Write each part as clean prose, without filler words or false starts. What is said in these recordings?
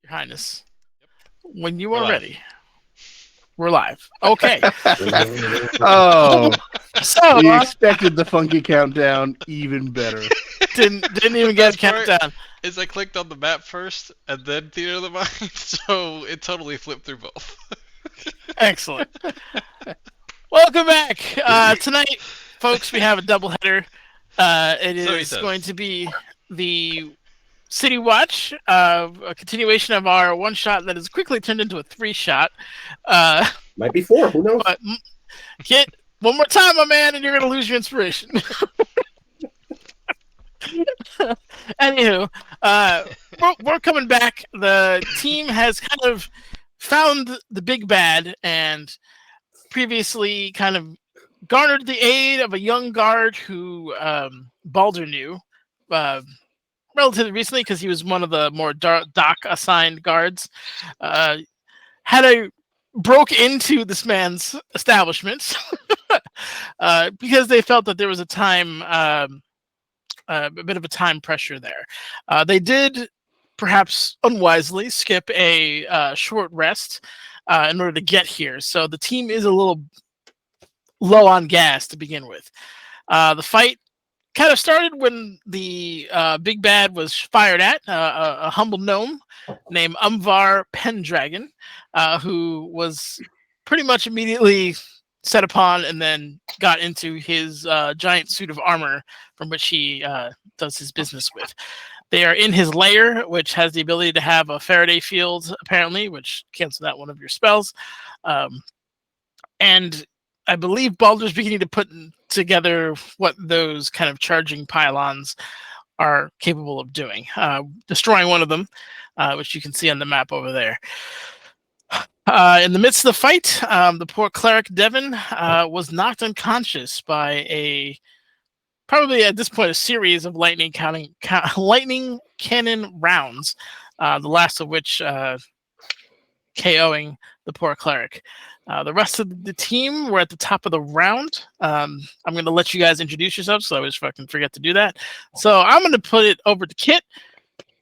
Your Highness, Yep. when you We're are live. ready, we're live. Okay. Oh, So, we expected the funky countdown even better. didn't even The get a best part countdown. is I clicked on the map first and then Theater of the Mind, so it totally flipped through both. Excellent. Welcome back. Tonight, folks, we have a doubleheader. It So he is going says. to be the City Watch, a continuation of our one shot that has quickly turned into a three shot. Uh, Might be 4. Who knows? but get one more time, my man, and you're gonna lose your inspiration. Anywho, we're coming back. The team has kind of found the big bad and previously kind of garnered the aid of a young guard who Balder knew relatively recently because he was one of the more dock assigned guards. Had a broke into this man's establishment because they felt that there was a time a bit of a time pressure there. They did perhaps unwisely skip a short rest in order to get here, so the team is a little low on gas to begin with. The fight kind of started when the big bad was fired at a humble gnome named Umvar Pendragon, who was pretty much immediately set upon and then got into his giant suit of armor from which he does his business with. They are in his lair, which has the ability to have a Faraday field, apparently, which cancels out one of your spells. And I believe Baldur's beginning to put together what those kind of charging pylons are capable of doing, destroying one of them, which you can see on the map over there. In the midst of the fight, the poor cleric Devon was knocked unconscious by a probably at this point a series of lightning cannon rounds, the last of which KOing the poor cleric. The rest of the team were at the top of the round. I'm going to let you guys introduce yourselves, so I always fucking forget to do that. So I'm going to put it over to Kit.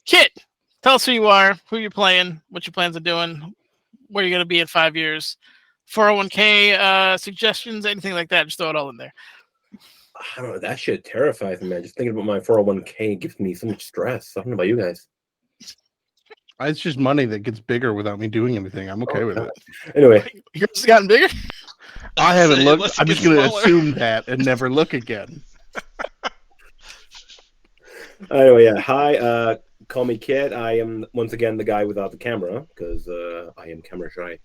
Kit, tell us who you are, who you're playing, what your plans are doing, where you're going to be in 5 years, 401k suggestions, anything like that. Just throw it all in there. I don't know. That shit terrifies me, man. Just thinking about my 401k gives me so much stress. I don't know about you guys. It's just money that gets bigger without me doing anything. I'm okay with it. Anyway, Yours has gotten bigger? I haven't looked. Unless it I'm just gets going to smaller. assume that and never look again. anyway, yeah. Hi, call me Kit. I am once again the guy without the camera because I am camera shy.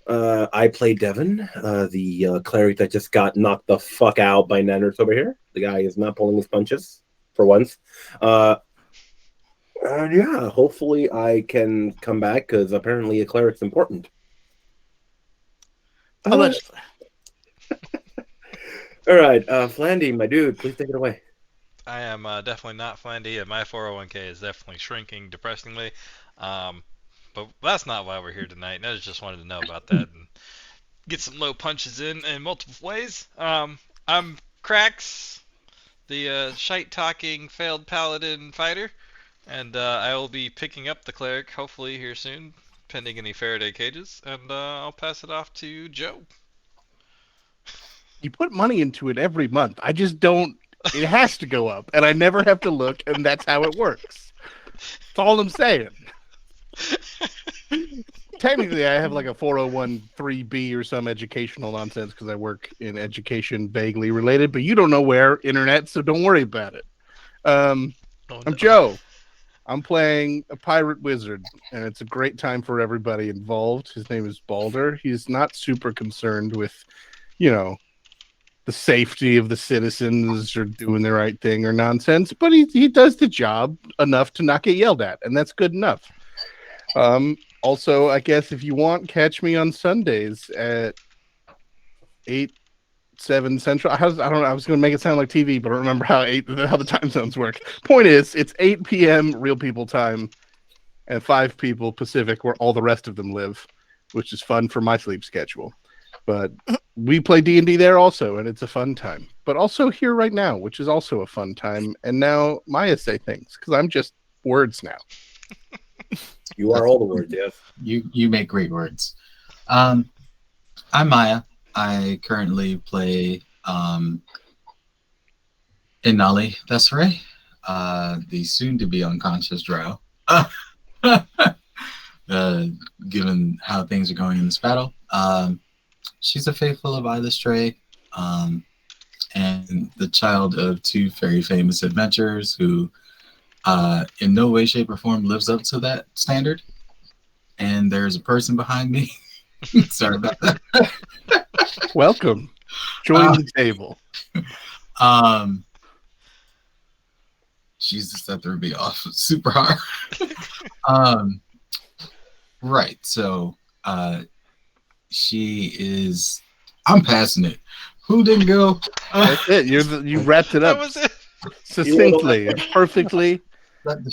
I play Devon, the cleric that just got knocked the fuck out by Nanners over here. The guy is not pulling his punches for once. And yeah, hopefully I can come back because apparently a cleric's important. Allegedly. All right, Flandy, my dude, please take it away. I am definitely not Flandy, and my 401k is definitely shrinking depressingly. But that's not why we're here tonight. I just wanted to know about that and get some low punches in multiple ways. I'm Krax, the shite-talking failed paladin fighter, and I will be picking up the cleric hopefully here soon, pending any Faraday cages, and I'll pass it off to Joe. You put money into it every month. I just don't. It has to go up, and I never have to look, and that's how it works. That's all I'm saying. Technically, I have like a 401(3)(b) or some educational nonsense because I work in education vaguely related, but you don't know where internet, so don't worry about it. I'm Joe. I'm playing a pirate wizard, and it's a great time for everybody involved. His name is Balder. He's not super concerned with, the safety of the citizens or doing the right thing or nonsense, but he does the job enough to not get yelled at, and that's good enough. Also, I guess if you want, catch me on Sundays at 8-7 Central. I don't know. I was going to make it sound like TV, but I don't remember how the time zones work. Point is, it's 8 p.m. real people time and 5 people Pacific, where all the rest of them live, which is fun for my sleep schedule. But we play D&D there also, and it's a fun time. But also here right now, which is also a fun time. And now Maya say things, because I'm just words now. You are all the words, yes. You make great words. I'm Maya. I currently play Inali Desiree, the soon-to-be unconscious Drow. Given how things are going in this battle, she's a faithful of Isla Stray, and the child of two very famous adventurers who, in no way, shape, or form, lives up to that standard. And there's a person behind me. Sorry about that. Welcome. Join the table. Jesus, that threw me off super hard. Right. So, she is. I'm passing it. Who didn't go? That's it. You wrapped it That up was it. succinctly and perfectly.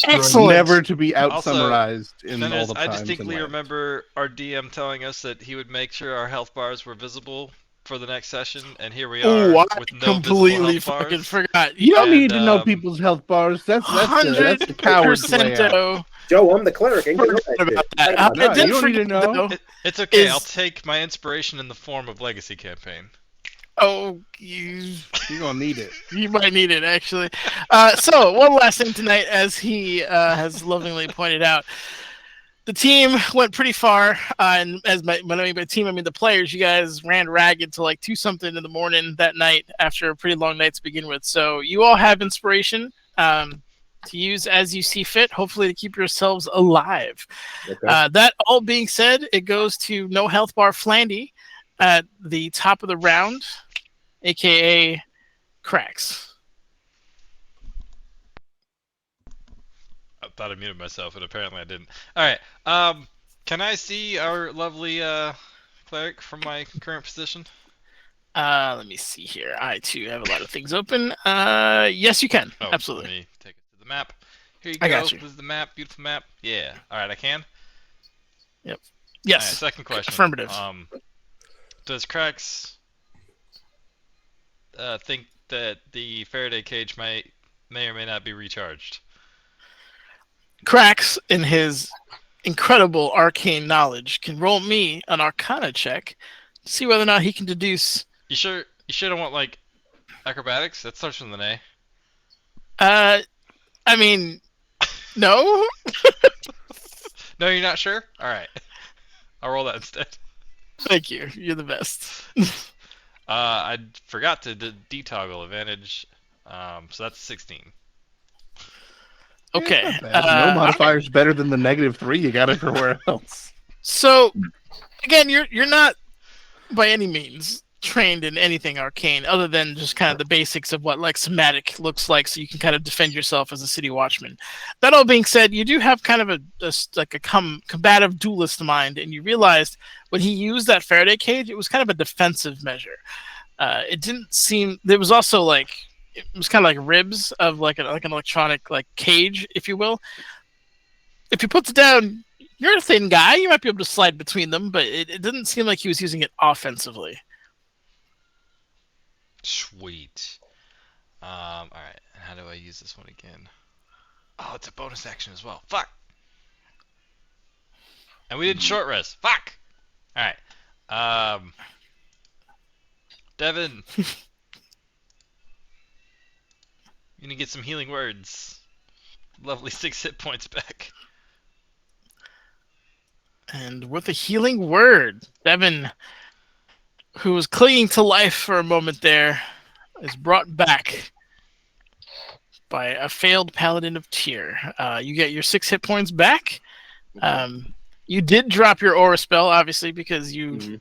Excellent. Never to be out Also, summarized in all Dennis, the I times. distinctly in life. remember our DM telling us that he would make sure our health bars were visible for the next session, and here we are Oh, I with no visible completely health fucking bars. forgot. You don't And, need to know people's health bars. That's the coward's way out. 100%. Joe, I'm the cleric. Ain't gonna know Forgot that about shit. that. Talk I about No, did you don't need to forget, know. though. It's okay. Is- I'll take my inspiration in the form of Legacy Campaign. Oh, You're gonna need it. you might need it, actually. So, one last thing tonight, as he has lovingly pointed out. The team went pretty far, and when I mean by team, I mean the players. You guys ran ragged to like 2-something in the morning that night after a pretty long night to begin with. So you all have inspiration to use as you see fit, hopefully to keep yourselves alive. Okay. That all being said, it goes to No Health Bar Flandy at the top of the round, aka Cracks. I thought I muted myself, and apparently I didn't. All right. Can I see our lovely cleric from my current position? Let me see here. I too have a lot of things open. Yes, you can. Oh, Absolutely. Let me take it to the map. Here you I go. got you. This is the map. Beautiful map. Yeah. All right, I can. Yep. All Yes. right, second question. Affirmative. Does Cracks think that the Faraday cage may or may not be recharged? Cracks, in his incredible arcane knowledge, can roll me an Arcana check to see whether or not he can deduce. You sure? You sure don't want like acrobatics? That starts with an A. I mean, no. No, you're not sure. All right. I'll roll that instead. Thank you. You're the best. I forgot to detoggle advantage. So that's 16. Okay. Not bad. No modifier's better than the -3 you got everywhere else. So, again, you're not by any means trained in anything arcane other than just kind of the basics of what like somatic looks like, so you can kind of defend yourself as a city watchman. That all being said, you do have kind of a combative duelist mind, and you realized when he used that Faraday cage, it was kind of a defensive measure. It didn't seem there was also like it was kind of like ribs of like an electronic like cage, if you will. If he puts it down, you're a thin guy. You might be able to slide between them, but it didn't seem like he was using it offensively. Sweet. All right. And how do I use this one again? Oh, it's a bonus action as well. Fuck. And we did short rest. Fuck. All right. Devin. You need to get some healing words. Lovely 6 hit points back. And with a healing word, Devin, who was clinging to life for a moment there, is brought back by a failed paladin of Tyr. You get your 6 hit points back. You did drop your aura spell, obviously, because you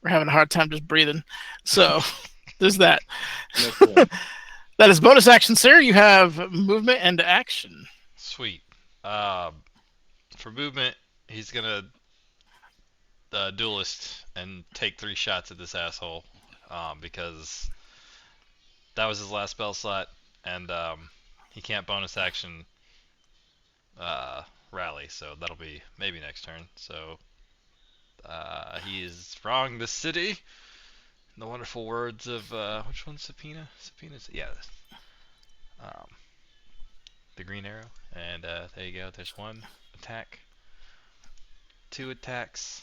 were having a hard time just breathing. So there's that. That is bonus action, sir. You have movement and action. Sweet. For movement, he's gonna duelist and take 3 shots at this asshole, because that was his last spell slot, and he can't bonus action rally, so that'll be maybe next turn. So he is wrong the city. In the wonderful words of which one's Subpoena? Subpoena's the green arrow, and there you go. There's one. attack, 2 attacks,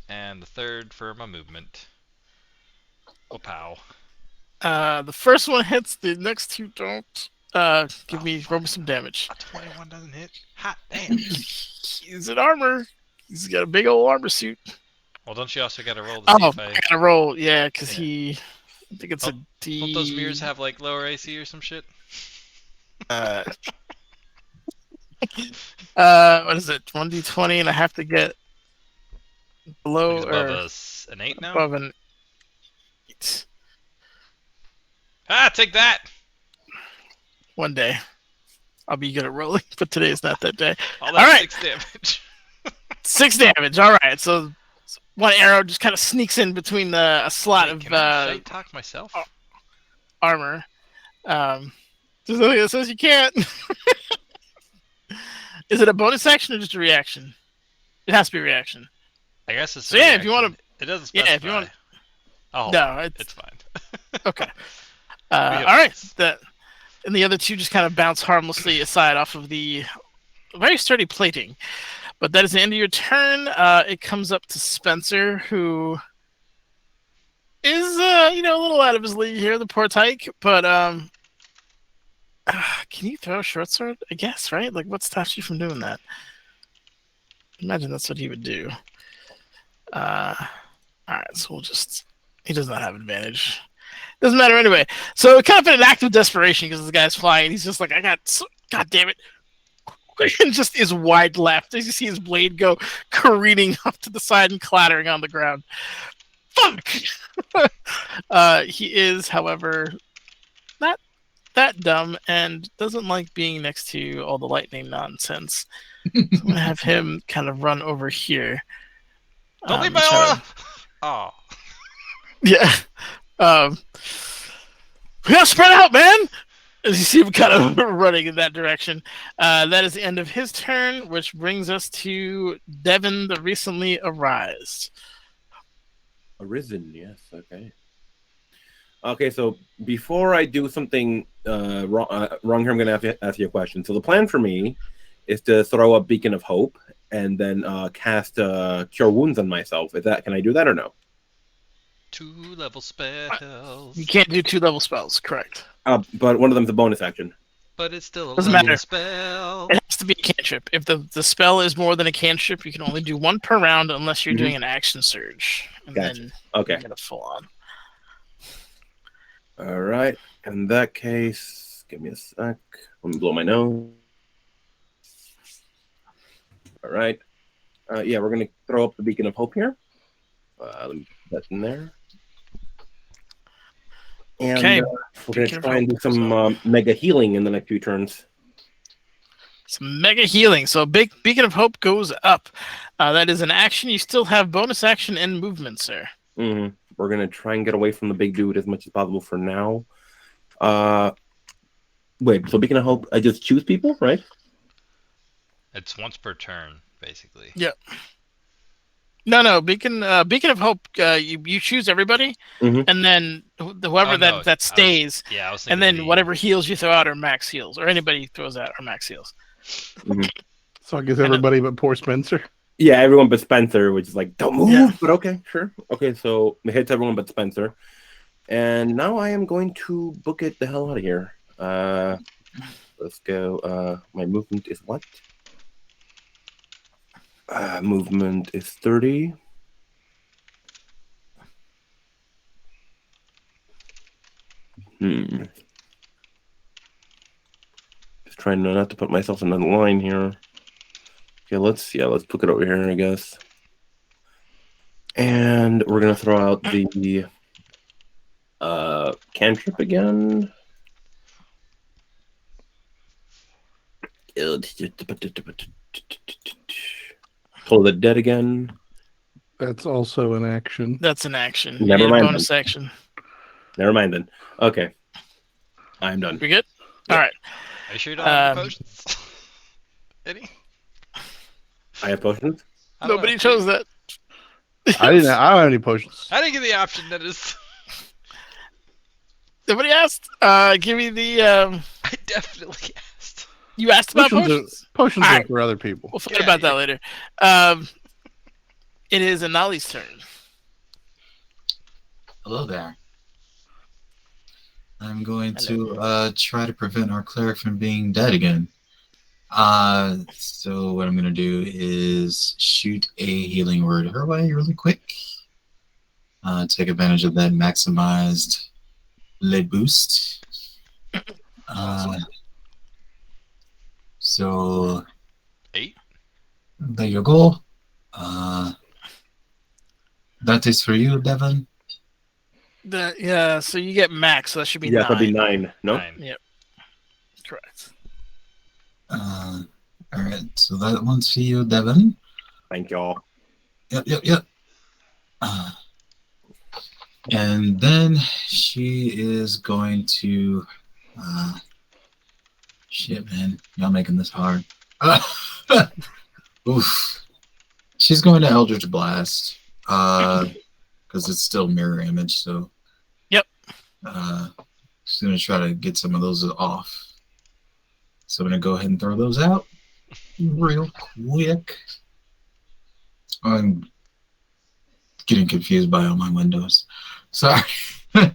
and the third for my movement. Oh, pow. The first one hits. The next 2 don't. Roll me some damage. A 21 doesn't hit. Hot damn. He's in armor. He's got a big old armor suit. Well, don't you also got to roll to see if I gotta roll. Yeah, because I think it's a D. Don't those mirrors have like lower AC or some shit? What is it? 1d20, and I have to get below Like above or an 8 now? above an 8. Ah, take that! One day, I'll be good at rolling, but today's not that day. All right. 6 damage. 6 damage. All right, so one arrow just kind of sneaks in between a slot of Can I talk myself? armor. Just something that says you can't. Is it a bonus action or just a reaction? It has to be a reaction. I guess it's So yeah, if you want to. It doesn't specify. Yeah, if you want. Oh, No, it's fine. Okay. All right. And the other 2 just kind of bounce harmlessly aside off of the very sturdy plating. But that is the end of your turn. It comes up to Spencer, who is a little out of his league here, the poor tyke. But can you throw a short sword? I guess, right? Like, what stops you from doing that? Imagine that's what he would do. All right, so he does not have advantage. Doesn't matter anyway. So kind of in an act of desperation because this guy's flying. He's just like, God damn it. And just is wide left as you see his blade go careening off to the side and clattering on the ground. Fuck! He is, however, not that dumb and doesn't like being next to all the lightning nonsense. So I'm going to have him kind of run over here. Don't leave my aura! Oh. Yeah. We gotta spread out, man! As you see him kind of running in that direction. That is the end of his turn, which brings us to Devin, the recently arised. Arisen, yes, okay. Okay, so before I do something wrong here, I'm going to have to ask you a question. So the plan for me is to throw a Beacon of Hope and then cast Cure Wounds on myself. Can I do that or no? 2-level spells. You can't do 2-level spells, correct. But one of them's a bonus action. But it's still a Doesn't level matter. spell. It has to be a cantrip. If the spell is more than a cantrip, you can only do 1 per round unless you're doing an action surge. And Gotcha. then Okay. you get a full on. All right. In that case, give me a sec. Let me blow my nose. All right. Yeah, we're going to throw up the Beacon of Hope here. Let me put that in there. And Okay. we're going to try and do some mega healing in the next few turns. Some mega healing. So Beacon of Hope goes up. That is an action. You still have bonus action and movement, sir. Mm-hmm. We're going to try and get away from the big dude as much as possible for now. Wait, so Beacon of Hope, I just choose people, right? It's once per turn, basically. Yep. No. Beacon of Hope. You choose everybody, and then whoever that stays. I was and then whatever heals you throw out are max heals, or anybody throws out are max heals. So I guess everybody but poor Spencer. Yeah, everyone but Spencer, which is like, don't move. Yeah. But okay, sure. Okay, so it hits everyone but Spencer. And now I am going to book it the hell out of here. Let's go. My movement is what? Movement is 30. Just trying not to put myself in another line here. Okay, let's book it over here, I guess. And we're gonna throw out the cantrip again. Pull the dead again. That's also an action. That's an action. Never mind. Bonus action. Never mind then. Okay. I'm done. We good? All right. Are you sure you don't have any potions? Any? I have potions? I don't Nobody know. chose that. I don't have any potions. I didn't get the option, that is. Nobody asked. Give me the. I definitely asked. You asked about potions? Potions All are right. for other people. We'll forget about that later. It is Anali's turn. Hello there. I'm going to try to prevent our cleric from being dead again. So what I'm going to do is shoot a healing word her way really quick. Take advantage of that maximized lead boost. So 8. there you go. That is for you, Devin. So you get max, so that should be Yeah, 9. that'd be 9. No? 9. Yep. Correct. All right, so that one's for you, Devin. Thank y'all. Yep. And then she is going to. Shit, man, y'all making this hard. Oof. She's going to Eldritch Blast, because it's still mirror image. So. Yep. She's gonna try to get some of those off. So I'm gonna go ahead and throw those out real quick. I'm getting confused by all my windows. Sorry. We'll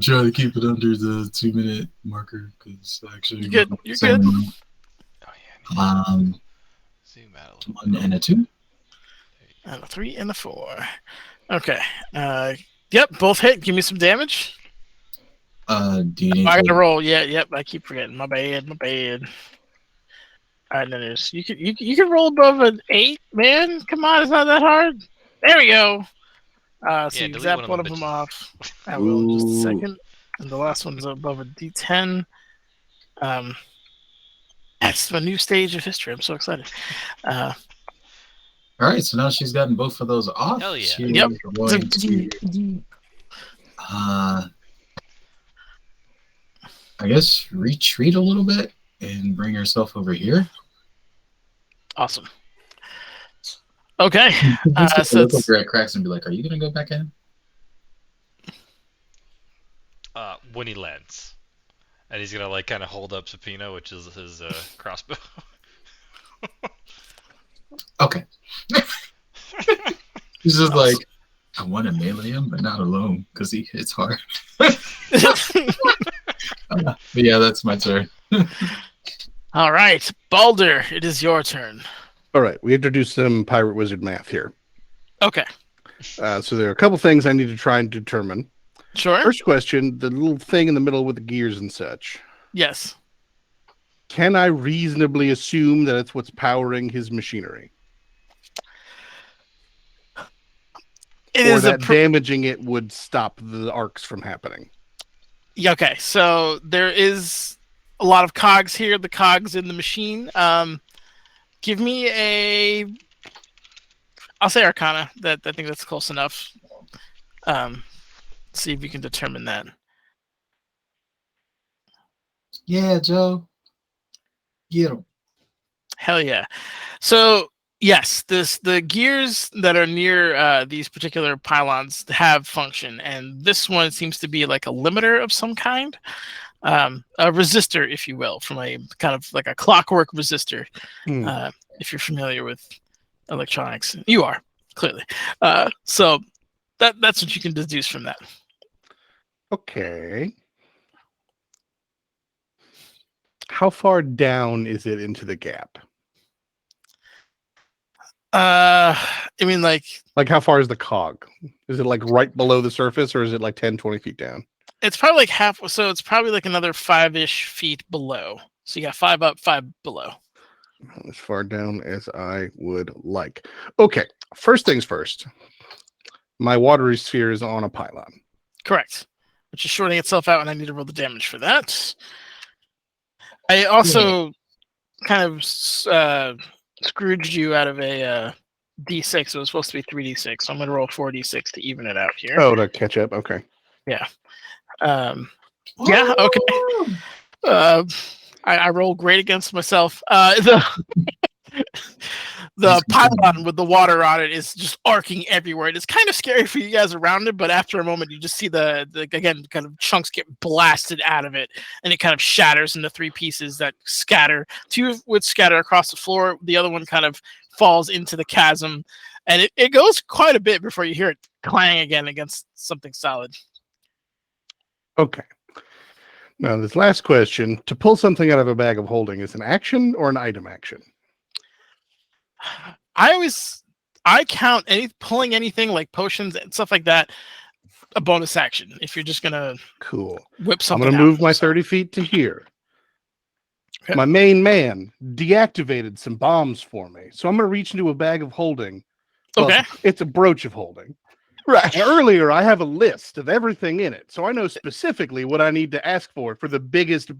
try to keep it under the 2-minute marker because actually You're good. You're good. Oh yeah. Zoom out a little 1 bit. and a 2. And a 3 and a 4. Okay. Yep, both hit. Give me some damage. Do you need I to gotta roll. Yep. I keep forgetting. My bad. All right, then there's you can roll above an 8, man. Come on, it's not that hard. There we go. So you delete zap one of them them bitches. off. I will in just a Ooh. second. And the last one's above a D10. That's a new stage of history. I'm so excited. All right, so now she's gotten both of those off. Hell yeah. She's Yep. going to, I guess, retreat a little bit and bring herself over here. Awesome. Okay. So Look it's, over at Cracks and be like, "Are you gonna go back in?" When he lands, and he's gonna like kind of hold up Supino, which is his crossbow. Okay. He's just like, I want to melee him, but not alone because he hits hard. But yeah, that's my turn. all right, Balder. It is your turn. All right, we introduced some pirate wizard math here. Okay. So there are a couple things I need to try and determine. Sure. First question, the little thing in the middle with the gears and such. Yes. Can I reasonably assume that it's what's powering his machinery? It Or is that damaging it would stop the arcs from happening? Yeah, okay, so there is a lot of cogs here. The cogs in the machine. Give me a. I'll say Arcana. I think that's close enough. See if you can determine that. Yeah, Joe. Get him. Hell yeah! So yes, the gears that are near these particular pylons have function, and this one seems to be like a limiter of some kind. A resistor, if you will, from a kind of like a clockwork resistor. If you're familiar with electronics, you are clearly. So that's what you can deduce from that. Okay. How far down is it into the gap? I mean, like how far is the cog? Is it like right below the surface, or is it like 10, 20 feet down? it's probably like half. So it's probably like another 5-ish feet below. So you got 5 up, 5 below. As far down as I would like. Okay, first things first. My watery sphere is on a pylon. Correct. Which is shorting itself out, and I need to roll the damage for that. I also kind of scrooged you out of a D6. It was supposed to be 3D6, so I'm going to roll 4D6 to even it out here. Oh, to catch up. Okay. Yeah. Yeah. Okay. I roll great against myself. the pylon with the water on it is just arcing everywhere. It's kind of scary for you guys around it, but after a moment, you just see the again kind of chunks get blasted out of it, and it kind of shatters into 3 pieces that scatter. 2 would scatter across the floor. The other one kind of falls into the chasm, and it goes quite a bit before you hear it clang again against something solid. Okay. Now, this last question, to pull something out of a bag of holding, is an action or an item action? I count pulling anything like potions and stuff like that a bonus action if you're just gonna whip something. I'm gonna move my 30 feet to here. Okay. My main man deactivated some bombs for me, so I'm gonna reach into a bag of holding. Well, okay, it's a brooch of holding. Right. And earlier, I have a list of everything in it, so I know specifically what I need to ask for the biggest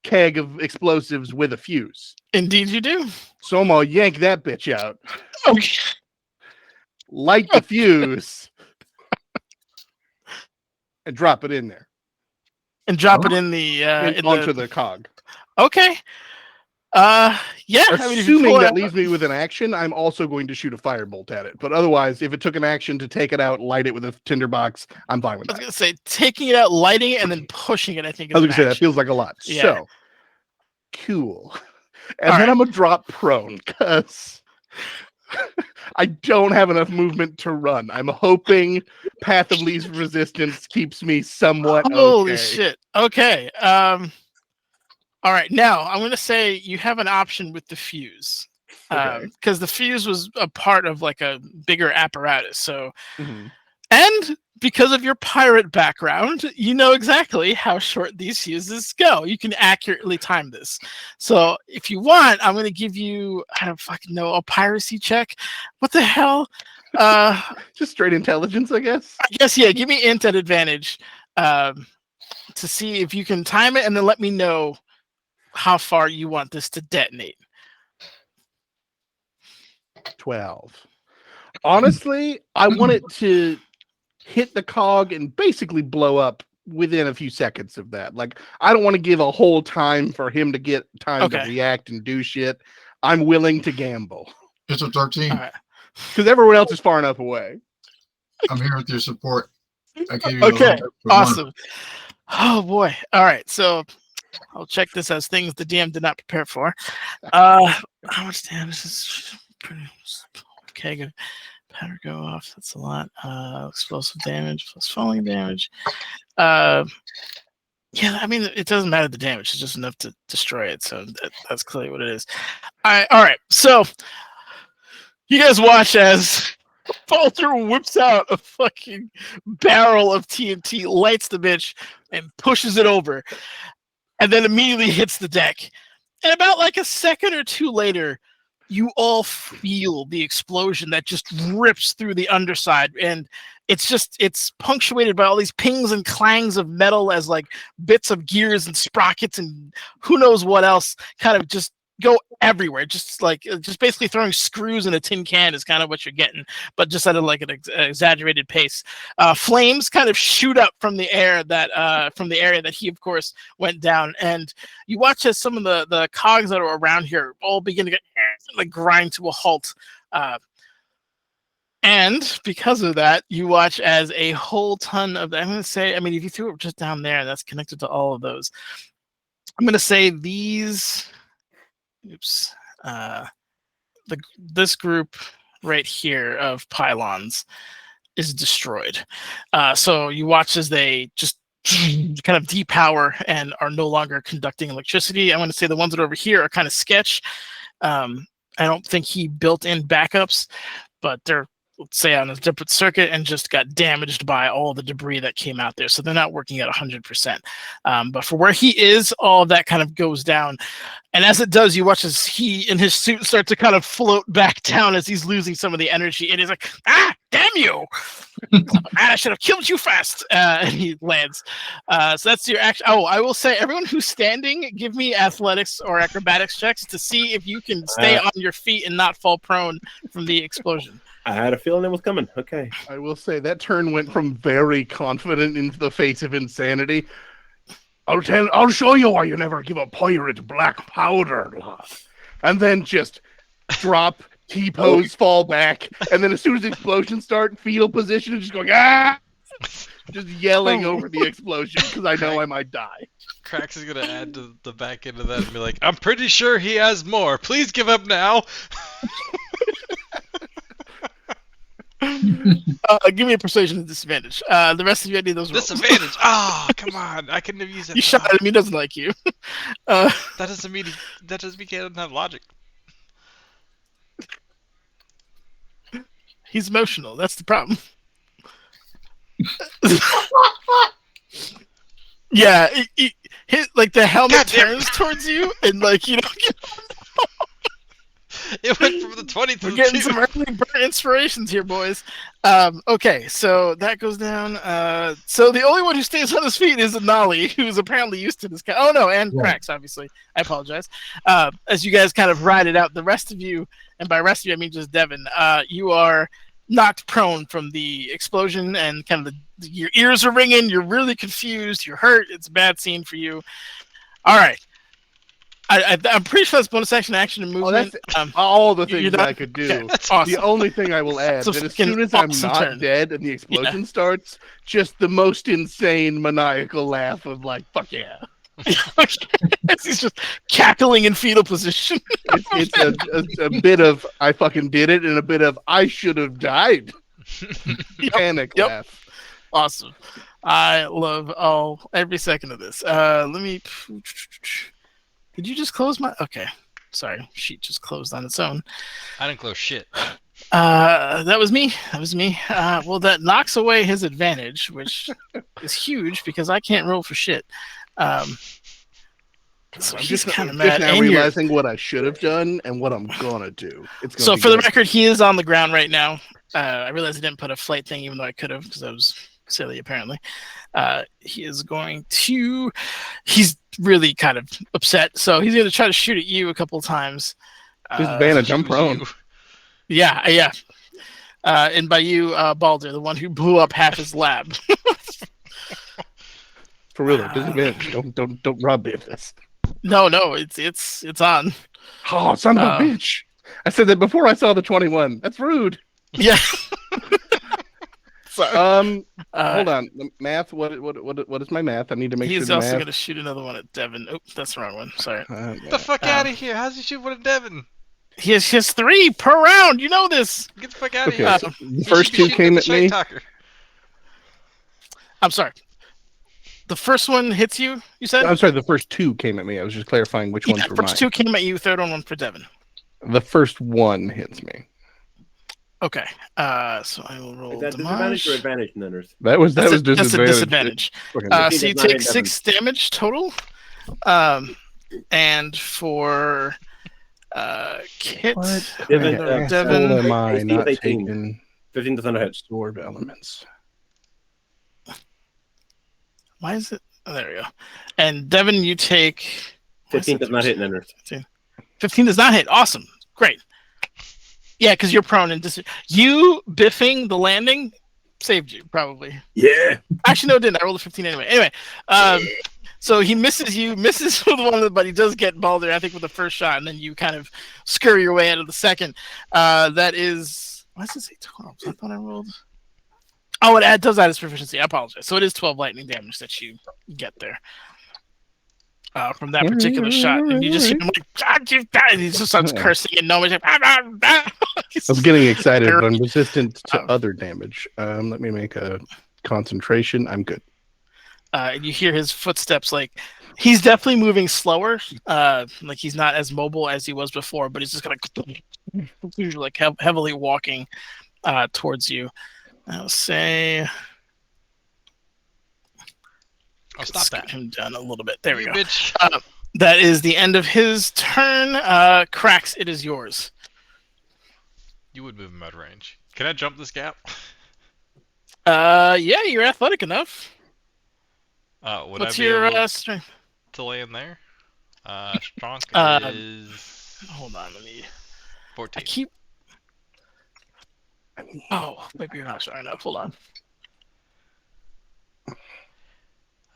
keg of explosives with a fuse. Indeed, you do. So I'm gonna yank that bitch out. Okay. Light the fuse and drop it in there. And drop it in the onto the cog. Okay. Yeah. Assuming that leaves me with an action, I'm also going to shoot a firebolt at it. But otherwise, if it took an action to take it out, light it with a tinderbox, I'm fine with that. I was going to say, taking it out, lighting it, and then pushing it, I think is I was going to say, that feels like a lot. Yeah. So, cool. And then I'm going to drop prone, because I don't have enough movement to run. I'm hoping Path of Least Resistance keeps me somewhat Holy shit. Okay. All right, now I'm going to say you have an option with the fuse, because the fuse was a part of like a bigger apparatus. So, and because of your pirate background, you know exactly how short these fuses go. You can accurately time this. So, if you want, I'm going to give you, I don't fucking know, a piracy check. What the hell? Just straight intelligence, I guess. Yeah. Give me int at advantage to see if you can time it, and then let me know how far you want this to detonate. 12. Honestly, I want it to hit the cog and basically blow up within a few seconds of that. Like, I don't want to give a whole time for him to get time to react and do shit. I'm willing to gamble. It's a 13. Because everyone else is far enough away. I'm here with your support. I gave you okay, awesome. Oh boy. All right, so I'll check this as things the DM did not prepare for. How much damage is pretty okay? Good. Powder go off. That's a lot. Explosive damage plus falling damage. Yeah, I mean, it doesn't matter the damage. It's just enough to destroy it. So that's clearly what it is. All right. So you guys watch as Falter whips out a fucking barrel of TNT, lights the bitch, and pushes it over. And then immediately hits the deck. And about like a second or two later, you all feel the explosion that just rips through the underside. And it's punctuated by all these pings and clangs of metal as like bits of gears and sprockets and who knows what else kind of just go everywhere. Just basically throwing screws in a tin can is kind of what you're getting, but just at like an exaggerated pace. Flames kind of shoot up from the air from the area that he of course went down, and you watch as some of the cogs that are around here all begin to get like grind to a halt. And because of that, you watch as a whole ton of, I'm going to say, I mean, if you threw it just down there, that's connected to all of those. I'm going to say these. Oops. This group right here of pylons is destroyed. So you watch as they just kind of depower and are no longer conducting electricity. I'm going to say the ones that are over here are kind of sketch. I don't think he built in backups, but they're, let's say, on a different circuit and just got damaged by all the debris that came out there. So they're not working at 100%. But for where he is, all of that kind of goes down. And as it does, you watch as he in his suit start to kind of float back down as he's losing some of the energy. And he's like, damn you. I should have killed you fast. And he lands. So that's your action. Oh, I will say, everyone who's standing, give me athletics or acrobatics checks to see if you can stay on your feet and not fall prone from the explosion. I had a feeling it was coming. Okay. I will say that turn went from very confident into the face of insanity. I'll show you why you never give a pirate black powder, lad. And then just drop T-pose, fall back, and then as soon as the explosions start, fetal position, and just going just yelling over the explosion because I know I might die. Cracks is gonna add to the back end of that and be like, I'm pretty sure he has more. Please give up now. Give me a persuasion disadvantage. The rest of you, I need those rolls. Disadvantage. Oh, come on. I couldn't have used that. You shot at him. He doesn't like you. That doesn't mean he doesn't have logic. He's emotional. That's the problem. Yeah, like the helmet turns towards you, and like It went from the 20 to we're the getting 2. some early burn inspirations here, boys. Okay, so that goes down. So the only one who stays on his feet is Nolly, who's apparently used to this guy. Oh no, and Cracks, obviously. I apologize. As you guys kind of ride it out, the rest of you, and by rest of you I mean just Devin, you are knocked prone from the explosion, and kind of your ears are ringing. You're really confused. You're hurt. It's a bad scene for you. All right. I'm pretty sure that's bonus action and movement. All the things that I could do. Okay, awesome. The only thing I will add, that as soon as I'm not dead and the explosion starts, just the most insane maniacal laugh of like, fuck yeah. He's just cackling in fetal position. It's a bit of I fucking did it and a bit of I should have died. Panic laugh. Awesome. I love every second of this. Let me. Did you just close my? Okay, sorry. Sheet just closed on its own. I didn't close shit. That was me. Well, that knocks away his advantage, which is huge because I can't roll for shit. So I'm he's just kind of mad. Now realizing what I should have done and what I'm gonna do. So for the record, he is on the ground right now. I realized I didn't put a flight thing, even though I could have, because I was silly apparently. He is going to. He's really kind of upset, so he's going to try to shoot at you a couple times. Disadvantage. I'm prone. Yeah. And by you, Baldur, the one who blew up half his lab. For real, disadvantage. Don't rob me of this. No, it's on. Oh, son of a bitch! I said that before I saw the 21. That's rude. Yeah. Hold on. Math. What is my math? I need to make sure. He's also going to shoot another one at Devin. Oh, that's the wrong one. Sorry. Get the fuck out of here! How's he shoot one at Devin? He has 3 per round. You know this. Get the fuck out of Okay, here! so the first 2 came at me. I'm sorry. The first one hits you. You said. I'm sorry. The first 2 came at me. I was just clarifying which ones were mine. First 2 came at you. Third one for Devin. The first one hits me. Okay, so I will roll Is that disadvantage or advantage, Nenners? That was disadvantage. That's a disadvantage. So you take 6 damage total. And for Kit, Devin, am I not taking 15 does not hit. Sword elements? Why is it? Oh, there we go. And Devin, you take 15 does not hit, Nenners. 15 does not hit. Awesome, great. Yeah, because you're prone and you biffing the landing saved you probably. Yeah. Actually, no, it didn't. I rolled a 15 anyway. Anyway, so he misses with one, but he does get Baldur, I think, with the first shot, and then you kind of scurry your way out of the second. That is. Why does it say 12? I thought I rolled. Oh, it does add his proficiency. I apologize. So it is 12 lightning damage that you get there. From that particular shot, and you just hear him like, God, you died. And he just starts cursing, and nobody's like, I'm getting excited, but I'm resistant to other damage. Let me make a concentration. I'm good. And you hear his footsteps. Like he's definitely moving slower. Like he's not as mobile as he was before, but he's just gonna like heavily walking towards you. I'll say. I'll stop that. Him down a little bit. There we go. Bitch. That is the end of his turn. Cracks, it is yours. You would move him out of range. Can I jump this gap? Yeah, you're athletic enough. Would What's I be your able strength? to lay in there? Strong is. Hold on, let me. 14. Oh, maybe you're not strong enough. Hold on.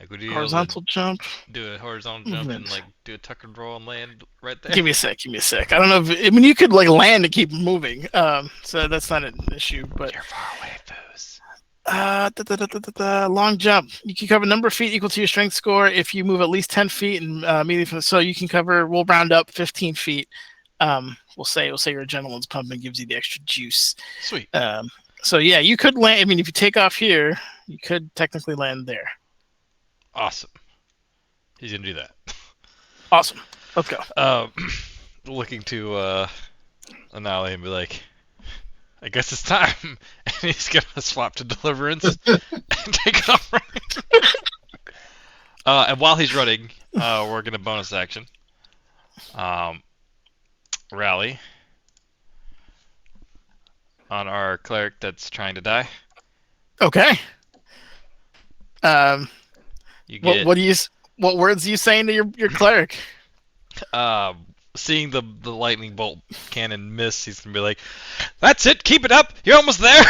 Like, would you be able Horizontal jump. to do a horizontal jump and Movement. like do a tuck and roll and land right there? Give me a sec. I don't know if I mean you could like land and keep moving. So that's not an issue. But You're far away, Foos. long jump. You can cover a number of feet equal to your strength score if you move at least 10 feet and immediately from so you can cover. We'll round up 15 feet. We'll say your adrenaline's pumping, gives you the extra juice. Sweet. So yeah, you could land. I mean, if you take off here, you could technically land there. Awesome. He's gonna do that. Awesome. Let's go. Looking to annihilate and be like, I guess it's time. And he's gonna swap to Deliverance and take off running. And while he's running, we're gonna bonus action. Rally on our cleric that's trying to die. Okay. You get What words are you saying to your cleric? seeing the lightning bolt cannon miss, he's gonna be like, "That's it, keep it up, you're almost there."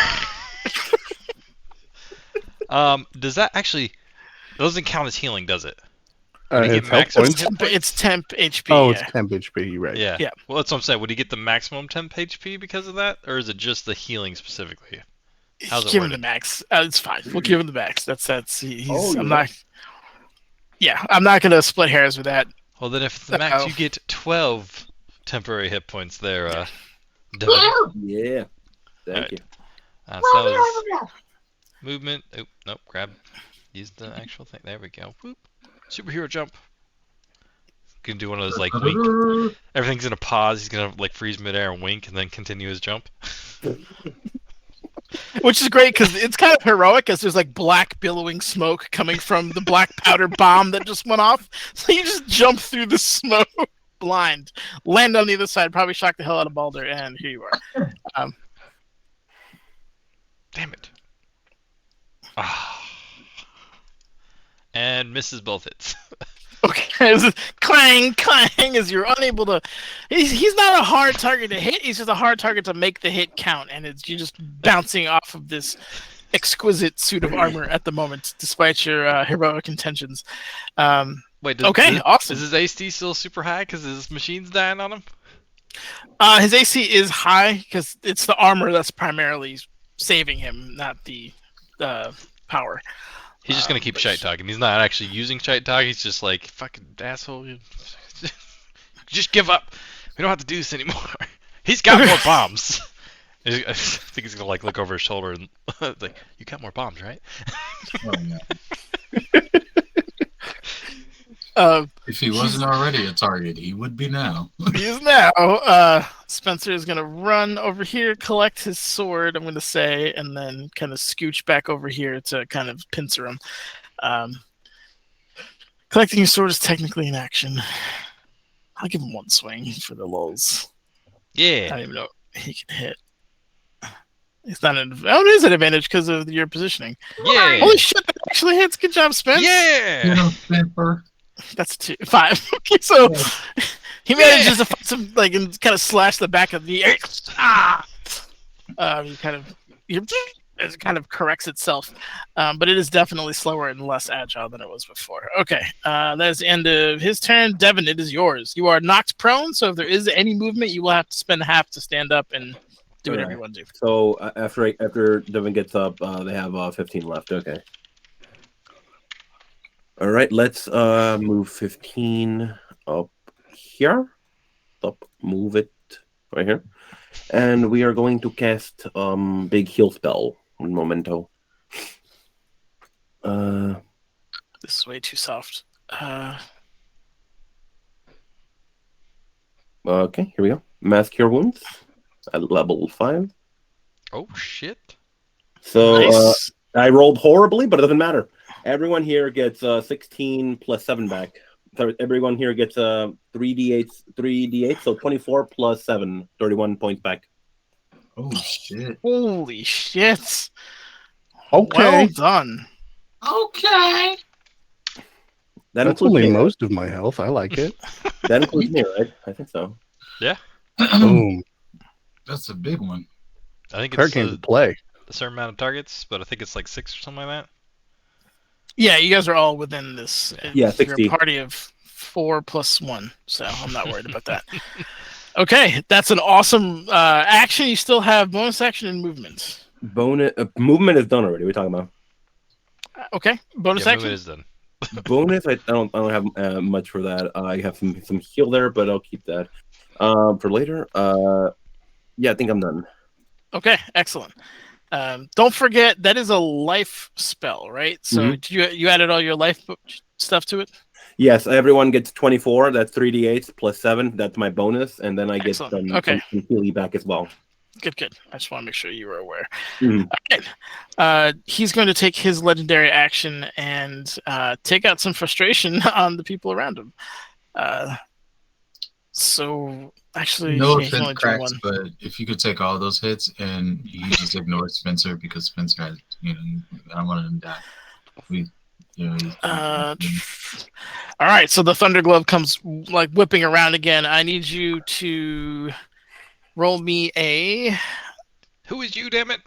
Does that actually doesn't count as healing, does it? Would he get It's health maximum points. It's temp HP. Oh, yeah. it's temp HP, right? Yeah. Yeah. Well, that's what I'm saying. Would he get the maximum temp HP because of that, or is it just the healing specifically? How's it Give him the worded? max. It's fine. We'll give him the max. He's. Oh, I'm yeah. not. Yeah, I'm not gonna split hairs with that. Well, then if it's the max, Uh-oh. you get 12 temporary hit points there, Devin. Yeah. Thank Alright. you. So that was movement. Oh, nope, grab. Use the actual thing. There we go. Whoop. Superhero jump. Can do one of those like wink. Everything's in a pause. He's gonna like freeze midair and wink, and then continue his jump. Which is great because it's kind of heroic as there's like black billowing smoke coming from the black powder bomb that just went off. So you just jump through the smoke blind, land on the other side, probably shock the hell out of Baldur, and here you are. Damn it. Ah. And misses both hits. Okay, it's just clang, clang, as you're unable to. He's not a hard target to hit. He's just a hard target to make the hit count, and you're just bouncing off of this exquisite suit of armor at the moment, despite your heroic intentions. Wait, Awesome. Is his AC still super high because his machine's dying on him? His AC is high because it's the armor that's primarily saving him, not the power. He's just gonna keep shite talking. He's not actually using shite talk. He's just like, fucking asshole. Just give up. We don't have to do this anymore. He's got more bombs. I think he's gonna like look over his shoulder and like, you got more bombs, right? Oh, no. If he wasn't already a target, he would be now. He is now. Spencer is gonna run over here, collect his sword. I'm gonna say, and then kind of scooch back over here to kind of pincer him. Collecting your sword is technically an action. I'll give him one swing for the lulz. I Yeah. don't even know if he can hit. It's not an. Oh, it is an advantage because of your positioning. Yeah. Holy shit! That actually hits. Good job, Spence. Yeah. Pepper. That's 5. Okay, so he manages to find some like and kind of slash the back of the. It kind of corrects itself, but it is definitely slower and less agile than it was before. Okay, that is the end of his turn. Devin, it is yours. You are knocked prone, so if there is any movement, you will have to spend half to stand up and do whatever you want to do. So after Devin gets up, they have 15 left. Okay. All right, let's move 15 up here. Move it right here. And we are going to cast big heal spell. Un momento. This is way too soft. Okay, here we go. Mass Cure Wounds at level 5. Oh shit. So Nice. I rolled horribly, but it doesn't matter. Everyone here gets 16 plus 7 back. So everyone here gets 3d8, so 24 plus 7, 31 points back. Oh, shit. Holy shit. Okay. Well done. Okay. That That's includes only me, right? most of my health. I like it. That includes me, right? I think so. Boom. That's a big one. I think Card it's came to play. a certain amount of targets, but I think it's like 6 or something like that. Yeah, you guys are all within this. Yeah, You're 60. a party of 4 + 1, so I'm not worried about that. Okay, that's an awesome action. You still have bonus action and movement. Bonus movement is done already. We're talking about Okay, bonus Yeah, action. movement is done. bonus. I don't have much for that. I have some heal there, but I'll keep that for later. Yeah, I think I'm done. Okay, excellent. Don't forget that is a life spell, right? So you added all your life stuff to it. Yes, everyone gets 24. That's 3d8 plus 7. That's my bonus, and then I get Excellent. some Okay. healy back as well. Good. I just want to make sure you were aware. Mhm. Okay. He's going to take his legendary action and take out some frustration on the people around him. So actually, No he can only offense, do Cracks, one. but if you could take all those hits and you just ignore Spencer because Spencer has, I don't want him to die. All right, so the Thunder Glove comes like whipping around again. I need you to roll me a Who is you, damn it?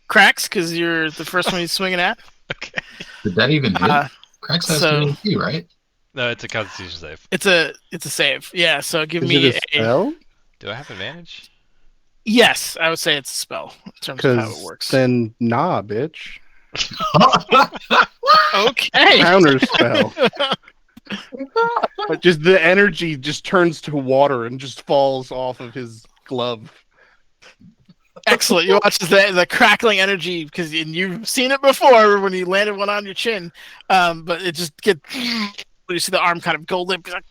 Cracks because you're the first one he's swinging at. Okay. Did that even hit? Cracks has so- good AP, right? No, it's a Constitution save. It's a save. Yeah, so give Is me it a spell? Do I have advantage? Yes, I would say it's a spell in terms of how it Because works. then, nah, bitch. Okay. Counter spell. But just the energy just turns to water and just falls off of his glove. Excellent. You watch the crackling energy because you've seen it before when you landed one on your chin, but it just gets. You see the arm kind of go limp. He's like,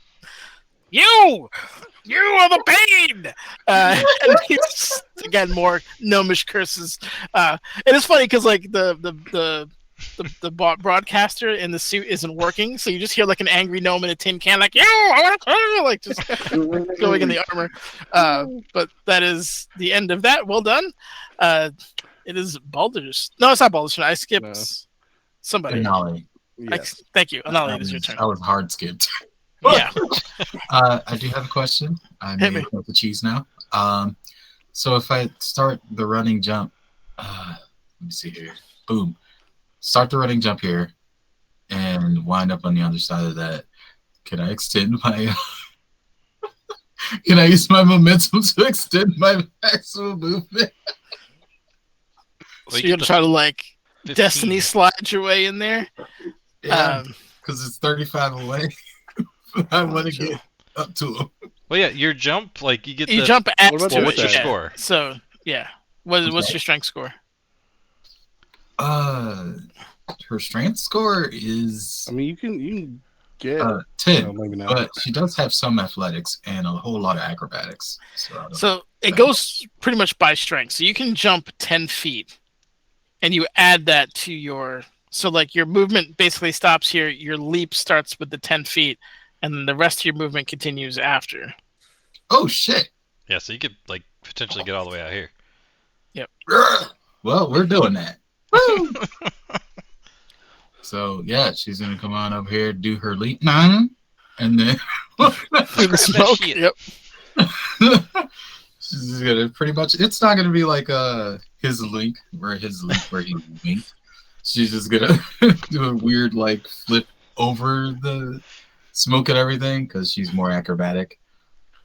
you are the pain. And he's, again, more gnomish curses. It is funny because like the broadcaster in the suit isn't working, so you just hear like an angry gnome in a tin can, like, I want to kill you, like just going in the armor. But that is the end of that. Well done. It is Baldur's. No, it's not Baldur's. I skipped somebody. Anali. Yes. Thank you. Anali, it is your turn. I was hard skipped. Yeah. I do have a question. I'm Hit made me. with the cheese now. So if I start the running jump, let me see here. Boom. Start the running jump here and wind up on the other side of that. Can I extend my can I use my momentum to extend my maximum movement? So you're gonna try to like 15. Destiny slide your way in there. Yeah, because it's 35 away. I want to get up to him. Well, yeah, your jump, like you get You the. jump at What about to what's it, your yeah. score? So yeah, what's your strength score? Her strength score is I mean, you can get 10, no, maybe not. but she does have some athletics and a whole lot of acrobatics. So it goes pretty much by strength. So you can jump 10 feet, and you add that to your. So like your movement basically stops here. Your leap starts with the 10 feet, and then the rest of your movement continues after. Oh shit! Yeah, so you could like potentially get all the way out here. Well, we're doing that. Woo! So yeah, she's gonna come on up here, do her leap 9, and then Through the smoke. shit. Yep. she's gonna pretty much. It's not gonna be like his leap where he winked. She's just gonna do a weird like flip over the smoke and everything because she's more acrobatic,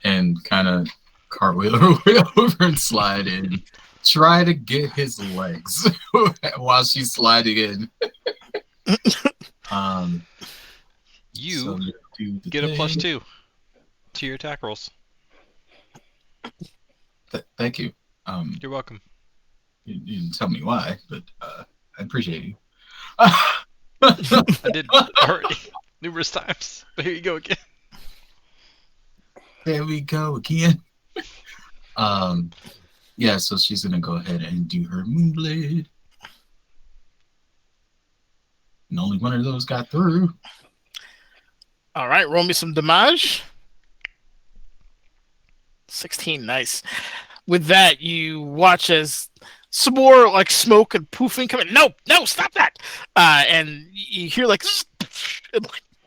and kind of cartwheel her way over and slide in. Try to get his legs while she's sliding in. You so do the get a thing. +2 to your attack rolls. Thank you. You're welcome. You didn't tell me why, but I appreciate you. I did already numerous times, but here you go again. There we go again. Yeah, so she's gonna go ahead and do her Moonblade. And only one of those got through. All right, roll me some damage. 16, nice. With that, you watch as some more like smoke and poofing come in. No, stop that! And you hear like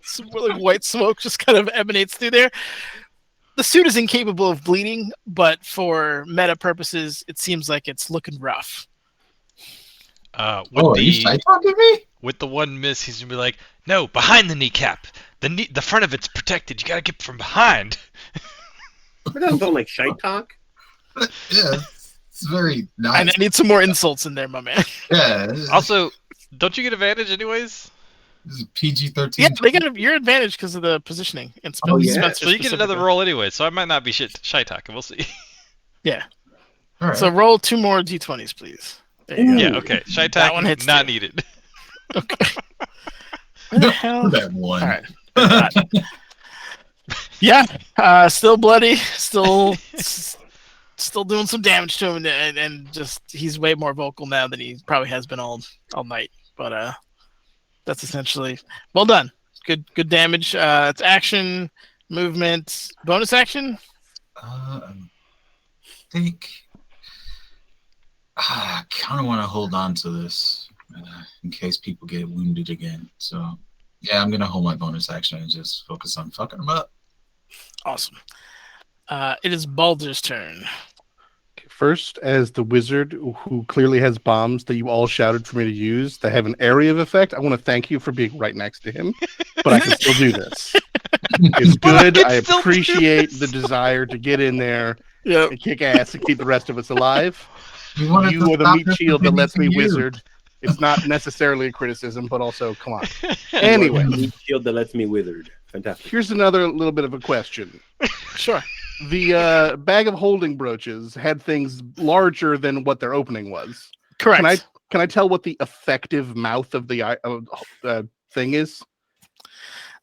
some really white smoke just kind of emanates through there. The suit is incapable of bleeding, but for meta purposes, it seems like it's looking rough. Would Are you the shy talking me? with the one miss, he's gonna be like, "No, behind the kneecap. The front of it's protected. You gotta get from behind." That doesn't sound like shite talk. Yeah, it's very nice. And I need some more insults in there, my man. Yeah. Also, don't you get advantage anyways? This is PG-13. Yeah, they get your advantage because of the positioning and Oh, yeah. Spencer So you get another specifically. roll anyway. So I might not be shy talking. We'll see. Yeah. All right. So roll 2 more d20s, please. There you go. Yeah. Okay. Shy That one talking hits not too. needed. Okay. Where the hell? that one. All right. Yeah. Still bloody. Still doing some damage to him, and just he's way more vocal now than he probably has been all night. But that's essentially well done. Good damage. It's action, movement, bonus action. I think I kind of want to hold on to this in case people get wounded again. So yeah, I'm gonna hold my bonus action and just focus on fucking them up. Awesome. It is Baldur's turn. First, as the wizard who clearly has bombs that you all shouted for me to use that have an area of effect, I want to thank you for being right next to him, but I can still do this. It's good. I appreciate the desire to get in there Yep. and kick ass and keep the rest of us alive. You wanted You to are the stop meat this shield that from lets me hitting you. wizard. It's not necessarily a criticism, but also, come on. You are Anyway, the shield that lets me wizard. Fantastic. here's another little bit of a question. Sure. The bag of holding brooches had things larger than what their opening was. Correct. Can I tell what the effective mouth of the thing is?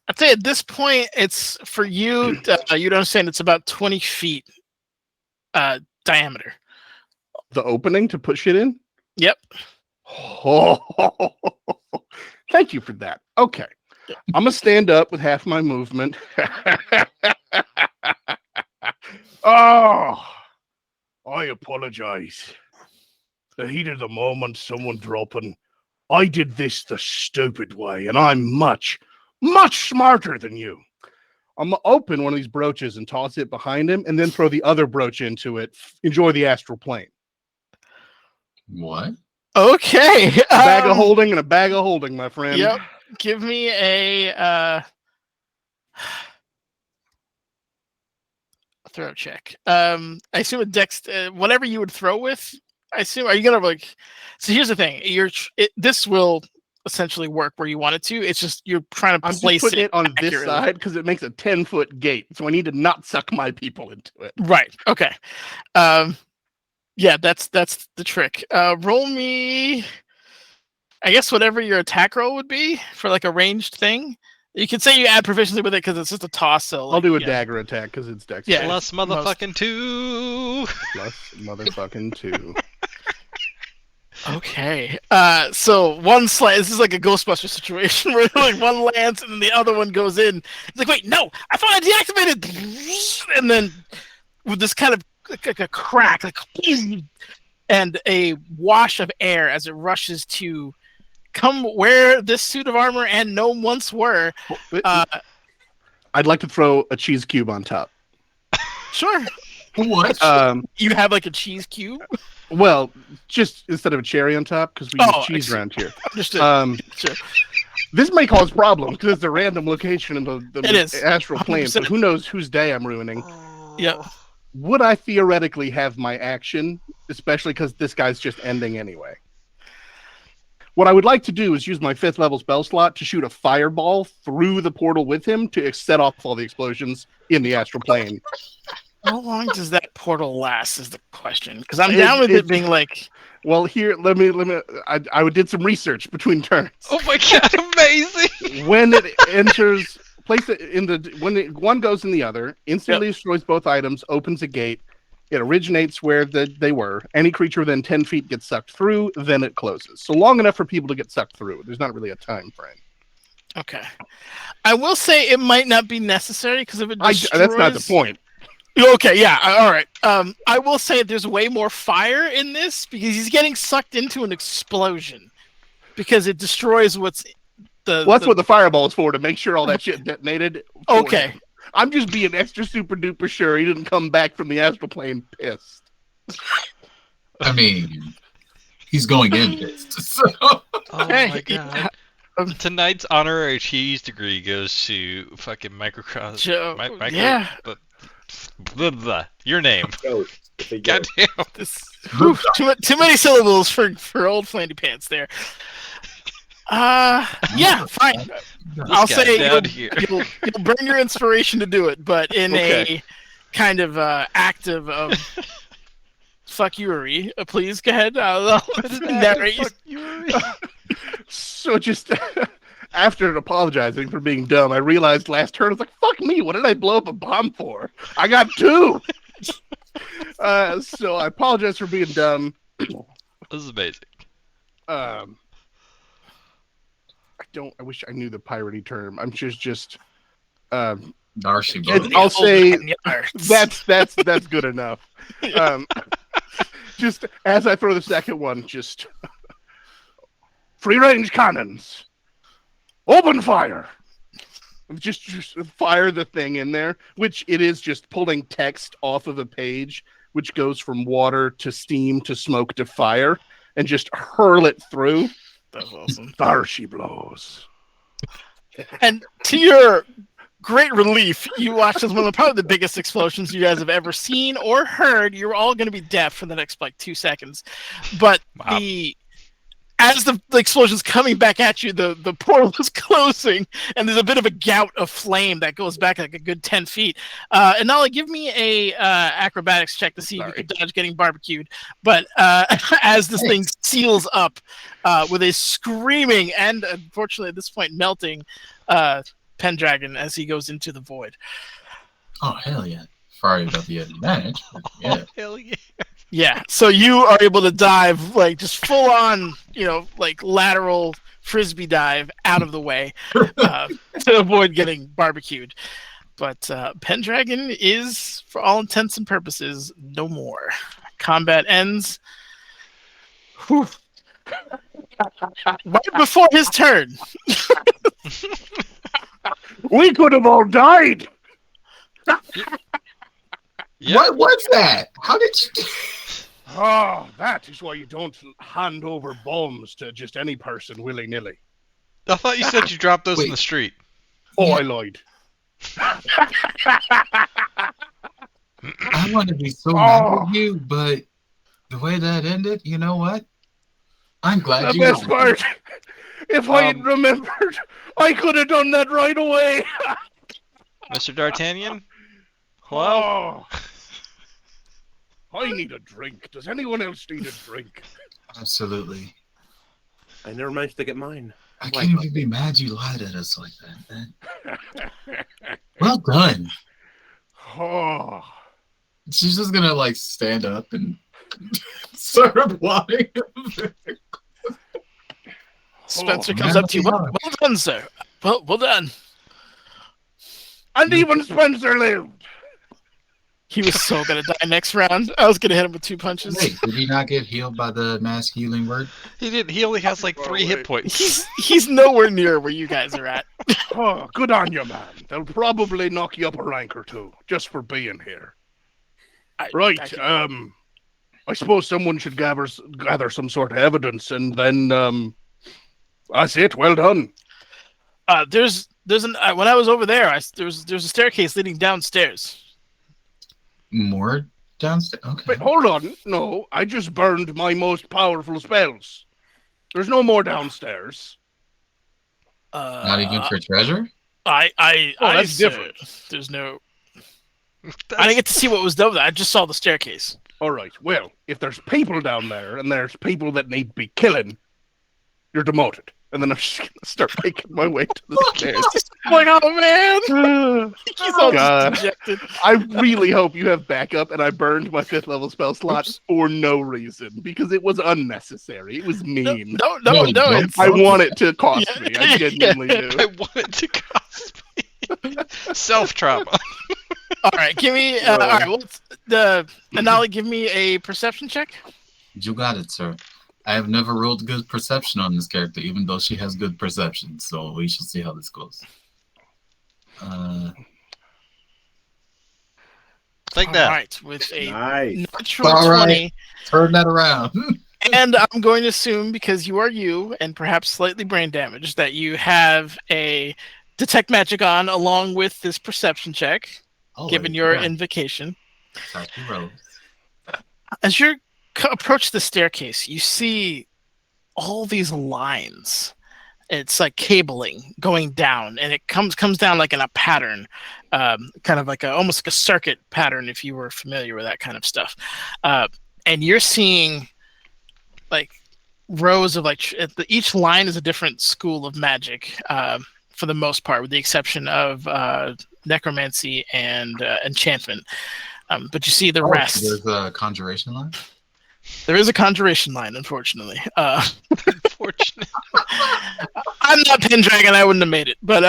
I'd say at this point, it's for you. You'd understand it's about 20 feet diameter. The opening to put shit in? Yep. Oh, thank you for that. Okay. I'm going to stand up with half my movement. Oh, I apologize. The heat of the moment, someone dropping. I did this the stupid way, and I'm much, much smarter than you. I'm going to open one of these brooches and toss it behind him, and then throw the other brooch into it. Enjoy the astral plane. What? Okay. A bag of holding and a bag of holding, my friend. Yep. Give me a throw check. I assume a dex, whatever you would throw with. I assume. Are you gonna like? So here's the thing. This will essentially work where you want it to. It's just you're trying to I'm just place putting it on this accurately. side because it makes a 10-foot gate, so I need to not suck my people into it. Right. Okay. Yeah, that's the trick. Roll me. I guess whatever your attack roll would be for like a ranged thing. You can say you add proficiency with it because it's just a toss. So I'll do a yeah. dagger attack because it's dex. Yeah. Plus motherfucking 2. Plus motherfucking 2. Okay. So one slide. This is like a Ghostbuster situation where like one lands and then the other one goes in. It's like, wait, no, I thought I deactivated. And then with this kind of like a crack, like, and a wash of air as it rushes to come where this suit of armor and gnome once were. I'd like to throw a cheese cube on top. Sure. What? You have like a cheese cube. Well, just instead of a cherry on top because we use cheese around here. Understood. Sure. This may cause problems because it's a random location in It the is. astral plane. So 100%. who knows whose day I'm ruining? Yep. Would I theoretically have my action, especially because this guy's just ending anyway? What I would like to do is use my 5th level spell slot to shoot a fireball through the portal with him to set off all the explosions in the astral plane. How long does that portal last is the question. Because I'm down with it being like... Well, here, let me. I did some research between turns. Oh my god, amazing! When it enters, place it in the one goes in the other, instantly destroys both items, opens a gate. It originates where they were. Any creature within 10 feet gets sucked through, then it closes. So long enough for people to get sucked through. There's not really a time frame. Okay. I will say it might not be necessary because if it destroys... That's not the point. Okay, yeah, all right. I will say there's way more fire in this because he's getting sucked into an explosion because it destroys what's the... Well, that's what the fireball is for, to make sure all that shit detonated. Okay. I'm just being extra super duper sure he didn't come back from the astral plane pissed. I mean, he's going in pissed. So. Oh Hey, my god. Tonight's honorary cheese degree goes to fucking microcross. Joe, Micro, yeah. blah, blah, your name. Joe, it's a joke. Goddamn. Too many syllables for old Flandy Pants there. Yeah, fine. I'll guy say down here. you'll burn your inspiration to do it, but in Okay. a kind of act of fuck youery. Please go ahead. I'll narrate. So just after apologizing for being dumb, I realized last turn I was like, "Fuck me! What did I blow up a bomb for? I got 2." So I apologize for being dumb. This is amazing. I wish I knew the piratey term. I'm just. Darcy I'll say that's good enough. Just as I throw the second one, just free range cannons, open fire. Just fire the thing in there, which it is just pulling text off of a page, which goes from water to steam to smoke to fire, and just hurl it through. That's awesome. There she blows. And to your great relief, you watched as one of probably the biggest explosions you guys have ever seen or heard. You're all going to be deaf for the next like 2 seconds, but Wow. as the explosion's coming back at you, the portal is closing, and there's a bit of a gout of flame that goes back like a good 10 feet. And Nala, give me a acrobatics check to see if you can dodge getting barbecued. But as this thing seals up with a screaming and, unfortunately at this point, melting Pendragon as he goes into the void. Oh, hell yeah. Sorry about the advantage. But yeah. Oh, hell yeah. Yeah, so you are able to dive, like, just full on, like, lateral frisbee dive out of the way to avoid getting barbecued. But Pendragon is, for all intents and purposes, no more. Combat ends. Whew. Right before his turn. We could have all died. Yeah. What was that? How did you? Oh, that is why you don't hand over bombs to just any person willy-nilly. I thought you said you dropped those in Wait. the street. Oh, Yeah. I lied. I want to be so mad with you, but the way that ended, you know what? I'm glad The you. best won. part, if I had remembered, I could have done that right away. Mr. D'Artagnan? Hello? Oh, I need a drink. Does anyone else need a drink? Absolutely. I never managed to get mine. I can't even be mad you lied at us like that, man. Well done. Oh, She's just gonna like stand up and start applauding. Spencer Oh, comes man. up to you. Well done, sir. Well done. and even Spencer lived. He was so gonna die next round. I was gonna hit him with 2 punches. Wait, did he not get healed by the mass healing word? He didn't. He only has like 3 hit points. He's nowhere near where you guys are at. Oh, good on you, man. They'll probably knock you up a rank or 2 just for being here. Right. I suppose someone should gather some sort of evidence, and then that's it. Well done. There's an when I was over there, there's a staircase leading downstairs. More downstairs? Okay. Wait, hold on. No, I just burned my most powerful spells. There's no more downstairs. Not even for treasure? That's different. There's no. I didn't get to see what was done. I just saw the staircase. All right. Well, if there's people down there and there's people that need to be killing, you're demoted. And then I'm just gonna start making my way to the stairs. Like, oh man, he's all God. dejected. I really hope you have backup, and I burned my 5th level spell slot for no reason because it was unnecessary. It was mean. No. don't. I want it to cost Yeah. me. I genuinely do. I want it to cost me. Self-trauma. All right, give me. All right, Anali, give me a perception check. You got it, sir. I have never rolled good perception on this character, even though she has good perception. So we should see how this goes. Like that. All right, with a Nice. natural All right. 20 Turn that around. And I'm going to assume, because you are you and perhaps slightly brain damaged, that you have a detect magic on along with this perception check, given your invocation. Sassy Rose. As you approach the staircase, you see all these lines. It's like cabling going down, and it comes down like in a pattern, kind of like almost like a circuit pattern, if you were familiar with that kind of stuff. And you're seeing like rows of like each line is a different school of magic, for the most part, with the exception of necromancy and enchantment. But you see the rest. So there's a conjuration line? There is a conjuration line, unfortunately. Unfortunately. I'm not Pendragon, I wouldn't have made it. But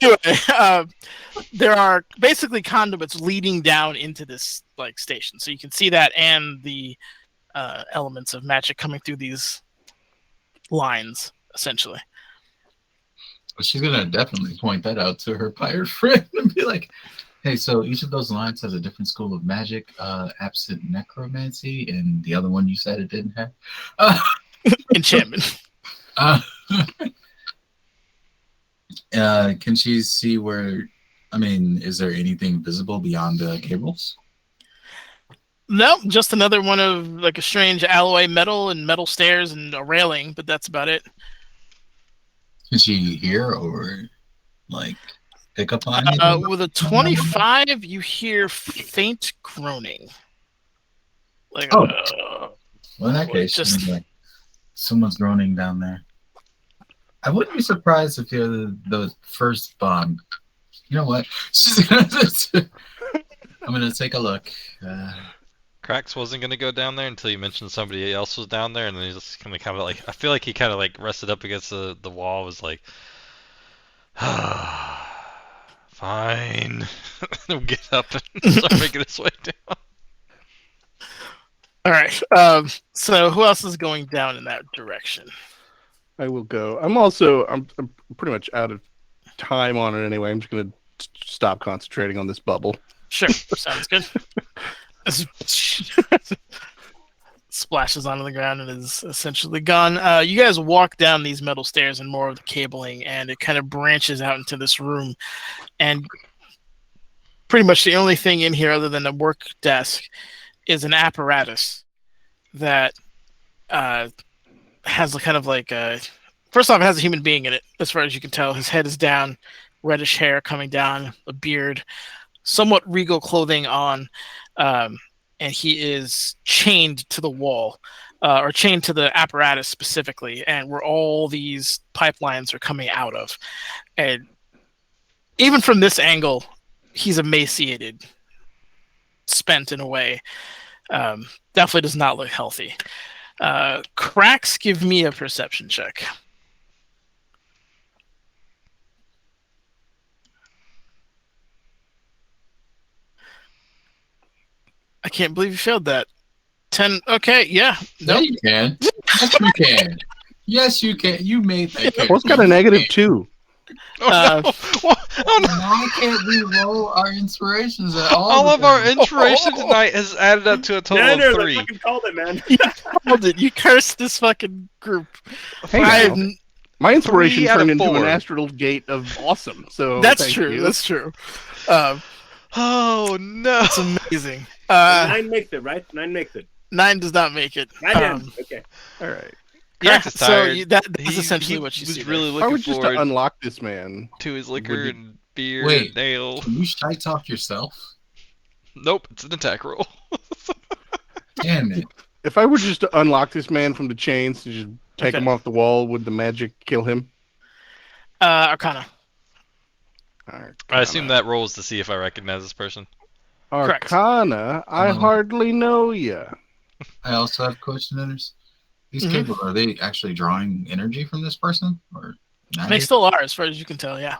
anyway, there are basically conduits leading down into this like station. So you can see that, and the elements of magic coming through these lines, essentially. Well, she's gonna definitely point that out to her pirate friend and be like, "Hey, so each of those lines has a different school of magic, absent necromancy, and the other one you said it didn't have Enchantment." Can she see where? I mean, is there anything visible beyond the cables? No, just another one of like a strange alloy metal and metal stairs and a railing, but that's about it. Can she hear or like pick up on anything? With a 25, you hear faint groaning. Like, well, in that case, just like, someone's groaning down there. I wouldn't be surprised if you're the first bond. You know what? I'm gonna take a look. Krax wasn't gonna go down there until you mentioned somebody else was down there, and then he's just kind of like, I feel like he kind of like rested up against the wall, was like, fine. He'll get up and start making his way down. All right. So who else is going down in that direction? I will go. I'm pretty much out of time on it anyway. I'm just gonna stop concentrating on this bubble. Sure, sounds good. Splashes onto the ground and is essentially gone. You guys walk down these metal stairs and more of the cabling, and it kind of branches out into this room. And pretty much the only thing in here other than a work desk is an apparatus that has a kind of like a... First off, it has a human being in it, as far as you can tell. His head is down, reddish hair coming down, a beard, somewhat regal clothing on, and he is chained to the wall, or chained to the apparatus specifically, and where all these pipelines are coming out of. And even from this angle, he's emaciated, spent in a way. Definitely does not look healthy. Cracks, give me a perception check. I can't believe you failed that. 10. Okay, yeah. Nope. Yeah, you can. Yes, you can. Yes, you can. You made that. What's got a -2? Oh, no. Oh, no. Why can't we roll our inspirations at all? All of our inspiration tonight has added up to a total of 3. I fucking called it, man. You called it. You cursed this fucking group. Hey, my inspiration 3 out turned of into 4. an astral gate of awesome. So that's true. That's true. Oh no! It's amazing. 9 makes it, right? 9 makes it. 9 does not make it. Okay. All right. Yeah, Krax is so tired. that's He- essentially he what you was see. really If I were looking just forward to unlock this man, to his liquor Would you- and beer Wait. and ale. Can you shy talk yourself? Nope, it's an attack roll. Damn it. if I were just to unlock this man from the chains to just take Okay. him off the wall, would the magic kill him? Arcana. I assume that rolls to see if I recognize this person. Correct. Arcana, I hardly know ya. I also have questionnaires. These Mhm. cables, are they actually drawing energy from this person? Or They still are, as far as you can tell, yeah.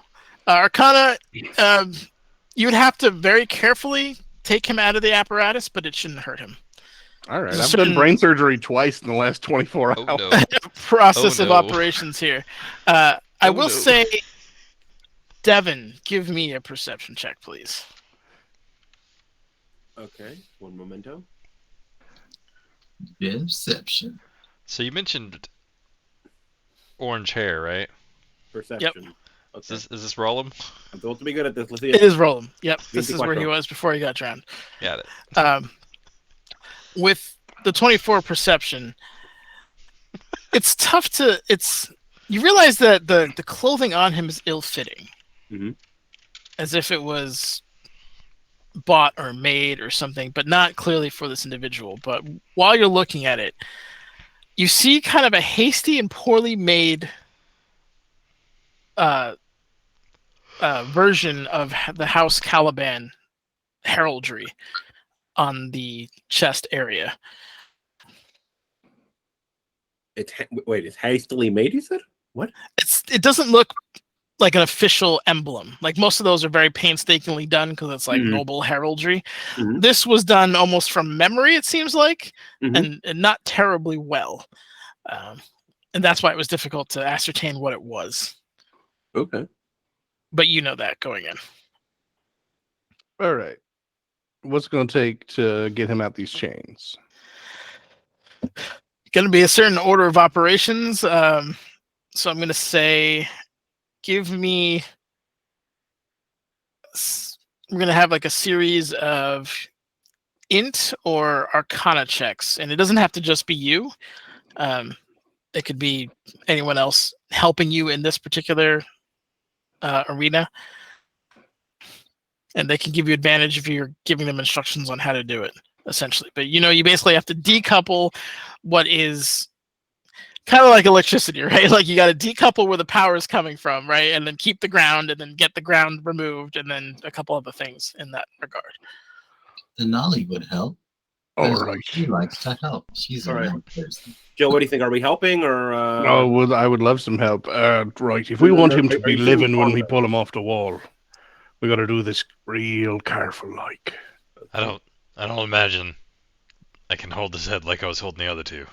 Arcana, you would have to very carefully take him out of the apparatus, but it shouldn't hurt him. All right, There's a I've certain- done brain surgery twice in the last 24 Oh hours. no. Process Oh, of no. operations here. I Oh, will no. say, Devin, give me a perception check, please. Okay, one momento. Deception. So you mentioned orange hair, right? Perception. Is this Rollum? I'm supposed to be good at this. Let's see It is Roland. Yep, this is where he 24. was before he got drowned. Got it. With the 24 perception, it's tough to. You realize that the clothing on him is ill-fitting, as if it was bought or made or something, but not clearly for this individual. But while you're looking at it, you see kind of a hasty and poorly made version of the House Caliban heraldry on the chest area. It's hastily made, you said? What? It doesn't look like an official emblem. Like most of those are very painstakingly done because it's like noble heraldry. This was done almost from memory, it seems like, and not terribly well. And that's why it was difficult to ascertain what it was. Okay. But you know that going in. All right. What's it going to take to get him out these chains? Going to be a certain order of operations. So I'm going to say, give me. We're going to have like a series of int or arcana checks, and it doesn't have to just be you. It could be anyone else helping you in this particular arena, and they can give you advantage if you're giving them instructions on how to do it, essentially. But you basically have to decouple what is kind of like electricity, right? Like you got to decouple where the power is coming from, right? And then keep the ground, and then get the ground removed, and then a couple other things in that regard. Denali would help. All right. She likes to help. She's a real person. Joe, what do you think? Are we helping or? No, I would love some help. Right, if we want him to be living when we pull him off the wall, we got to do this real careful, like. I don't imagine I can hold his head like I was holding the other two.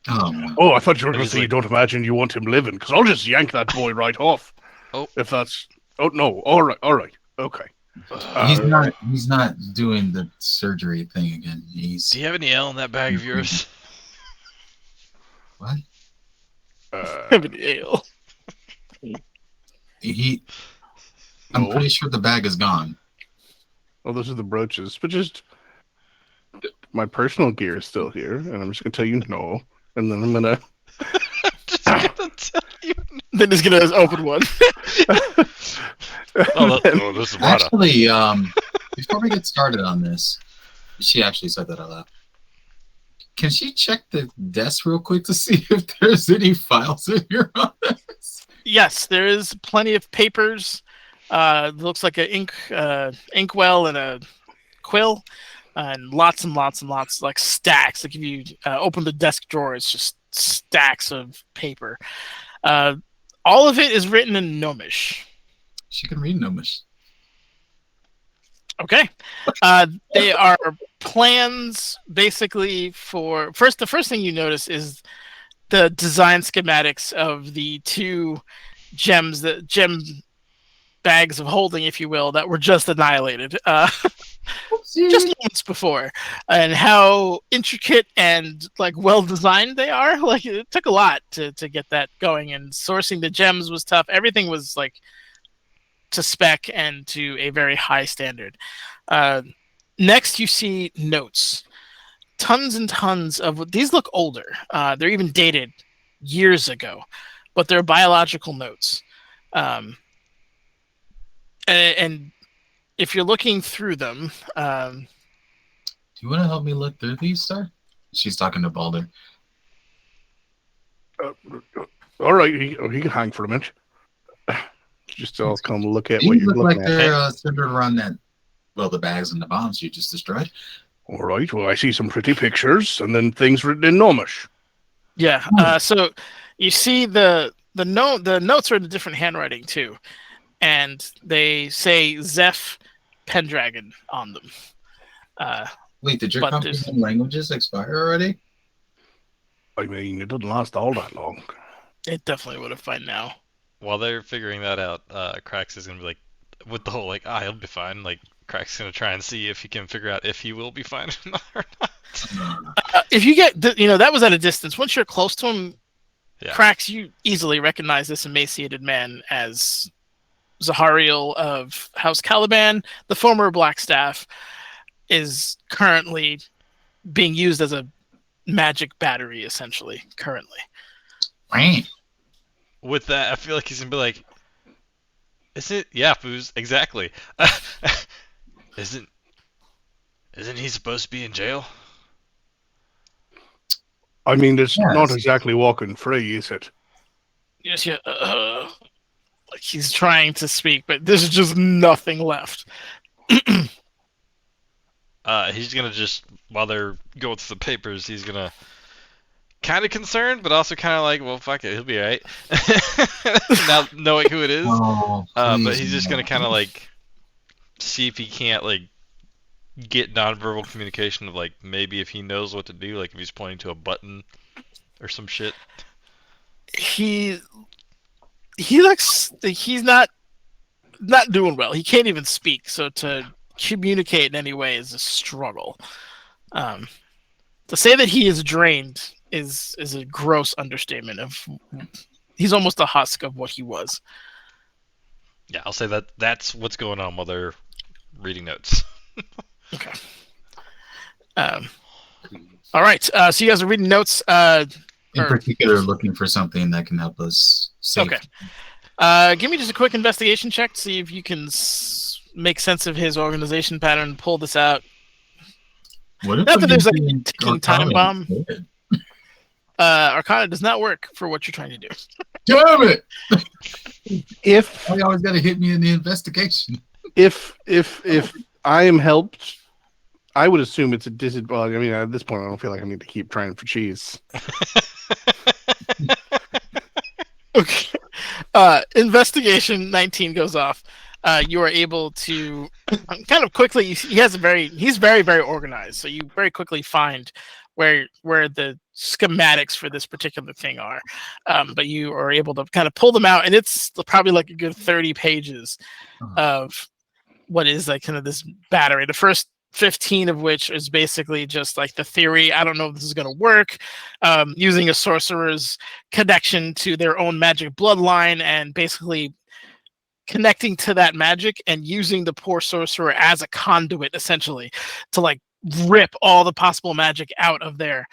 Oh, I thought you were going to say you don't imagine you want him living, because I'll just yank that boy right off. Oh, if that's. Oh no! All right, okay. He's not doing the surgery thing again. Do you have any ale in that bag of yours? What? Have an ale. I'm pretty sure the bag is gone. Oh, those are the brooches, but just my personal gear is still here, and I'm just gonna tell you no, and then I'm gonna. Just gonna tell you. Then he's gonna open one. This is actually, before we get started on this, she actually said that out loud. Can she check the desk real quick to see if there's any files in here on this? Yes, there is plenty of papers. Looks like an inkwell and a quill, and lots, like stacks. Like if you open the desk drawer, it's just stacks of paper. All of it is written in Gnomish. She can read Gnomish. Okay. They are plans basically for the first thing you notice is the design schematics of the two gem bags of holding, if you will, that were just annihilated just moments before, and how intricate and like well designed they are. Like it took a lot to get that going, and sourcing the gems was tough. Everything was like to spec and to a very high standard. Next, you see notes. Tons and tons of these look older. They're even dated years ago, but they're biological notes. And if you're looking through them, do you want to help me look through these, sir? She's talking to Balder. All right, he can hang for a minute. Just I'll come look at what you're looking like at. They're centered around that. Well, the bags and the bombs you just destroyed. All right. Well, I see some pretty pictures, and then things written in Gnomish. Yeah. So you see the notes are in a different handwriting too, and they say Zeph Pendragon on them. Wait, did your comprehension languages expire already? I mean, it doesn't last all that long. It definitely would have by now. While they're figuring that out, Krax is gonna be like, with the whole like, he'll be fine. Like Krax is gonna try and see if he can figure out if he will be fine or not. If you get, that was at a distance. Once you're close to him, Yeah. Cracks, you easily recognize this emaciated man as Zahariel of House Caliban. The former Blackstaff is currently being used as a magic battery, essentially, currently. With that, I feel like he's gonna be like, "Is it? Yeah, Foos, exactly. Isn't he supposed to be in jail?" I mean, it's Yes. not exactly walking free, is it? Yes, yeah. Like he's trying to speak, but there's just nothing left. He's gonna just, while they're going through the papers, he's gonna kind of concerned, but also kind of like, well, fuck it, he'll be alright. Now knowing who it is, but he's just gonna kind of like see if he can't like get nonverbal communication of like maybe if he knows what to do, like if he's pointing to a button or some shit. He looks like he's not doing well. He can't even speak, so to communicate in any way is a struggle. To say that he is drained is a gross understatement. He's almost a husk of what he was. Yeah, I'll say that's what's going on while they're reading notes. Okay. All right. So you guys are reading notes. In particular, looking for something that can help us save. Okay. Give me just a quick investigation check to see if you can make sense of his organization pattern. Pull this out. What if Not that there's like a using ticking time bomb. Arcana does not work for what you're trying to do. Damn it! If You always got to hit me in the investigation. if I am helped, I would assume it's a disadvantage. I mean, at this point, I don't feel like I need to keep trying for cheese. Okay. Investigation 19 goes off. You are able to kind of quickly. He's very, very organized. So you very quickly find where the schematics for this particular thing are. But you are able to kind of pull them out, and it's probably like a good 30 pages of what is like kind of this battery. The first 15 of which is basically just like the theory. I don't know if this is going to work. Using a sorcerer's connection to their own magic bloodline and basically connecting to that magic and using the poor sorcerer as a conduit, essentially, to like rip all the possible magic out of there.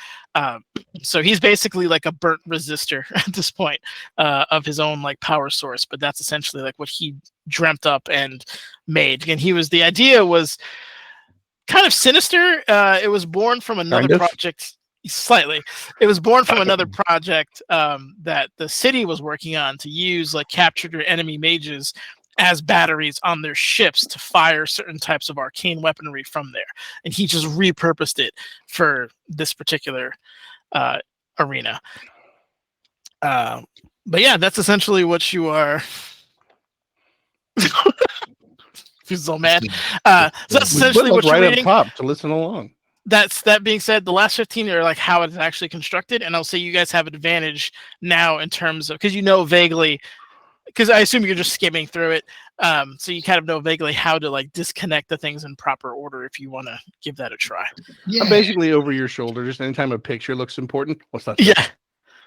So he's basically like a burnt resistor at this point of his own like power source, but that's essentially like what he dreamt up and made. And the idea was kind of sinister. It was born from another project. Slightly. It was born from another project that the city was working on to use like captured or enemy mages as batteries on their ships to fire certain types of arcane weaponry from there. And he just repurposed it for this particular arena. But yeah, that's essentially what you are. He's so mad. So that's essentially what you're reading. Right up top to listen along. That being said, the last 15 are like how it's actually constructed, and I'll say you guys have advantage now in terms of because you know vaguely, because I assume you're just skimming through it, so you kind of know vaguely how to like disconnect the things in proper order if you want to give that a try. Yeah. I'm basically over your shoulder. Just anytime a picture looks important, what's that? Yeah,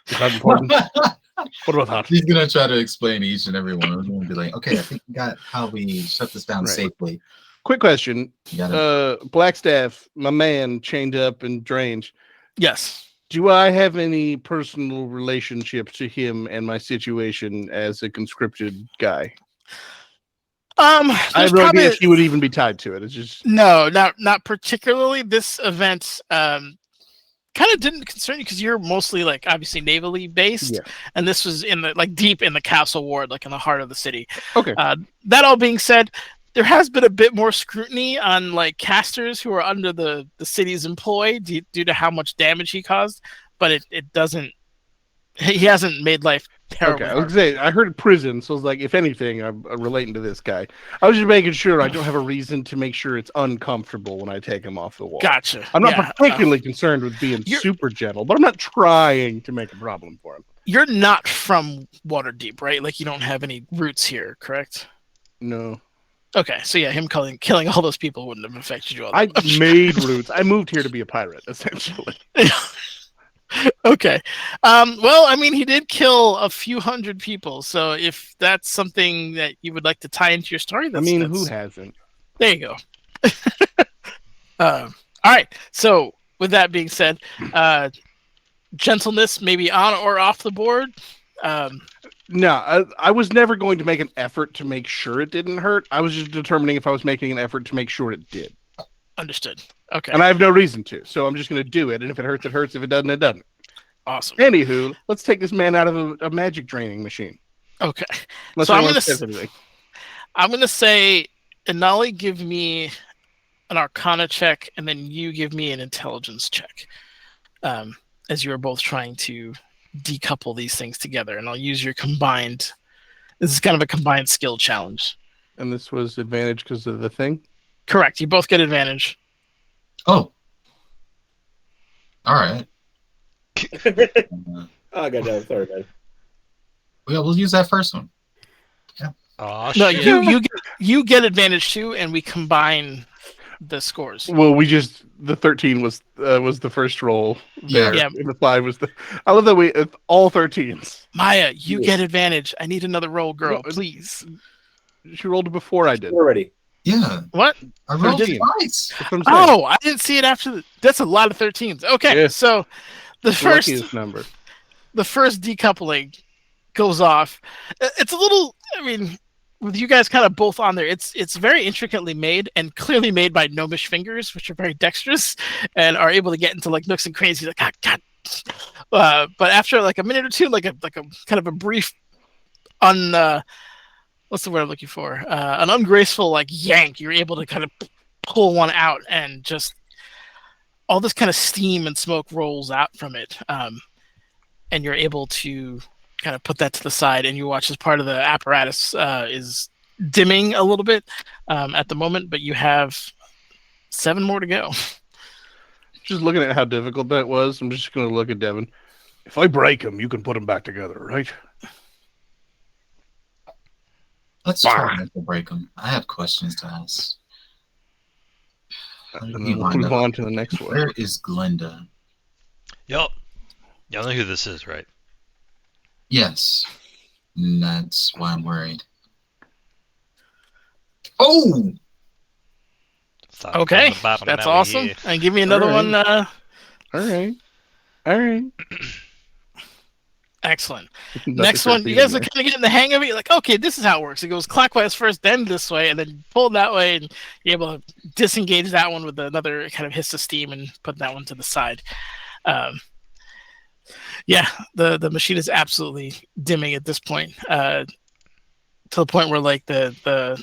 is that important? What about that? He's gonna try to explain each and every one. We're gonna be like, okay, I think we got how we shut this down safely. Quick question. Blackstaff, my man, chained up and drained. Yes. Do I have any personal relationship to him and my situation as a conscripted guy? I have no idea if he would even be tied to it. It's just no, not particularly. This event kind of didn't concern you because you're mostly like obviously navally based, and this was in the like deep in the castle ward, like in the heart of the city. Okay. That all being said, there has been a bit more scrutiny on like casters who are under the city's employ due to how much damage he caused, but it doesn't. He hasn't made life terrible. Okay, I was gonna say I heard prison, so I was like, if anything, I'm relating to this guy. I was just making sure I don't have a reason to make sure it's uncomfortable when I take him off the wall. Gotcha. I'm not particularly concerned with being super gentle, but I'm not trying to make a problem for him. You're not from Waterdeep, right? Like you don't have any roots here, correct? No. Okay, so yeah, him killing all those people wouldn't have affected you all I that much. made roots. I moved here to be a pirate, essentially. Okay. Well, I mean, he did kill a few hundred people, so if that's something that you would like to tie into your story, I mean, who hasn't? there you go. All right. So, with that being said, gentleness maybe on or off the board. No, I was never going to make an effort to make sure it didn't hurt. I was just determining if I was making an effort to make sure it did. Understood. Okay. And I have no reason to, so I'm just going to do it. And if it hurts, it hurts. If it doesn't, it doesn't. Awesome. Anywho, let's take this man out of a magic draining machine. Okay. Unless So I'm going to say, Inali, give me an Arcana check, and then you give me an Intelligence check, as you are both trying to decouple these things together. And I'll use your combined. This is kind of a combined skill challenge. And this was advantage because of the thing? Correct. You both get advantage. Oh. All right. Oh, goddamn. Sorry, man. Yeah, we'll use that first one. Oh, No, shit. you get advantage too, and we combine the scores. Well, the 13 was the first roll. Yeah. Yeah. And the 5 was the. I love that we all 13s. Maya, you get advantage. I need another roll, girl, No, please. She rolled it before I did. Already. Yeah. What? I rolled 13. twice. That's what I'm saying. Oh, I didn't see it after. That's a lot of 13s. Okay, Yeah. so the It's the luckiest number. first decoupling goes off. It's a little. I mean, with you guys kind of both on there, it's very intricately made and clearly made by gnomish fingers, which are very dexterous and are able to get into like nooks and crannies. Like, God. But after like a minute or two, like a kind of a brief what's the word I'm looking for? An ungraceful like yank. You're able to kind of pull one out, and just all this kind of steam and smoke rolls out from it, and you're able to kind of put that to the side, and you watch as part of the apparatus is dimming a little bit at the moment, but you have 7 more to go. Just looking at how difficult that was, I'm just going to look at Devin. If I break them, you can put them back together, right? Let's try not to break them. I have questions to ask. And then we'll move on to the next one. Where is Glenda? Yup. Y'all know who this is, right? Yes. And that's why I'm worried. Oh! Okay, that's awesome. Here. And give me another one. All right. Excellent. Next one, you guys are kind of getting the hang of it. You're like, okay, this is how it works. It goes clockwise first, then this way, and then you pull that way, and you're able to disengage that one with another kind of hiss of steam and put that one to the side. Yeah, the machine is absolutely dimming at this point, to the point where like the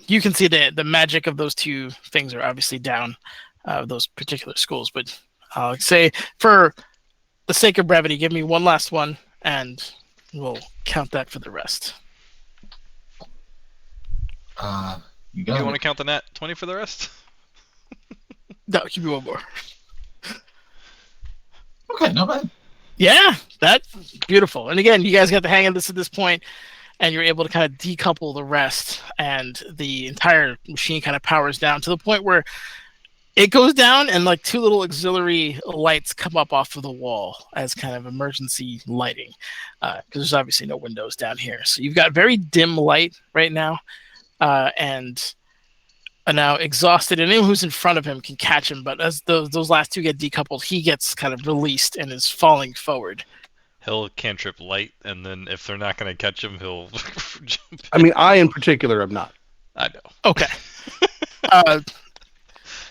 you can see the magic of those two things are obviously down, those particular schools. But I'll say, for the sake of brevity, give me one last one, and we'll count that for the rest. You Do got you want it. to count the nat 20 for the rest? No, give me one more. Okay, not bad. Yeah, that's beautiful. And again, you guys got the hang of this at this point, and you're able to kind of decouple the rest, and the entire machine kind of powers down to the point where it goes down, and like 2 little auxiliary lights come up off of the wall as kind of emergency lighting, because there's obviously no windows down here. So you've got very dim light right now, and are now exhausted, and anyone who's in front of him can catch him. But as those last 2 get decoupled, he gets kind of released and is falling forward. He'll cantrip light, and then if they're not going to catch him, he'll jump. I mean, I in particular am not. I know. Okay.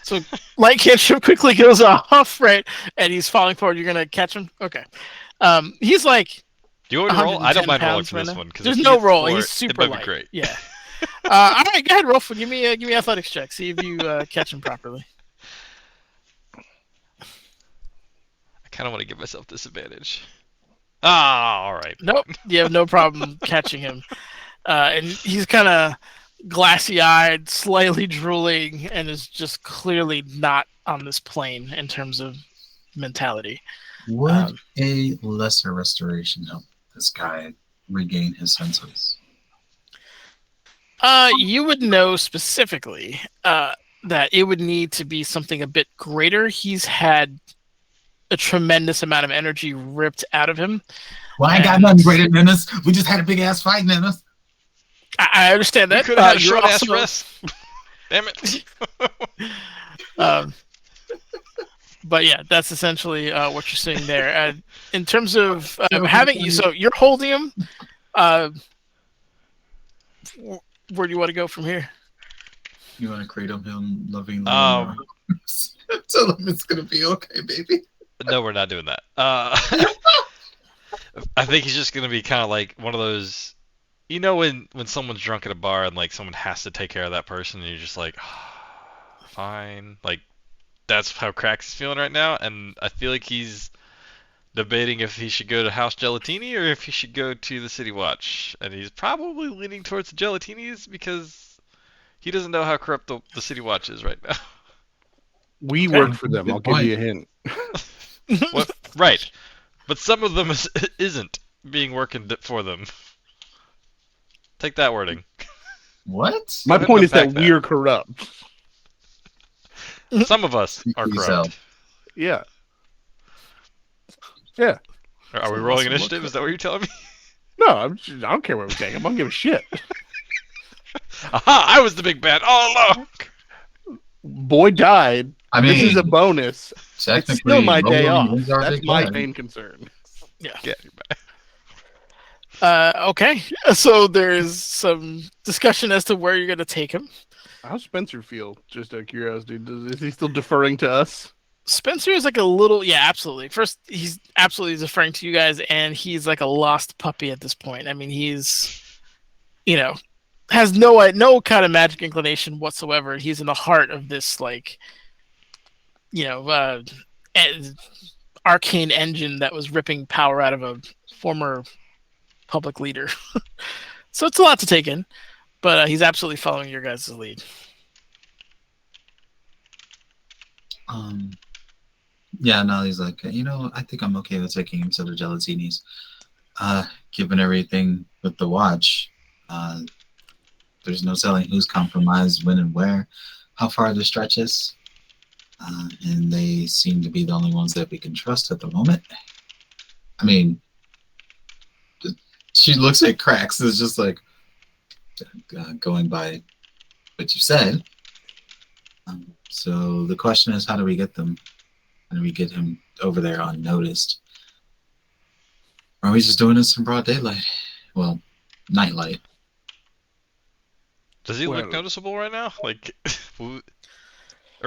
So light cantrip quickly goes off, right? And he's falling forward. You're gonna catch him. Okay. He's like. Do you want to roll? I don't 110 mind rolling pounds for right this now. one because There's no roll. He's super it might light. be great. Yeah. All right, go ahead, roll for. Give me athletics check. See if you catch him properly. I kind of want to give myself disadvantage. Ah, all right. Nope. You have no problem catching him. And he's kind of glassy-eyed, slightly drooling, and is just clearly not on this plane in terms of mentality. Would a lesser restoration help this guy regain his senses? You would know specifically that it would need to be something a bit greater. He's had a tremendous amount of energy ripped out of him. Well, I ain't got nothing greater than this. We just had a big ass fight, Dennis. I understand that. Could have had a you're short ass also- rest. Damn it. But yeah, that's essentially what you're seeing there. In terms of having you, so you're holding him. Where do you want to go from here? You want to cradle him loving Um, tell him it's gonna be okay, baby. No, we're not doing that. I think he's just gonna be kind of like one of those, you know, when someone's drunk at a bar and like someone has to take care of that person, and you're just like, fine. Like that's how Cracks is feeling right now, and I feel like he's debating if he should go to House Gelatini or if he should go to the City Watch, and he's probably leaning towards the Gelatinis because he doesn't know how corrupt the City Watch is right now. We Okay. work for them. Good I'll give you a hint. What? Right. But some of them isn't being working for them. Take that wording. What? My Go ahead point and is that unpack that. we're corrupt. Some of us are Peace corrupt. out. Yeah. Yeah. Are we Some rolling of us initiative? Is that what you're telling me? No, I don't care what we take. I don't give a shit. Aha! I was the big bad all along. Boy died. I mean, This is a bonus. It's technically, still my day Roland off. is our That's big my bad. main concern. Get back. Okay, so there's some discussion as to where you're going to take him. How's Spencer feel? Just out of curiosity. Is he still deferring to us? Spencer is like a little, yeah, absolutely. First, he's absolutely deferring to you guys, and he's like a lost puppy at this point. I mean, he's, has no kind of magic inclination whatsoever. He's in the heart of this, like, arcane engine that was ripping power out of a former public leader. So it's a lot to take in, but he's absolutely following your guys' lead. Yeah, no, he's like, I think I'm okay with taking him to the Gelatinis. Given everything with the watch, there's no telling who's compromised, when and where, how far the stretches. And they seem to be the only ones that we can trust at the moment. I mean, she looks at Cracks, it's just like, going by what you said. So the question is, how do we get them? How do we get him over there unnoticed? Or are we just doing this in broad daylight? Well, nightlight. Does he look Well- noticeable right now? Like, or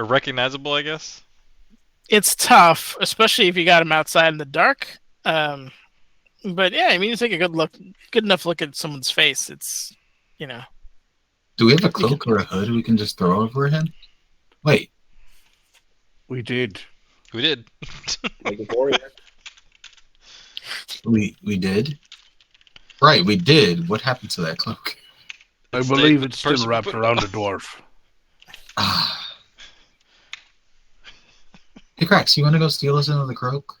recognizable, I guess? It's tough, especially if you got him outside in the dark. But yeah, I mean, you take a good enough look at someone's face. It's, Do we have a cloak or a hood we can just throw over him? Wait, We did. We did. Like a warrior. we did? Right, we did. What happened to that cloak? I It's believe the it's still person wrapped put it around on. a dwarf. Ah. Hey, Cracks, you want to go steal us into the cloak?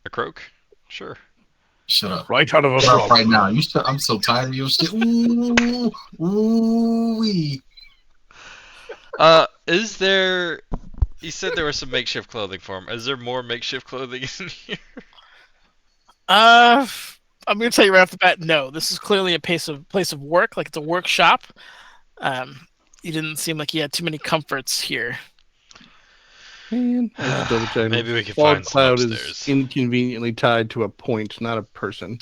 A croak? Sure. Shut up. Right out of a Shut up frog. right now. I'm so tired of your shit. Ooh-wee. Is there... You said there was some makeshift clothing for him. Is there more makeshift clothing in here? I'm gonna tell you right off the bat, no. This is clearly a place of work, like it's a workshop. You didn't seem like you had too many comforts here. Man, I was double checking. Maybe we can Fog find some cloud upstairs. is inconveniently tied to a point, not a person.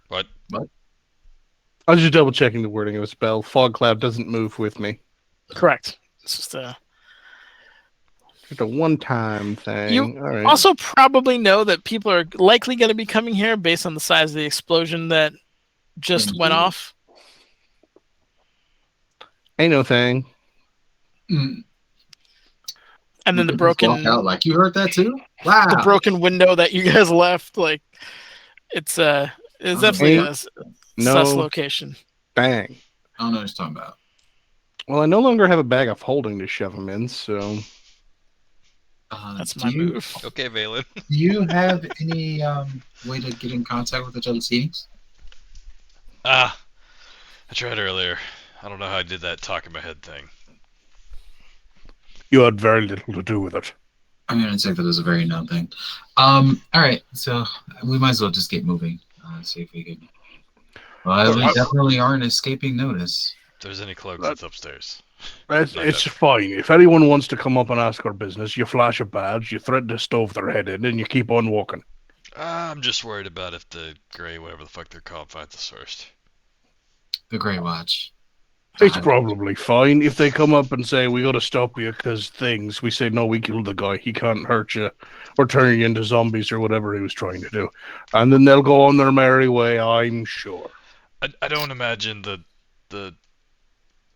What? I was just double checking the wording of a spell. Fog cloud doesn't move with me. Correct. It's just It's a one-time thing. You All right. also probably know that people are likely going to be coming here based on the size of the explosion that just went off. Ain't no thing. Mm. And then the Just walk broken out like you heard that too. Wow. the broken window that you guys left, like it's definitely a sus No location. bang. I don't know what you're talking about. Well, I no longer have a bag of holding to shove them in, so That's Do my you- move. Okay, Valen. Do you have any way to get in contact with the Gelatinis? I tried earlier. I don't know how I did that talk in my head thing. You had very little to do with it. I'm gonna take that as a very no thing. All right, so we might as well just get moving. See if we can. Well, we definitely aren't escaping notice. If there's any cloaks, it's upstairs. It's fine. If anyone wants to come up and ask our business, you flash a badge, you threaten to stove their head in, and you keep on walking. I'm just worried about if the Grey, whatever the fuck they're called, finds us first. The Grey Watch. It's probably fine. If they come up and say, we got to stop you because things, we say, no, we killed the guy. He can't hurt you. We're turning you into zombies or whatever he was trying to do. And then they'll go on their merry way, I'm sure. I don't imagine the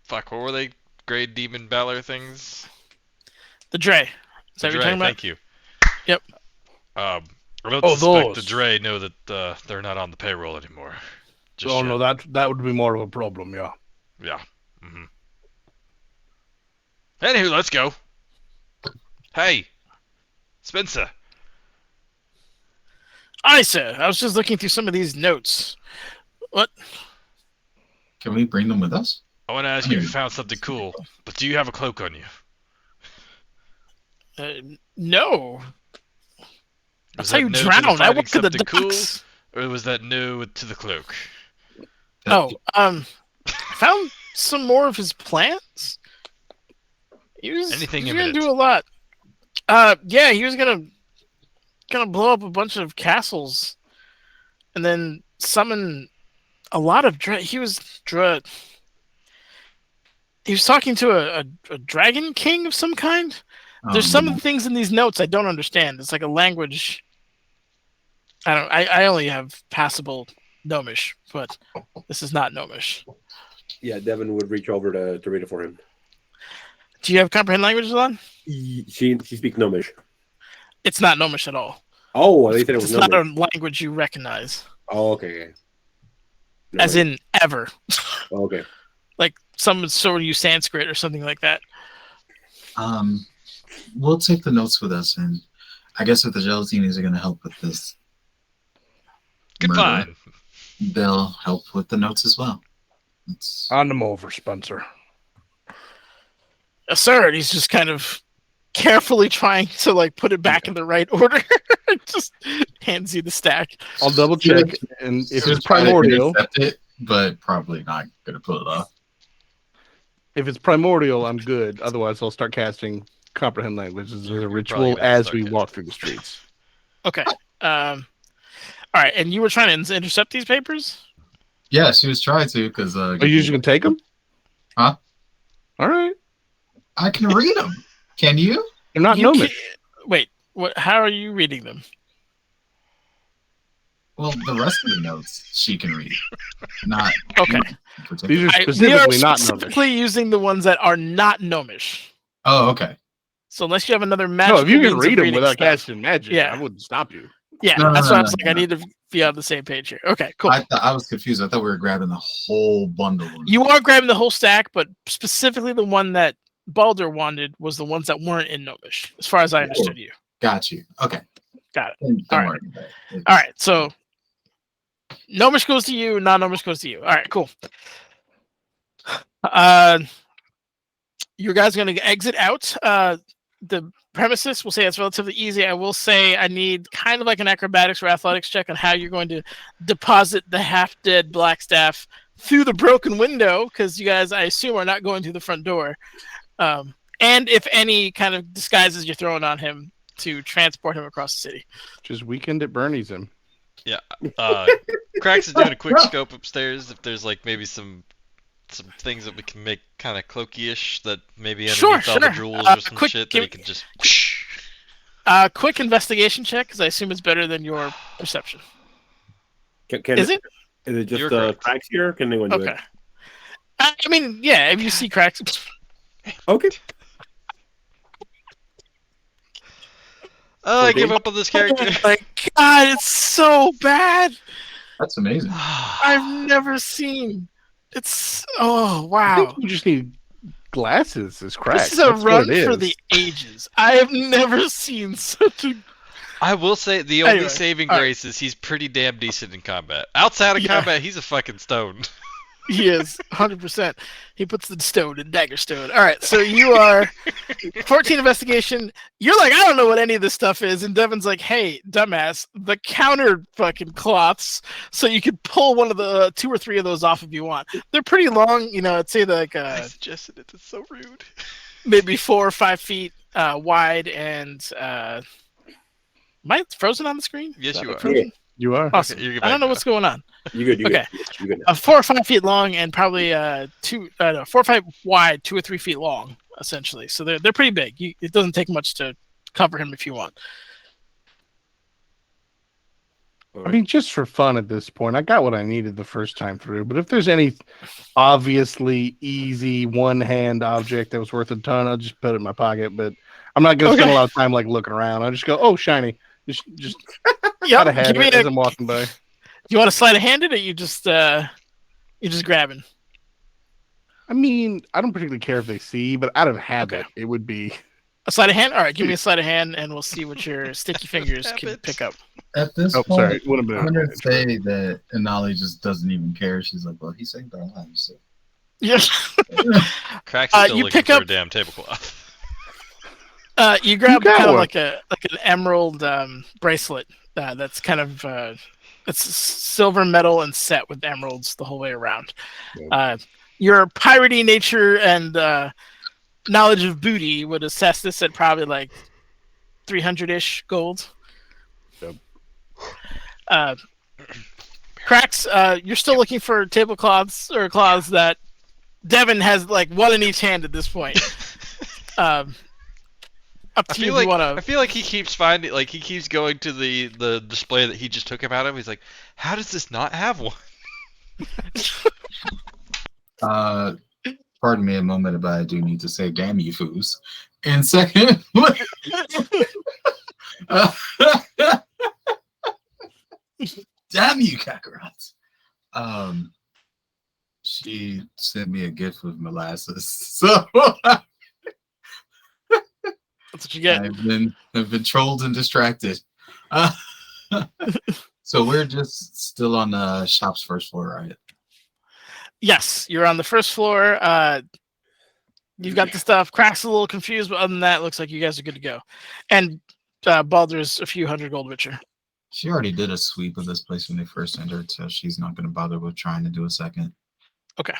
fuck, what were they? Grey Demon Valor things? The Dre. Is that what you're Dre, talking about? thank you. Yep. I don't suspect those. the Dre know that they're not on the payroll anymore. Just No, that would be more of a problem, yeah. Yeah. Mm-hmm. Anywho, let's go. Hey, Spencer. Aye, sir. I was just looking through some of these notes. What? Can we bring them with us? I want to ask you if you found something cool, but do you have a cloak on you? No. Was That's how you that no to drown. I finding went to the something cool, docks. or was that no to the cloak? I found some more of his plans. He was Anything gonna imminent? do a lot. Yeah, he was gonna blow up a bunch of castles, and then summon a lot of he was talking to a dragon king of some kind. There's some of the things in these notes I don't understand. It's like a language. I only have passable Gnomish, but this is not Gnomish. Yeah, Devin would reach over to read it for him. Do you have comprehend languages on? She speaks Gnomish. It's not Gnomish at all. Oh, they said it was It's not Gnomish. a language you recognize. Oh, okay. No, As in ever. Oh, okay. Like some sort of use Sanskrit or something like that. We'll take the notes with us, and I guess if the gelatinis are going to help with this Goodbye. murder, they'll help with the notes as well. Hand them over, Spencer. Yes, sir. And he's just kind of carefully trying to like put it back in the right order. Just hands you the stack. I'll double check, and if it's primordial, accept it, but probably not going to pull it off. if it's primordial, I'm good. Otherwise, I'll start casting comprehend languages as a ritual gonna as start we casting. walk through the streets. Okay. All right. And you were trying to intercept these papers? Yeah, she was trying to, because... Are you just going to take them? Huh? All right. I can read them. Can you? They're not You gnomish. Wait. What? How are you reading them? Well, the rest of the notes she can read. Not... Okay. These are We are specifically not gnomish. specifically using the ones that are not gnomish. Oh, okay. So unless you have another magic, No, if you can read them without casting magic, Yeah. I wouldn't stop you. Yeah, No, that's no, why I no, was like, no. I need to be on the same page here. Okay, cool. I was confused. I thought we were grabbing the whole bundle. You are grabbing the whole stack, but specifically the one that Baldur wanted was the ones that weren't in Gnomish, as far as I understood you. Got you. Okay. Got it. Don't All right. worry about it. All right, so Gnomish goes to you, non-Gnomish goes to you. All right, cool. You guys are going to exit out the premises. We'll say it's relatively easy. I will say I need kind of like an acrobatics or athletics check on how you're going to deposit the half-dead Blackstaff through the broken window, because you guys, I assume, are not going through the front door. And if any kind of disguises you're throwing on him to transport him across the city. Just weekend at Bernie's him. Yeah. Cracks is doing a quick scope upstairs. If there's like maybe some things that we can make kind of cloaky-ish that maybe underneath all the jewels or some shit that he can just. Quick investigation check, because I assume it's better than your perception. Is it? Is it You're just correct. cracks here? Can anyone do Okay. it? I mean, yeah, if you see cracks. Okay. Oh, I give up on this character. Oh my god, it's so bad. That's amazing. I've never seen. It's oh I wow. think you just need glasses as cracks. This is a That's what run it for is. the ages. I have never seen such a. I will say the only Anyway, saving all right. grace is he's pretty damn decent in combat. Outside of Yeah. combat, he's a fucking stone. He is 100%. He puts the stone in dagger stone. All right, so you are 14 investigation. You're like, I don't know what any of this stuff is, and Devin's like, hey, dumbass, the counter fucking cloths, so you could pull one of the 2 or 3 of those off if you want. They're pretty long, I'd say like I suggested it. It's so rude. maybe 4 or 5 feet wide, and am I frozen on the screen? Yes, you are. Frozen? You are. Awesome. Okay, you're I don't know back what's going on. You good? You Okay. good? You good now. 4 or 5 feet long and probably 4 or 5 wide, 2 or 3 feet long, essentially. So they're pretty big. It doesn't take much to cover him if you want. I mean, just for fun at this point, I got what I needed the first time through. But if there's any obviously easy one-hand object that was worth a ton, I'll just put it in my pocket. But I'm not gonna spend a lot of time like looking around. I just go, oh, shiny. Just gotta have it as I'm walking by. You want to slide a hand in, or you just grabbing? I mean, I don't particularly care if they see, but out of habit, Okay. it would be A sleight of hand? All right, give me a sleight of hand, and we'll see what your sticky fingers can pick up. At this Oh, point, sorry. Would have been I'm gonna advantage, say that Anali just doesn't even care. She's like, well, he saved our lives. So. Yes. Cracks is still You looking pick for up- a damn tablecloth. You grab got kind of one. like an emerald bracelet that's kind of it's silver metal and set with emeralds the whole way around. Your piratey nature and knowledge of booty would assess this at probably like 300-ish gold. Yep. Cracks, you're still looking for tablecloths or cloths that Devin has like one in each hand at this point. Up to you if you want I to. feel like he keeps finding, like he keeps going to the display that he just took him out of. He's like, how does this not have one? Pardon me a moment, but I do need to say, damn you, Foos. And second, damn you, Kakarot. She sent me a gift with molasses, so That's what you get. I've been trolled and distracted. So we're just still on the shop's first floor, right? Yes, you're on the first floor. You've got the stuff. Crack's a little confused, but other than that, it looks like you guys are good to go. And Baldur's a few hundred gold richer. She already did a sweep of this place when they first entered, so she's not going to bother with trying to do a second. Okay.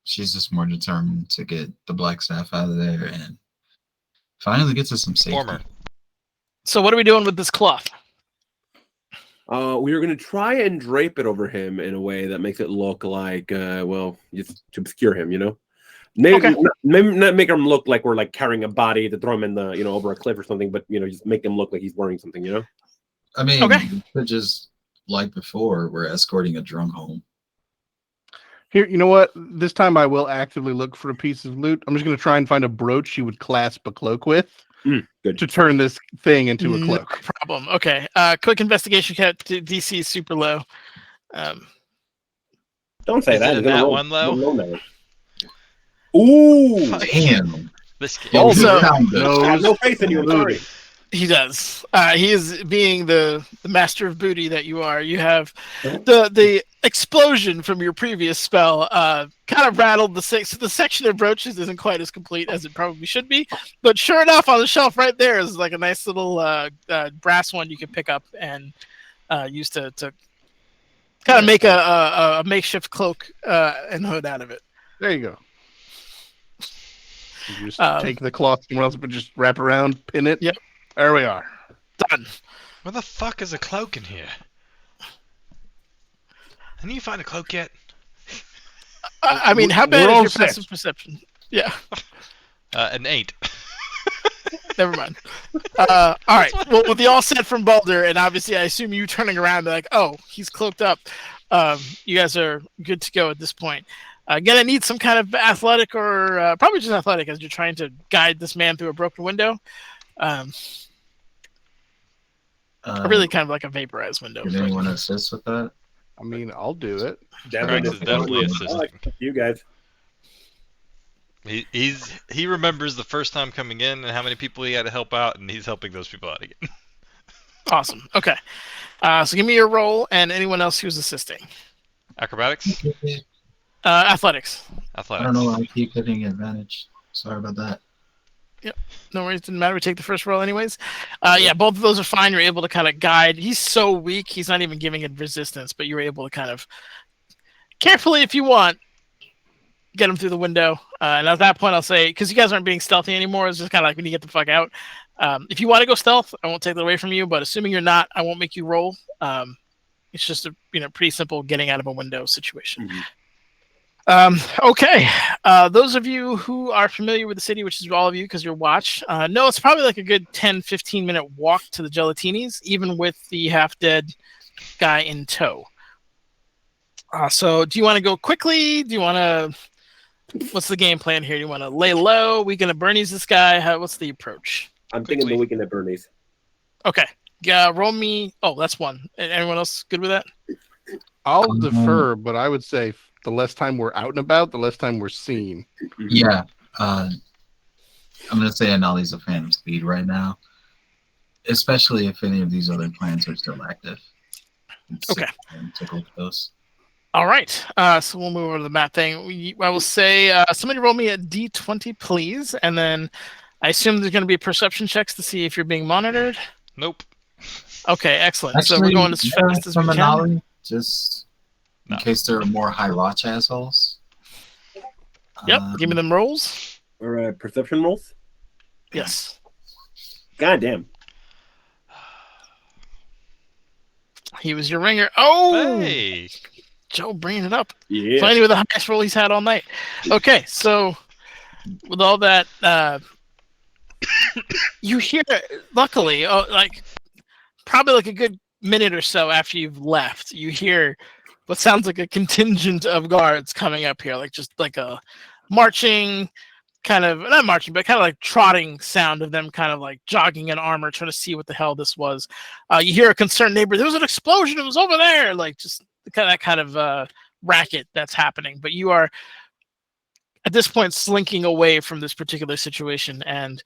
She's just more determined to get the black staff out of there and finally get to some safety. Former. So what are we doing with this cloth? We are going to try and drape it over him in a way that makes it look like, just to obscure him, Maybe, Okay. maybe not make him look like we're like carrying a body to throw him in the, over a cliff or something, but, just make him look like he's wearing something, I mean, Okay. just like before, we're escorting a drunk home. Here, you know what? This time I will actively look for a piece of loot. I'm just going to try and find a brooch she would clasp a cloak with Good. to turn this thing into a No cloak. problem. Okay. Quick investigation cat. DC is super low. Don't say Is that. it He's a gonna nat roll- one, though? roll now. Ooh! Damn. This game. Also- I have no faith in you. I'm sorry. He does. He is being the master of booty that you are. You have the explosion from your previous spell kind of rattled the section of brooches isn't quite as complete as it probably should be, but sure enough, on the shelf right there is like a nice little brass one you can pick up and use to kind of make a makeshift cloak and hood out of it. There you go. You just take the cloth somewhere else, but just wrap around, pin it. Yep. There we are. Done. Where the fuck is a cloak in here? Can you find a cloak yet? I mean, how bad We're is all your set. passive perception? Yeah. An 8. Never mind. All right. Well, with the all set from Baldur, and obviously I assume you turning around and be like, oh, he's cloaked up. You guys are good to go at this point. Gonna need some kind of athletic or probably just athletic as you're trying to guide this man through a broken window. Really kind of like a vaporized window. Did anyone assist with that? I mean, I'll do it. Cracks is definitely assisting. You guys. He remembers the first time coming in and how many people he had to help out, and he's helping those people out again. Awesome. Okay. So give me your roll and anyone else who's assisting. Acrobatics? Athletics. I don't know why I keep getting advantage. Sorry about that. No worries, didn't matter. We take the first roll anyways. Yeah, both of those are fine. You're able to kind of guide. He's so weak, he's not even giving it resistance, but you're able to kind of carefully, if you want, get him through the window. And at that point, I'll say, because you guys aren't being stealthy anymore, it's just kind of like when you get the fuck out. If you want to go stealth, I won't take that away from you, but assuming you're not, I won't make you roll. It's just a pretty simple getting out of a window situation. Okay. Those of you who are familiar with the city, which is all of you because you're watch, no, it's probably like a good 10-15 minute walk to the Gelatinis, even with the half-dead guy in tow. So do you want to go quickly? Do you want to... What's the game plan here? Do you want to lay low? We gonna Bernie's this guy? What's the approach? I'm thinking the weekend at Bernie's. Okay. Roll me... Oh, that's one. Anyone else good with that? I'll defer, but I would say the less time we're out and about, the less time we're seen. Yeah. I'm going to say Anali's a fan of speed right now, especially if any of these other plans are still active. Okay. Tickle those. All right. So we'll move over to the map thing. I will say somebody roll me a D20, please. And then I assume there's going to be perception checks to see if you're being monitored. Nope. Okay, excellent. Actually, so we're going as fast as we can. Anali, just in case there are more high watch assholes. Yep. Give me them rolls. Or perception rolls? Yes. God damn. He was your ringer. Oh! Hey! Joe bringing it up. Yeah. Finally with the highest roll he's had all night. Okay, so with all that, you hear, luckily, probably like a good minute or so after you've left, you hear what sounds like a contingent of guards coming up here, just like a marching, not marching, but kind of like trotting sound of them kind of like jogging in armor, trying to see what the hell this was. You hear a concerned neighbor, there was an explosion, it was over there, just that kind of racket that's happening. But you are at this point slinking away from this particular situation, and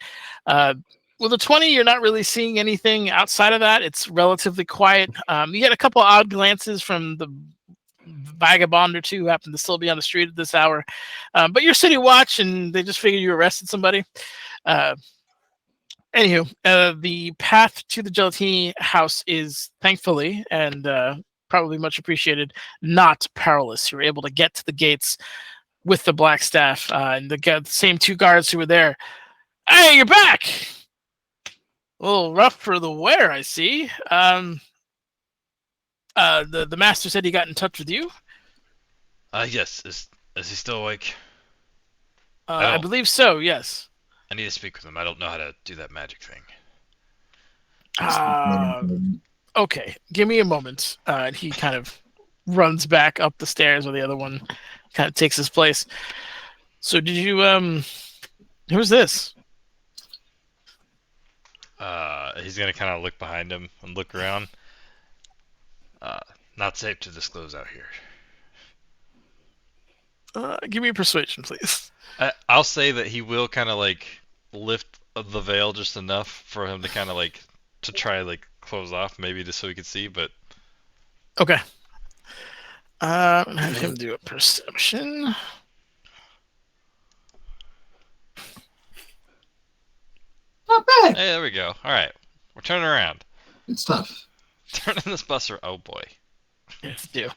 with a 20, you're not really seeing anything outside of that. It's relatively quiet. You get a couple odd glances from the vagabond or two who happen to still be on the street at this hour. But you're city watch, and they just figured you arrested somebody. Anywho, the path to the Gelatini house is, thankfully, and probably much appreciated, not perilous. You're able to get to the gates with the black staff, and the same two guards who were there. Hey, you're back! A little rough for the wear, I see. The master said he got in touch with you. Yes. Is he still awake? I believe so. Yes. I need to speak with him. I don't know how to do that magic thing. Okay. Give me a moment. And he kind of runs back up the stairs, where the other one kind of takes his place. So did you who's this? He's gonna kind of look behind him and look around. Not safe to disclose out here. Give me a persuasion, please. I'll say that he will kind of lift the veil just enough for him to kind of to try close off, maybe just so he can see. But okay. Have him do a perception. Not bad. Hey, there we go. All right, we're turning around. Good stuff. Turning this bus around. Oh boy. Yes, do.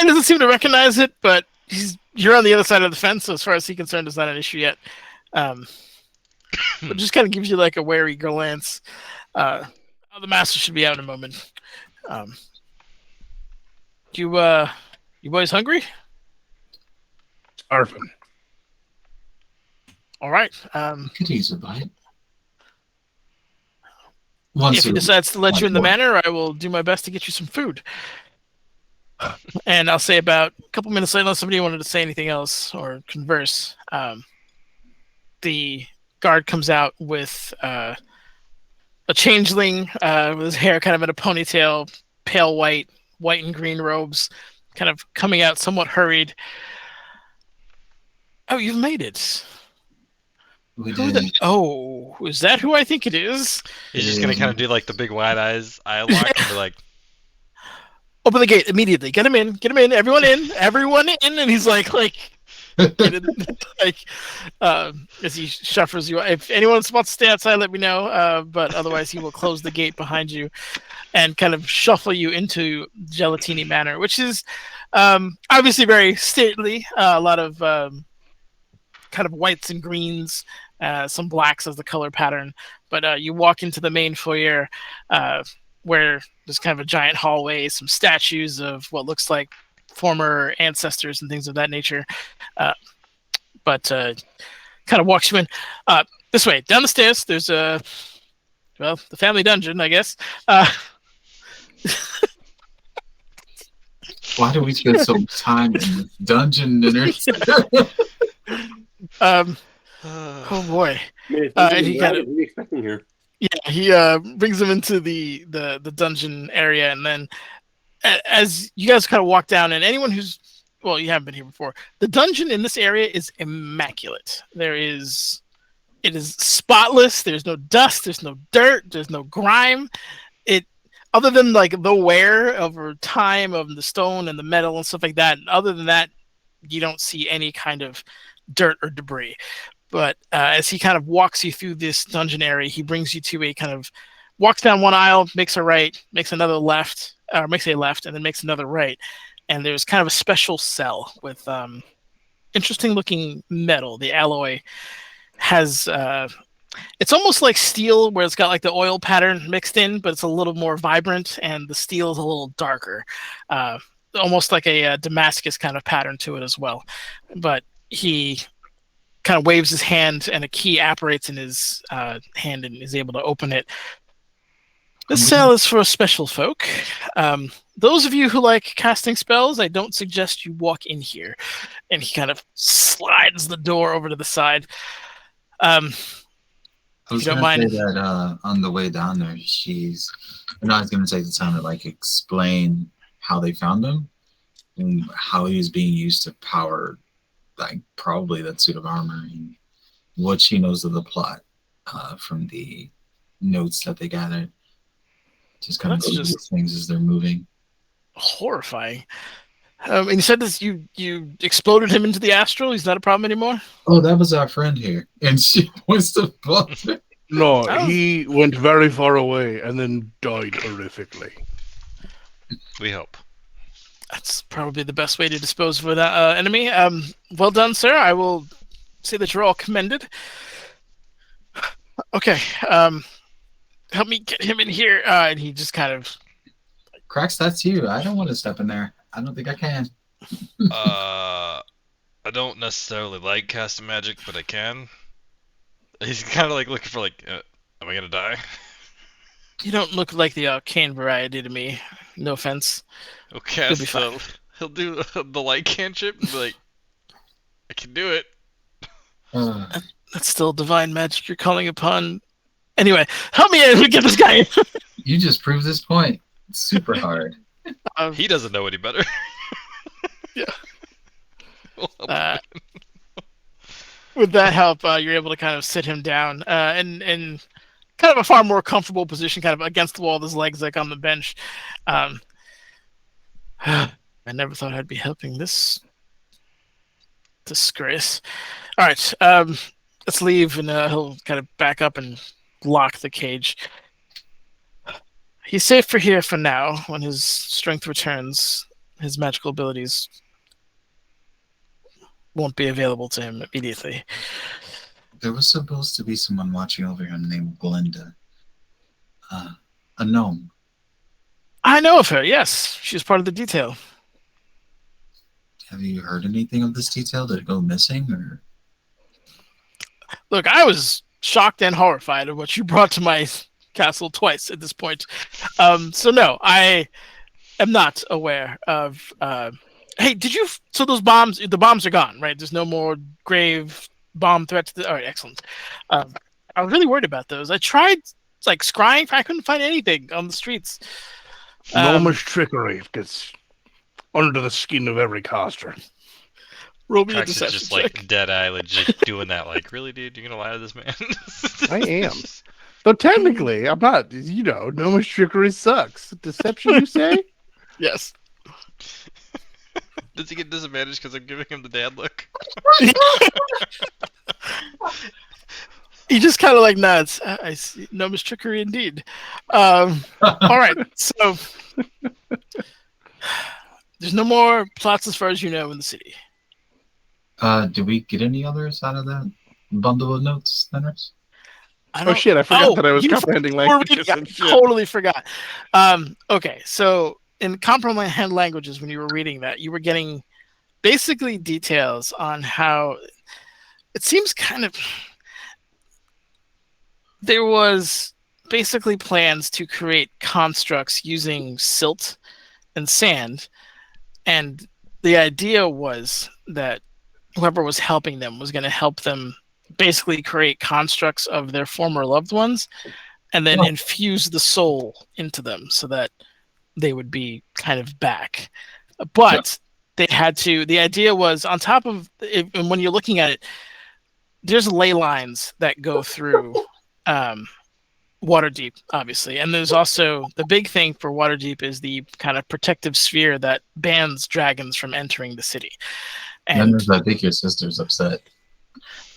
He doesn't seem to recognize it, but you're on the other side of the fence, so as far as he's concerned, it's not an issue yet. But just kind of gives you a wary glance. The master should be out in a moment. You boys hungry? Starving. All right. Could use a bite. If he decides to let you in the manor, I will do my best to get you some food. And I'll say about a couple minutes later, unless somebody wanted to say anything else or converse, the guard comes out with a changeling with his hair kind of in a ponytail, pale white and green robes, kind of coming out somewhat hurried. Oh, you've made it. We did. Oh, is that who I think it is? He's just gonna kind of do the big wide eye lock and be like, Open the gate immediately. Get him in. Everyone in. And he's like, get in, like, as he shuffles you. If anyone wants to stay outside, let me know. But otherwise, he will close the gate behind you and kind of shuffle you into Gelatini Manor, which is obviously very stately. A lot of kind of whites and greens, some blacks as the color pattern. But you walk into the main foyer, where there's kind of a giant hallway, some statues of what looks like former ancestors and things of that nature. But kind of walks you in. This way, down the stairs, there's the family dungeon, I guess. Why do we spend so much time in this dungeon dinners? Oh boy. And he what kind of, are we expecting here? yeah, he brings him into the dungeon area, and then as you guys kind of walk down, and anyone who's, well, you haven't been here before, the dungeon in this area is immaculate. It is spotless. There's no dust, there's no dirt, there's no grime. It, other than like the wear over time of the stone and the metal and stuff like that, other than that, you don't see any kind of dirt or debris. But as he kind of walks you through this dungeon area, he brings you to a kind of, walks down one aisle, makes a right, makes another left, or makes a left, and then makes another right. And there's kind of a special cell with interesting looking metal. The alloy has, it's almost like steel, where it's got like the oil pattern mixed in, but it's a little more vibrant, and the steel is a little darker. Almost like a Damascus kind of pattern to it as well. But he kind of waves his hand, and a key apparates in his hand, and is able to open it. This cell is for special folk. Those of you who like casting spells, I don't suggest you walk in here. And he kind of slides the door over to the side. I was don't going to mind. say that on the way down there, I'm not going to take the time to like explain how they found him and how he was being used to power, like, probably that suit of armor, and what she knows of the plot from the notes that they gathered. Just kind That's of just things as they're moving. horrifying. And you said this, you exploded him into the astral. He's not a problem anymore. Oh, that was our friend here, and she wants to bump it. No, Oh. he went very far away and then died horrifically. We hope. That's probably the best way to dispose of that enemy. Well done, sir. I will say that you're all commended. Okay. Help me get him in here. And he just kind of... Cracks, that's you. I don't want to step in there. I don't think I can. I don't necessarily like casting magic, but I can. He's kind of like looking for like, am I gonna die? You don't look like the arcane variety to me. No offense. Okay, You'll be so fine. he'll do the light cantrip and be like, I can do it. That's still divine magic you're calling upon. Anyway, help me out. Get this guy in. You just proved this point. It's super hard. He doesn't know any better. Yeah. We'll help him. With that help, you're able to kind of sit him down in kind of a far more comfortable position, kind of against the wall, with his legs like on the bench. I never thought I'd be helping this disgrace. All right, let's leave, and he'll kind of back up and lock the cage. He's safe for here for now. When his strength returns, his magical abilities won't be available to him immediately. There was supposed to be someone watching over him named Glinda. A gnome. I know of her, yes. She was part of the detail. Have you heard anything of this detail? Did it go missing, or? Look, I was shocked and horrified at what you brought to my castle twice at this point. So no, I am not aware of... Hey, did you... So those bombs, the bombs are gone, right? There's no more grave bomb threats. All right, excellent. I was really worried about those. I tried, like, scrying. I couldn't find anything on the streets. Gnomish trickery gets under the skin of every caster. Roll me a Trax is deception just check. like dead eye, legit doing that. Like, really, dude? You're gonna lie to this man? I am. Though technically, I'm not. You know, gnomish trickery sucks. Deception, you say? Yes. Does he get disadvantaged because I'm giving him the dad look? He just kind of like nods. I see. No mistrickery indeed. All right. So there's no more plots as far as you know in the city. Did we get any others out of that bundle of notes, Henris? Oh shit! I forgot that I was you comprehending forgot. languages I and shit. totally forgot. Okay, so in comprehend languages, when you were reading that, you were getting basically details on how it seems kind of there was basically plans to create constructs using silt and sand, and the idea was that whoever was helping them was going to help them basically create constructs of their former loved ones and then infuse the soul into them so that they would be kind of back. But they had to, the idea was on top of, and when you're looking at it, there's ley lines that go through Waterdeep, obviously. And there's also the big thing for Waterdeep is the kind of protective sphere that bans dragons from entering the city. And I think your sister's upset.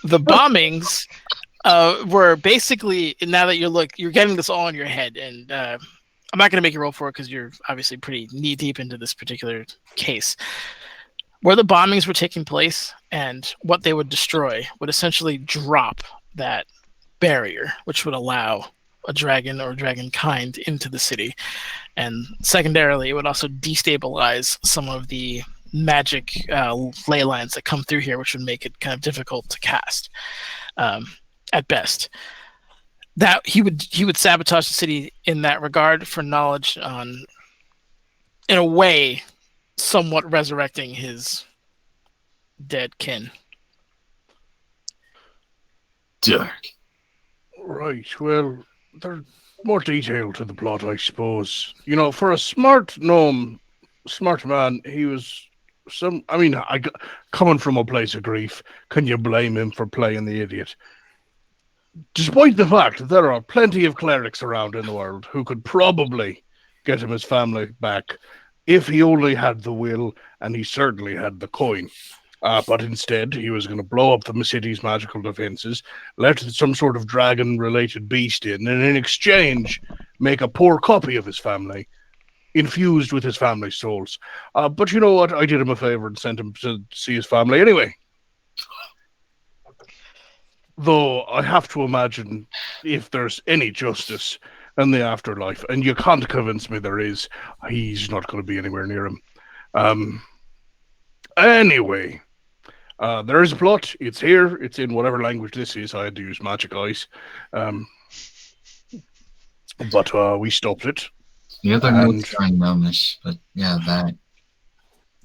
the bombings were basically, now that you're getting this all in your head, and I'm not going to make you roll for it because you're obviously pretty knee deep into this particular case. Where the bombings were taking place and what they would destroy would essentially drop that barrier, which would allow a dragon or dragon kind into the city. And secondarily, it would also destabilize some of the magic ley lines that come through here, which would make it kind of difficult to cast at best. That he would sabotage the city in that regard for knowledge on, in a way, somewhat resurrecting his dead kin. Dark. Right. Well, there's more detail to the plot, I suppose. You know, for a smart gnome, smart man, he was coming from a place of grief, can you blame him for playing the idiot? Despite the fact that there are plenty of clerics around in the world who could probably get him his family back if he only had the will, and he certainly had the coin. But instead, he was going to blow up the city's magical defenses, let some sort of dragon-related beast in, and in exchange, make a poor copy of his family, infused with his family's souls. But you know what? I did him a favor and sent him to see his family anyway. Though I have to imagine if there's any justice in the afterlife, and you can't convince me there is, he's not going to be anywhere near him. Anyway, there is a plot. It's here. It's in whatever language this is. I had to use magic eyes. But we stopped it. The other notes are in Gnomish, but yeah, that.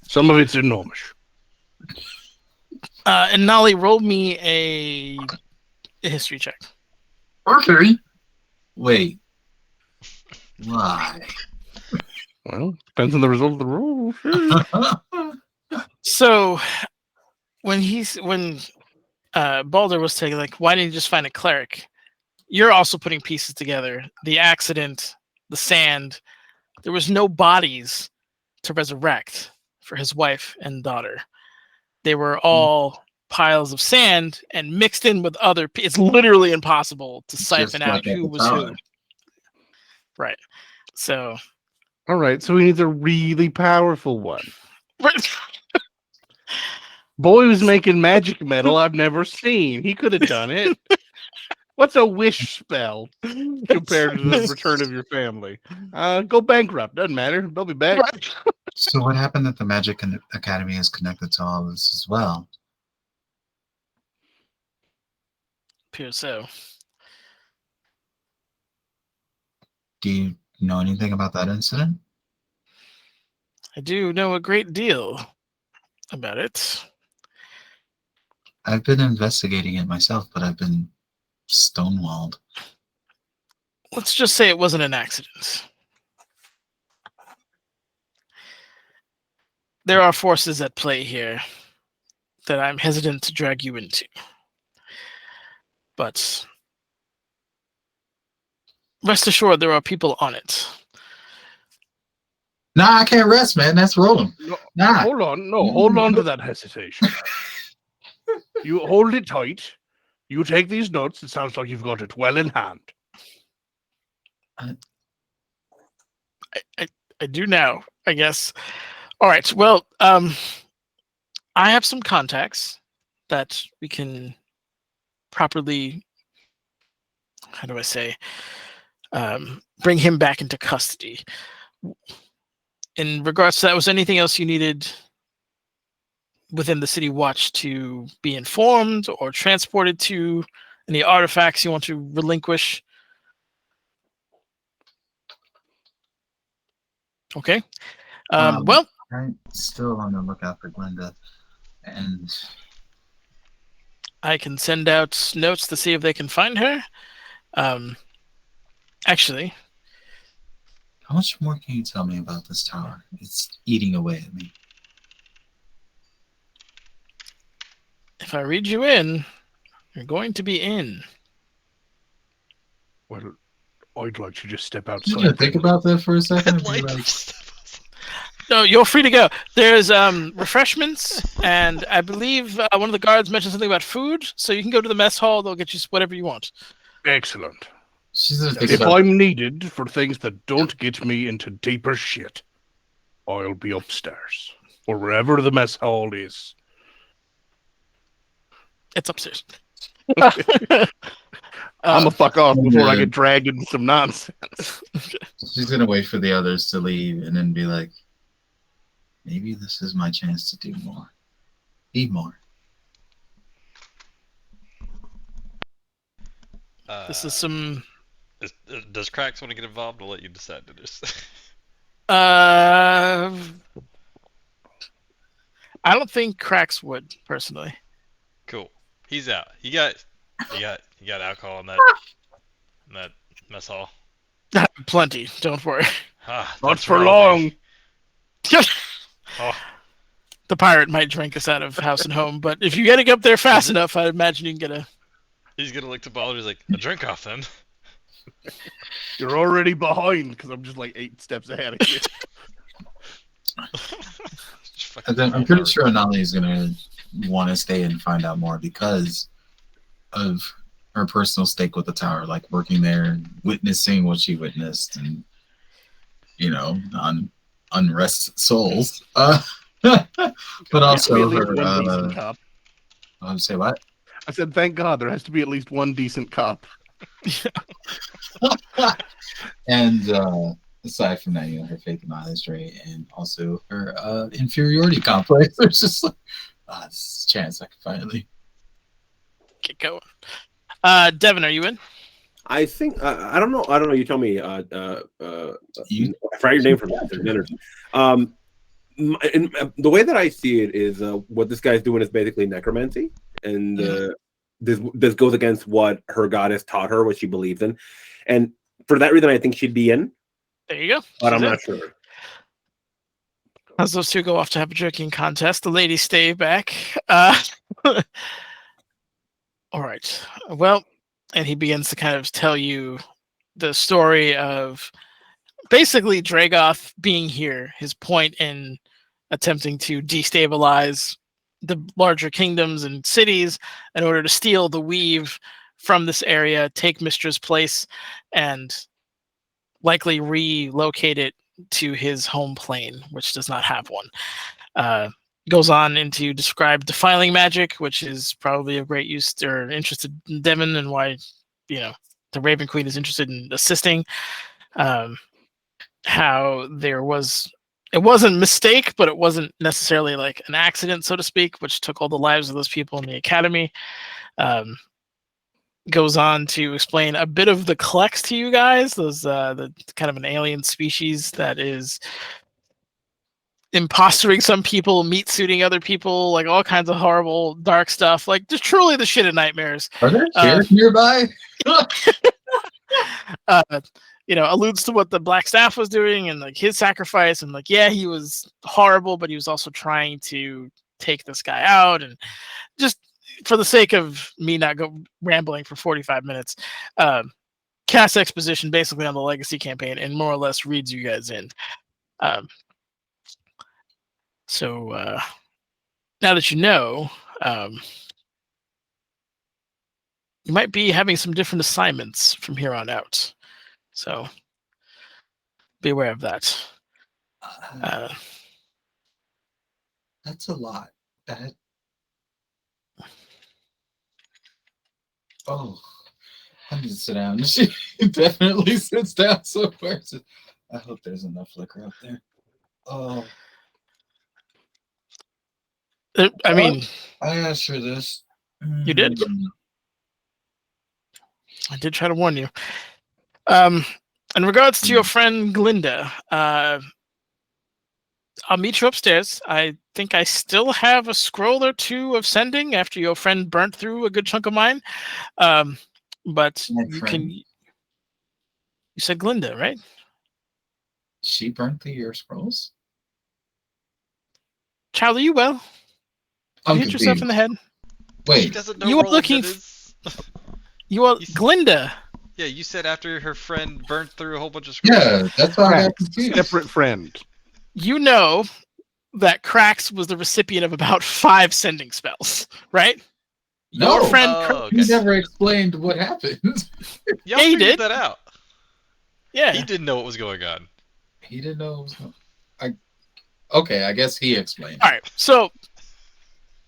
Some of it's in Gnomish. And Nolly, roll me a history check. Okay. Wait. Why? Well, depends on the result of the roll. Sure. So when Balder was taking, like, why didn't you just find a cleric? You're also putting pieces together. The accident, the sand. There was no bodies to resurrect for his wife and daughter. They were all piles of sand and mixed in with other. It's literally impossible to siphon out who was who. Right. So. All right. So he needs a really powerful one. Boy was making magic metal I've never seen. He could have done it. What's a wish spell compared to the return of your family? Go bankrupt. Doesn't matter. They'll be back. So what happened that the Magic Academy is connected to all this as well? Appears so. Do you know anything about that incident? I do know a great deal about it. I've been investigating it myself, but I've been stonewalled. Let's just say it wasn't an accident. There are forces at play here that I'm hesitant to drag you into. But rest assured, there are people on it. Nah, I can't rest, man. That's rolling. No, Nah. hold on to that hesitation. You hold it tight. You take these notes. It sounds like you've got it well in hand. I do now, I guess. All right. Well, I have some contacts that we can properly, how do I say, bring him back into custody. In regards to that, was anything else you needed within the City Watch to be informed or transported to? Any artifacts you want to relinquish? Okay. Well, I'm still on the lookout for Glenda, and I can send out notes to see if they can find her. Actually, how much more can you tell me about this tower? It's eating away at me. if I read you in, you're going to be in. Well, I'd like to just step I'm outside. gonna think about that for a second. And be Like, like, No, you're free to go. There's refreshments, and I believe one of the guards mentioned something about food, so you can go to the mess hall. They'll get you whatever you want. Excellent. she's gonna think If about. I'm needed for things that don't get me into deeper shit, I'll be upstairs or wherever the mess hall is. It's upstairs. I'm a fuck off before I Yeah. get dragged into some nonsense. She's gonna wait for the others to leave and then be like, maybe this is my chance to do more. Be more. This is some. Does Cracks want to get involved? I'll let you decide to just. I don't think Cracks would personally. Cool. He's out. You got alcohol in that mess hall. Plenty. Don't worry. Ah, Not that's for royalty. long. Oh, The pirate might drink us out of house and home, but if you get it up there fast enough, I imagine you can get a. he's gonna look to Balder. He's like, a drink off then. You're already behind because I'm just like 8 steps ahead of you. Just fucking And then I'm roll pretty over. sure Anali is gonna want to stay and find out more because of her personal stake with the tower, like working there and witnessing what she witnessed, and unrest souls. But Has to be also at least her. one decent cop. Say what? I said, thank God there has to be at least one decent cop. And aside from that, her faith in Ray and also her inferiority complex. There's just like, this is a chance I can finally Get going. Devin, are you in? I think I don't know. You tell me. I forgot your name from dinner. The way that I see it is what this guy's doing is basically necromancy, and this goes against what her goddess taught her, what she believes in, and for that reason, I think she'd be in. There you go. But She's I'm in. not sure. As those two go off to have a drinking contest, the ladies stay back. All right. Well, and he begins to kind of tell you the story of basically Dragoth being here, his point in attempting to destabilize the larger kingdoms and cities in order to steal the weave from this area, take Mistra's place, and likely relocate it to his home plane, which does not have one. Goes on into describe defiling magic, which is probably of great use or interest to Devin, and why the Raven Queen is interested in assisting. How it wasn't a mistake, but it wasn't necessarily like an accident, so to speak, which took all the lives of those people in the academy. Goes on to explain a bit of the Klex to you guys, those the kind of an alien species that is impostering some people, meat suiting other people, like all kinds of horrible dark stuff, like just truly the shit of nightmares. Are there chairs nearby? Alludes to what the Black Staff was doing and like his sacrifice, and like, yeah, he was horrible, but he was also trying to take this guy out. And just for the sake of me not rambling for 45 minutes, cast exposition basically on the legacy campaign and more or less reads you guys in. Um, so now that you know, you might be having some different assignments from here on out. So be aware of that. That's a lot. That. Oh, I need to sit down. She definitely sits down somewhere. I hope there's enough liquor up there. Oh. I mean, I asked for this. You did? I did try to warn you. In regards to your friend Glinda, I'll meet you upstairs. I think I still have a scroll or two of sending after your friend burnt through a good chunk of mine. But you can. You said Glinda, right? She burnt through your scrolls? Child, are you well? You hit yourself in the head. He Wait, doesn't know You are Roland looking. is. You are Glinda. Yeah, you said after her friend burnt through a whole bunch of scrolls. yeah, that's why I got confused. Separate friend. You know that Krax was the recipient of about 5 sending spells, right? No, Your friend. Oh, you okay. never explained what happened. Y'all Yeah, he figured did. that out. Yeah. He didn't know what was going on. He didn't know it was going. Okay, I guess he explained. All right. So,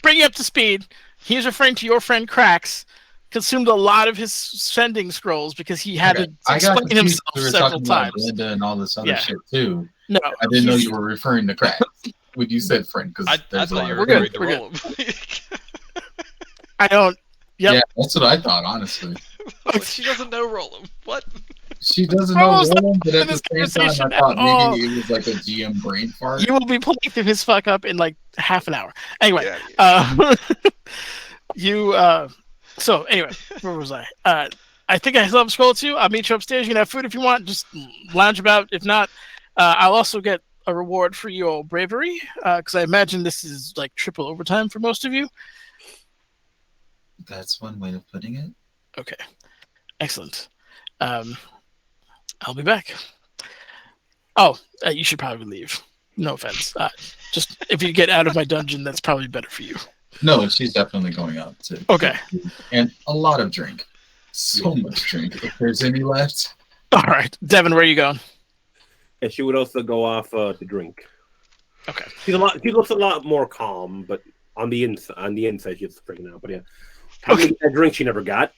bring you up to speed. He's referring to your friend Krax. Consumed a lot of his sending scrolls because he had to explain himself we were several talking about times. Glinda and all this other Yeah. shit too. No, I didn't know you were referring to crack when you said friend. Because I thought you were We're going good, to we're roll him. I don't. Yep. Yeah, that's what I thought. Honestly, She doesn't know Roland. What? she doesn't know Roland's not Roland, but in at the this same time, conversation I thought at all. maybe it was like a GM brain fart. You will be playing through his fuck up in like half an hour. Anyway, Yeah. So anyway, where was I? I think I still have a scroll too. I'll meet you upstairs. You can have food if you want. Just lounge about. If not, I'll also get a reward for your bravery because I imagine this is like triple overtime for most of you. That's one way of putting it. Okay, excellent. I'll be back. Oh, you should probably leave. No offense. Just if you get out of my dungeon, that's probably better for you. No, she's definitely going out to. Okay. And a lot of drink. So much drink. If there's any left. All right, Devin, where are you going? And she would also go off to drink. Okay. She looks a lot more calm, but on the inside she's freaking out. But yeah, probably a drink she never got.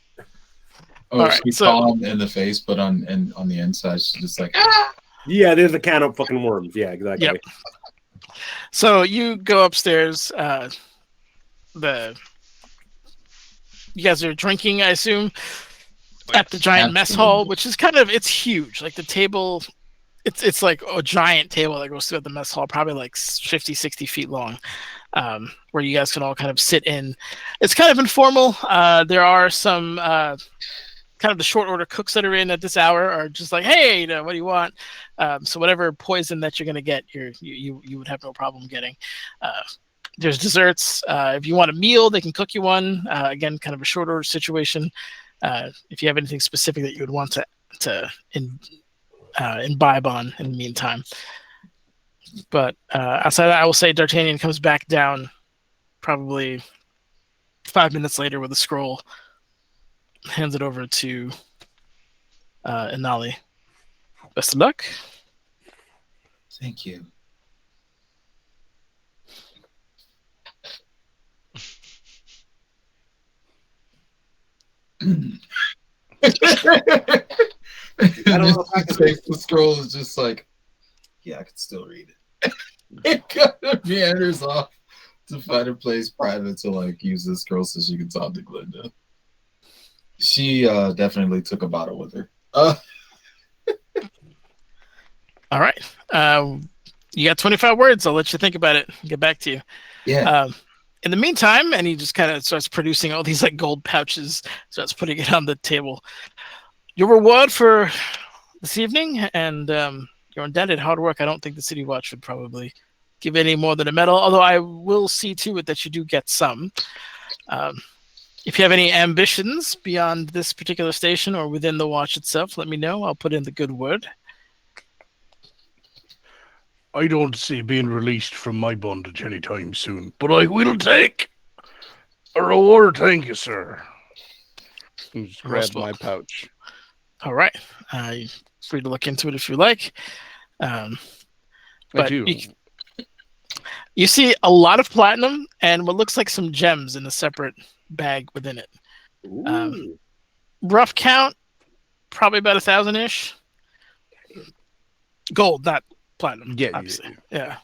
Oh, All right, she's so- calm in the face, but on the inside, she's just like. Yeah, there's a can of fucking worms. Yeah, exactly. Yep. So you go upstairs. You guys are drinking, I assume, at the giant mess hall, which is it's huge. Like the table, it's like a giant table that goes through the mess hall, probably like 50, 60 feet long, where you guys can all kind of sit in. It's kind of informal. There are some kind of the short order cooks that are in at this hour are just like, hey, what do you want? So whatever poison that you're gonna get, you would have no problem getting. There's desserts. If you want a meal, they can cook you one. Again, kind of a short order situation. If you have anything specific that you would want to imbibe on in the meantime. But outside of that, I will say D'Artagnan comes back down probably 5 minutes later with a scroll, hands it over to Inali. Best of luck. Thank you. I don't know if I can take the scroll. Is just like, yeah, I can still read it. It kind of meanders off to find a place private to like use this scroll so she can talk to Glinda. She definitely took a bottle with her. All right. You got 25 words. I'll let you think about it. Get back to you. Yeah. In the meantime, and he just kind of starts producing all these like gold pouches, starts putting it on the table. Your reward for this evening and your indebted hard work. I don't think the City Watch would probably give any more than a medal, although I will see to it that you do get some. If you have any ambitions beyond this particular station or within the watch itself, let me know. I'll put in the good word. I don't see being released from my bondage anytime soon, but I will take a reward. Thank you, sir. And just grab my pouch. All right. You're free to look into it if you like. I But do. you see a lot of platinum and what looks like some gems in a separate bag within it. Ooh. Rough count, probably about 1,000-ish. Gold, not platinum. Yeah, obviously. Yeah.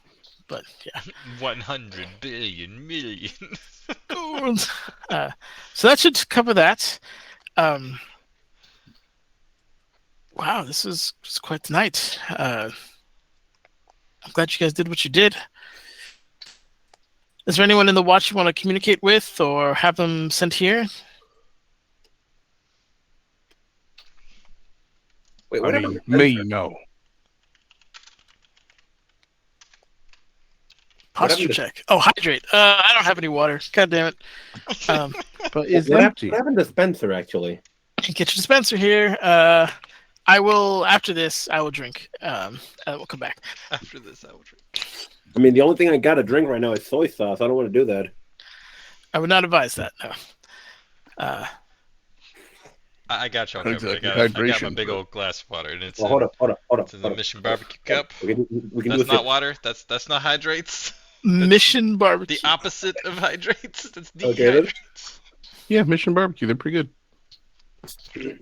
But yeah. 100 billion million. Gold. So that should cover that. Wow, this is quite the night. I'm glad you guys did what you did. Is there anyone in the watch you want to communicate with or have them sent here? Wait, I what mean, happened? me, no. Posture check. Oh, hydrate. I don't have any water. God damn it. But it's What empty. happened to Spencer, actually? Get your dispenser here. I will, after this, I will drink. And we'll come back. After this, I will drink. I mean, the only thing I got to drink right now is soy sauce. I don't want to do that. I would not advise that, no. I got you. I got my Hydration. big old glass of water, and it's Well, hold up. it's in the Mission Barbecue cup. We can That's do not water. That's not hydrates. Mission Barbecue. The opposite of hydrates. That's Okay, then. dehydrates. Yeah, Mission Barbecue. They're pretty good.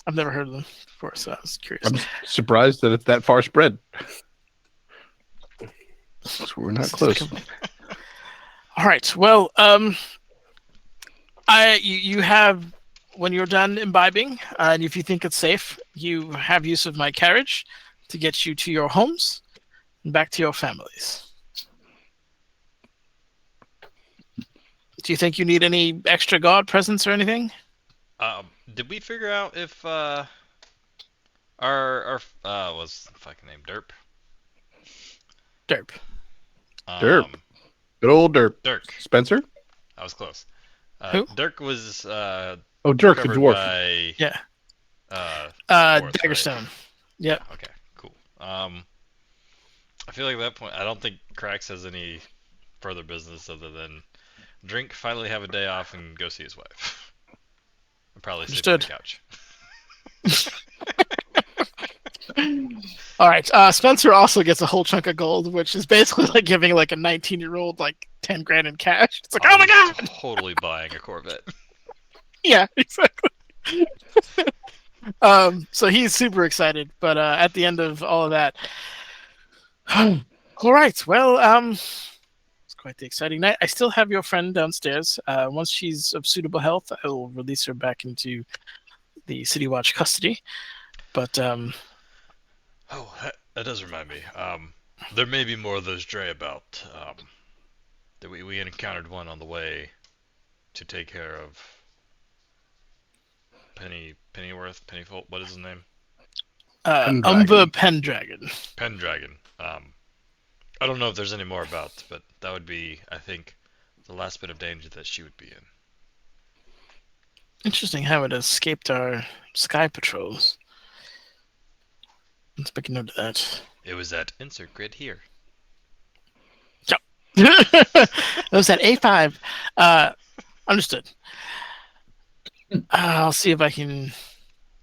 I've never heard of them before, so I was curious. I'm surprised that it's that far spread. So we're not close. All right. Well, you have, when you're done imbibing, and if you think it's safe, you have use of my carriage to get you to your homes and back to your families. Do you think you need any extra guard presence or anything? Did we figure out if our what's the fucking name? Derp. Derp. Derp. Good old Derp. Dirk. Spencer? I was close. Who? Dirk was Oh, Dirk the covered dwarf. by Yeah. dwarves, Daggerstone. right? Yep. Yeah, okay, cool. I feel like at that point, I don't think Krax has any further business other than drink, finally have a day off, and go see his wife. And probably sleep on the couch. All right. Spencer also gets a whole chunk of gold, which is basically like giving like a 19-year-old like 10 grand in cash. It's like, oh my god! Totally buying a Corvette. Yeah, exactly. So he's super excited, but at the end of all of that, all right. Well, it's quite the exciting night. I still have your friend downstairs. Once she's of suitable health, I will release her back into the City Watch custody. But oh, that does remind me. There may be more of those Dre about. That we encountered one on the way to take care of Pennyworth, Pennyfold. What is his name? Umber Pendragon. Pendragon. I don't know if there's any more about, but that would be, I think, the last bit of danger that she would be in. Interesting how it escaped our sky patrols. Let's make a note of that. It was at insert grid here. It was at A5. Understood. I'll see if I can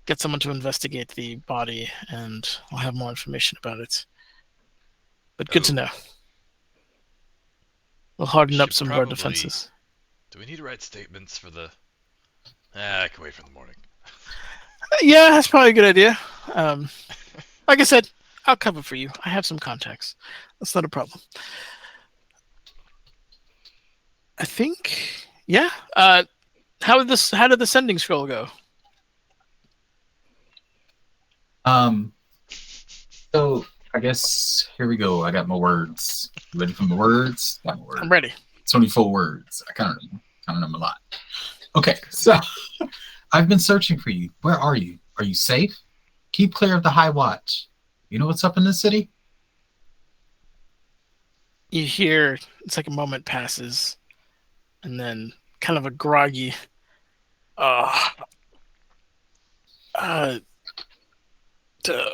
get someone to investigate the body, and I'll have more information about it. But good to know. We'll harden up some of our defenses. Do we need to write statements for the... I can wait for the morning. Yeah, that's probably a good idea. Like I said, I'll cover for you. I have some contacts. That's not a problem. I think, yeah. How did the sending scroll go? So I guess here we go. I got my words. You ready for my words? Got my words. I'm ready. 24 words. I kind of know them a lot. Okay, so I've been searching for you. Where are you? Are you safe? Keep clear of the High Watch. You know what's up in this city? You hear, it's like a moment passes, and then kind of a groggy,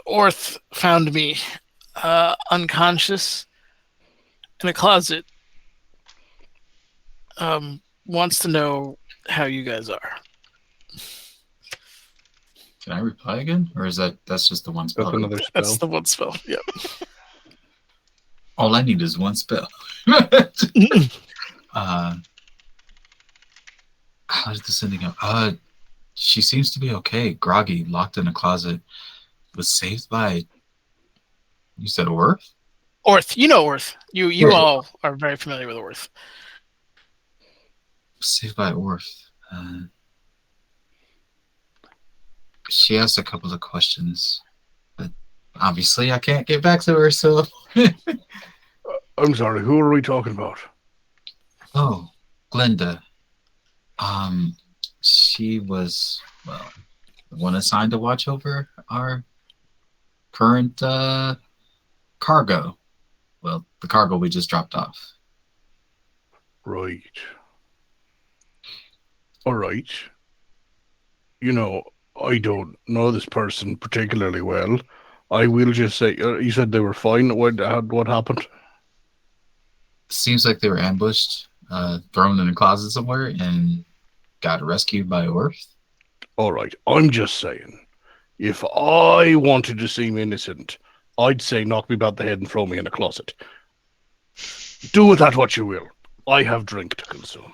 Orth found me. unconscious in a closet, wants to know how you guys are. Can I reply again, or that's just the one spell? That's another spell. That's the one spell. Yep. All I need is one spell. How did this ending go? She seems to be okay. Groggy, locked in a closet, was saved by. You said Orth? Orth, you know Orth. You Yeah. all are very familiar with Orth. Saved by Orth. She asked a couple of questions, but obviously I can't get back to her, so... I'm sorry, who are we talking about? Oh, Glinda. She was, well, the one assigned to watch over our current cargo. Well, the cargo we just dropped off. Right. All right. You know, I don't know this person particularly well. I will just say, you said they were fine. What happened? Seems like they were ambushed, thrown in a closet somewhere, and got rescued by Orth. All right. I'm just saying, if I wanted to seem innocent, I'd say knock me about the head and throw me in a closet. Do with that what you will. I have drink to consume.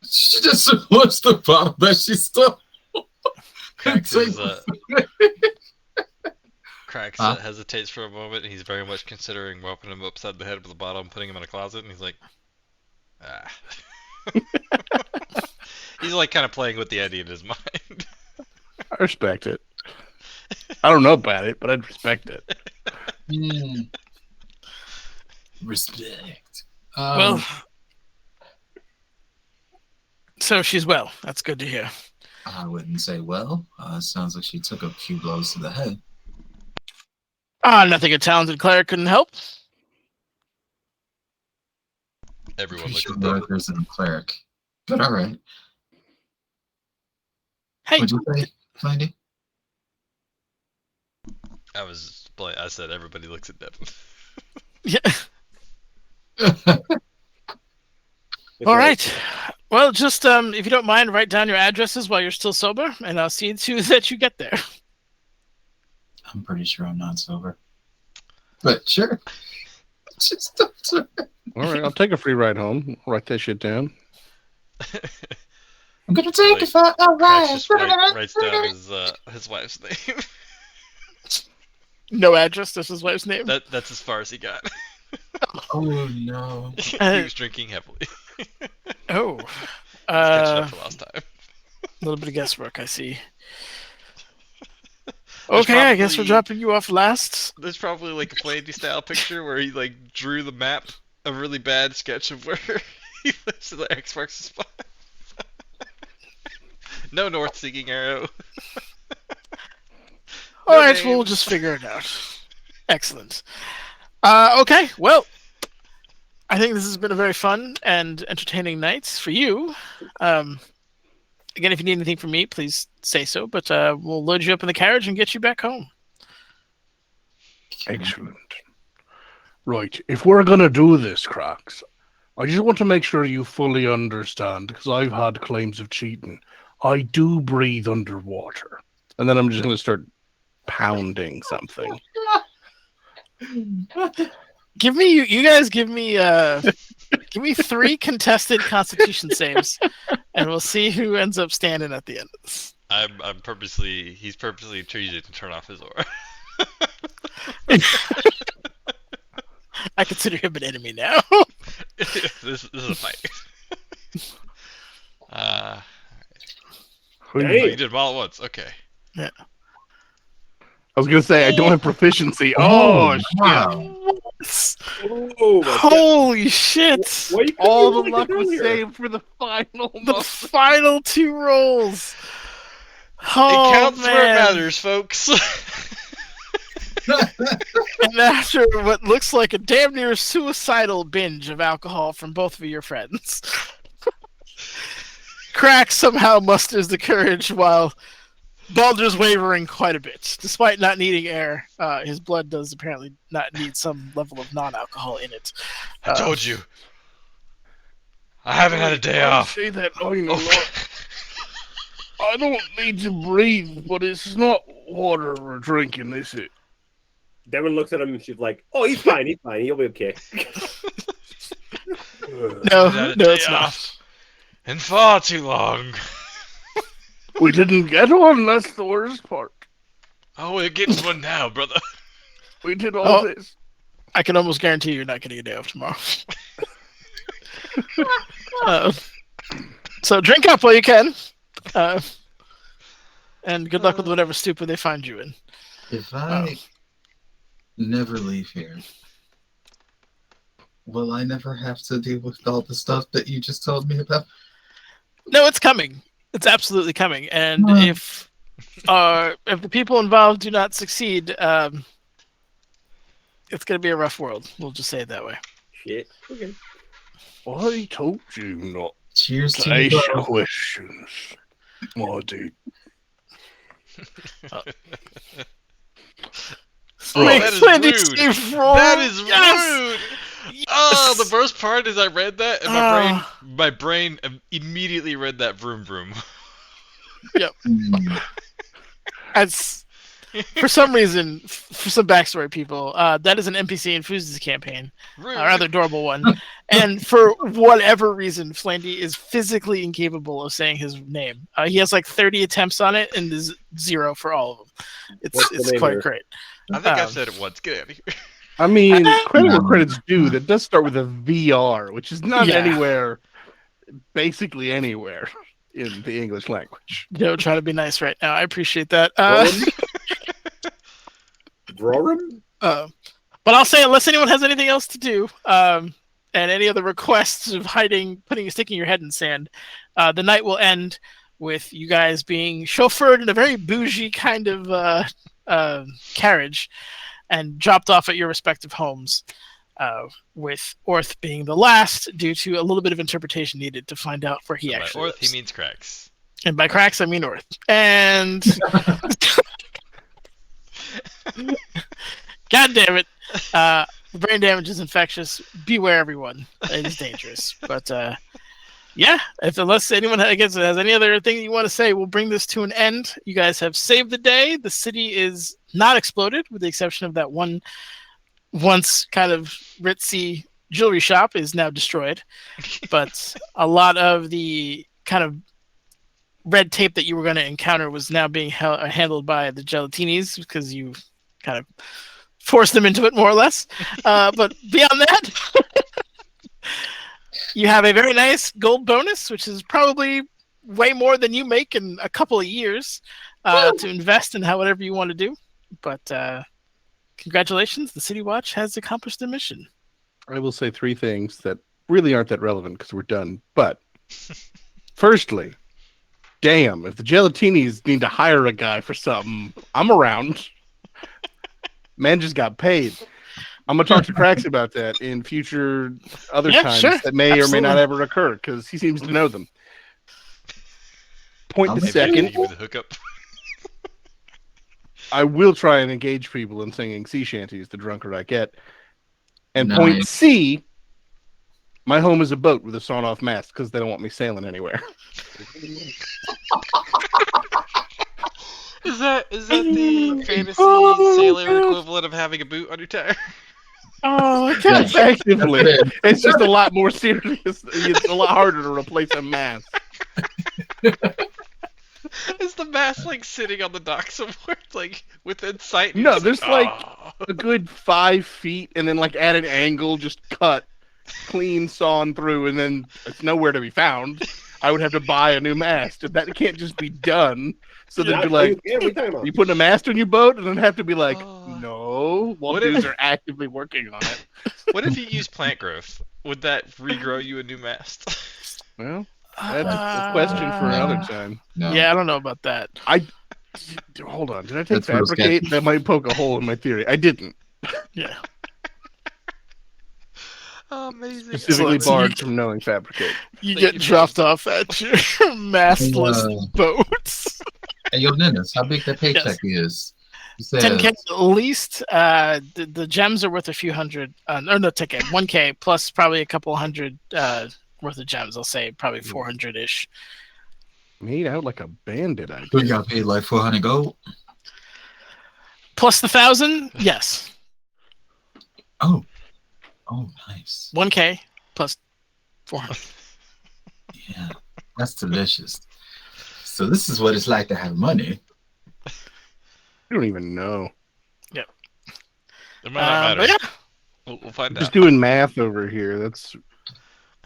She just wants the bottle that she stole. Cracks hesitates for a moment, and he's very much considering whopping him upside the head with a bottle and putting him in a closet, and he's like, ah. He's like kind of playing with the idea in his mind. I respect it. I don't know about it, but I'd respect it. Respect. Well, so she's well. That's good to hear. I wouldn't say well. Sounds like she took a few blows to the head. Nothing a talented cleric couldn't help. Everyone looks at North isn't a cleric. But alright. Hey, What'd you say, Flindy? I said everybody looks at Devin. yeah. All right. Well, just if you don't mind, write down your addresses while you're still sober, and I'll see to that you get there. I'm pretty sure I'm not sober. But sure. Just don't. All right, I'll take a free ride home. Write that shit down. I'm gonna take it for a ride. Just writes down his wife's name. No address. That's his wife's name. That's as far as he got. Oh no. He was drinking heavily. Oh. Catching up for last time. A little bit of guesswork, I see. Okay, I guess we're dropping you off last. There's probably like a Planty style picture where he like drew the map, a really bad sketch of where he lives in the X marks the spot. No north seeking arrow. All right, we'll just figure it out. Excellent. Okay, well, I think this has been a very fun and entertaining night for you. Again, if you need anything from me, please say so, but we'll load you up in the carriage and get you back home. Excellent. Right, if we're going to do this, Cracks, I just want to make sure you fully understand, because I've had claims of cheating. I do breathe underwater. And then I'm just going to start pounding something. You guys give me 3 contested Constitution saves, and we'll see who ends up standing at the end of this. He's purposely choosing to turn off his aura. I consider him an enemy now. This is a fight. Hey. Oh, you did them all at once. Okay. Yeah. I was going to say, I don't have proficiency. Oh, wow. shit. Oh, Holy shit. All the luck was saved for the final. The final 2 rolls. Oh, it counts man. where it matters, folks. And after what looks like a damn near suicidal binge of alcohol from both of your friends, Crack somehow musters the courage while Balder's wavering quite a bit. Despite not needing air, his blood does apparently not need some level of non-alcohol in it. I told you. I haven't had a day off. Say that line a lot. I don't need to breathe, but it's not water we're drinking, is it? Devin looks at him and she's like, "Oh, he's fine. He's fine. He'll be okay." No, Had a no, day it's not. off. And far too long. We didn't get one. That's the worst part. Oh, we're getting one now, brother. We did all this. I can almost guarantee you're not getting a day off tomorrow. So drink up while you can. And good luck with whatever stupor they find you in. If I never leave here, will I never have to deal with all the stuff that you just told me about? No, it's coming. It's absolutely coming. And if the people involved do not succeed, it's going to be a rough world. We'll just say it that way. Shit. Okay. I told you not Cheers to to ask you. questions, my dude. Oh, that is Sandy rude. Steve Roy. That is Yes! rude. Yes! Oh, the worst part is I read that and my brain immediately read that vroom vroom. Mm. As for some reason, for some backstory, people, that is an NPC in Foozca's campaign, Rude. a rather adorable one. And for whatever reason, Flandy is physically incapable of saying his name. He has like 30 attempts on it, and there's 0 for all of them. What's the It's name quite here? great. I think I've said it once. Get out of here. I mean, credit where No. credit's due. That does start with a VR, which is not Yeah. anywhere, basically anywhere in the English language. Try to be nice right now. I appreciate that. Drorum? But I'll say, unless anyone has anything else to do, and any other requests of hiding, sticking your head in sand, the night will end with you guys being chauffeured in a very bougie kind of carriage and dropped off at your respective homes, with Orth being the last due to a little bit of interpretation needed to find out where he By actually Orth, lives. he means cracks. And by cracks, I mean Orth. And God damn it. Brain damage is infectious. Beware, everyone. It is dangerous. But yeah, unless anyone has any other thing you want to say, we'll bring this to an end. You guys have saved the day. The city is not exploded, with the exception of that one once kind of ritzy jewelry shop is now destroyed. But a lot of the kind of red tape that you were going to encounter was now being handled by the gelatinis, because you kind of forced them into it, more or less. But beyond that, you have a very nice gold bonus, which is probably way more than you make in a couple of years, to invest in whatever you want to do. But congratulations, the City Watch has accomplished their mission. I will say 3 things that really aren't that relevant because we're done. But firstly, damn, if the gelatinis need to hire a guy for something, I'm around. Man just got paid. I'm gonna talk to Cracks about that in future other times that may or may not ever occur, because he seems to know them. Point I'll the maybe second, Give me the hookup. I will try and engage people in singing sea shanties the drunker I get. And Nice. point C, my home is a boat with a sawn-off mast because they don't want me sailing anywhere. Is that the fantasy sailor equivalent of having a boot on your tire? Oh, Yes. Effectively, That's it. it's just a lot more serious. It's a lot harder to replace a mast. Is the mast like sitting on the dock somewhere, like within sight? and No, you're just there's "Oh." a good 5 feet, and then like at an angle, just cut, clean, sawn through, and then it's nowhere to be found. I would have to buy a new mast, and that can't just be done. So they'd be like, Yeah, what are you talking about? "You putting a mast on your boat?" And then have to be like, Oh. "No." While What if- dudes are actively working on it. What if you use plant growth? Would that regrow you a new mast? Well, that's a question for another time. No. Yeah, I don't know about that. Hold on, did I take That's real fabricate? sketchy. That might poke a hole in my theory. I didn't. Yeah. Oh, amazing. Specifically So barred from knowing fabricate. You Thank get you, dropped off at your mastless boats. Hey, yo, Dennis, how big that paycheck is? You said 10K at least. The gems are worth a few hundred. No, 10K, 1K plus probably a couple hundred worth of gems. I'll say probably 400 ish. Made out like a bandit, I we did. got paid like 400 gold. Plus the 1,000, yes. Oh, nice. 1K plus 400. Yeah, that's delicious. So this is what it's like to have money. You don't even know. Yep. It might not matter. But yeah, We'll find Just out. doing math over here. That's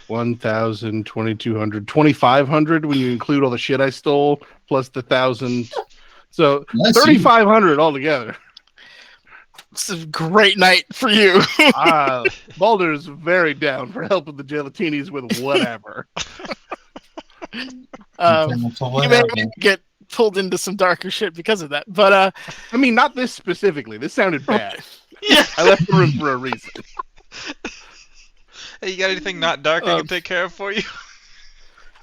1,000, 2,200, 2,500 when you include all the shit I stole plus the 1,000. So That's 3,500 altogether. it's a great night for you. Balder's very down for helping the gelatinis with whatever. You may get pulled into some darker shit because of that. But I mean, not this specifically. This sounded bad. yeah. I left the room for a reason. Hey, you got anything not dark I can take care of for you?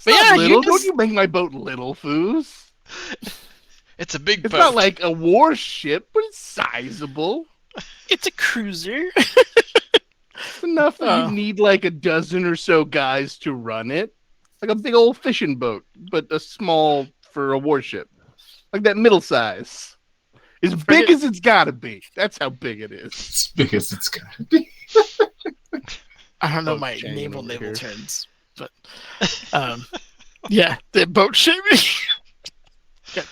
But Not yeah, little. you Don't just, you make my boat little, Foos. It's a big It's boat. not like a warship, but it's sizable. it's a cruiser. It's enough that Oh. you need like a dozen or so guys to run it. Like a big old fishing boat, but a small for a warship. Like that middle size. As big as it's gotta be. That's how big it is. as big as it's gotta be. I don't know Boat my shaming naval over here. terms, but yeah, the boat shaming.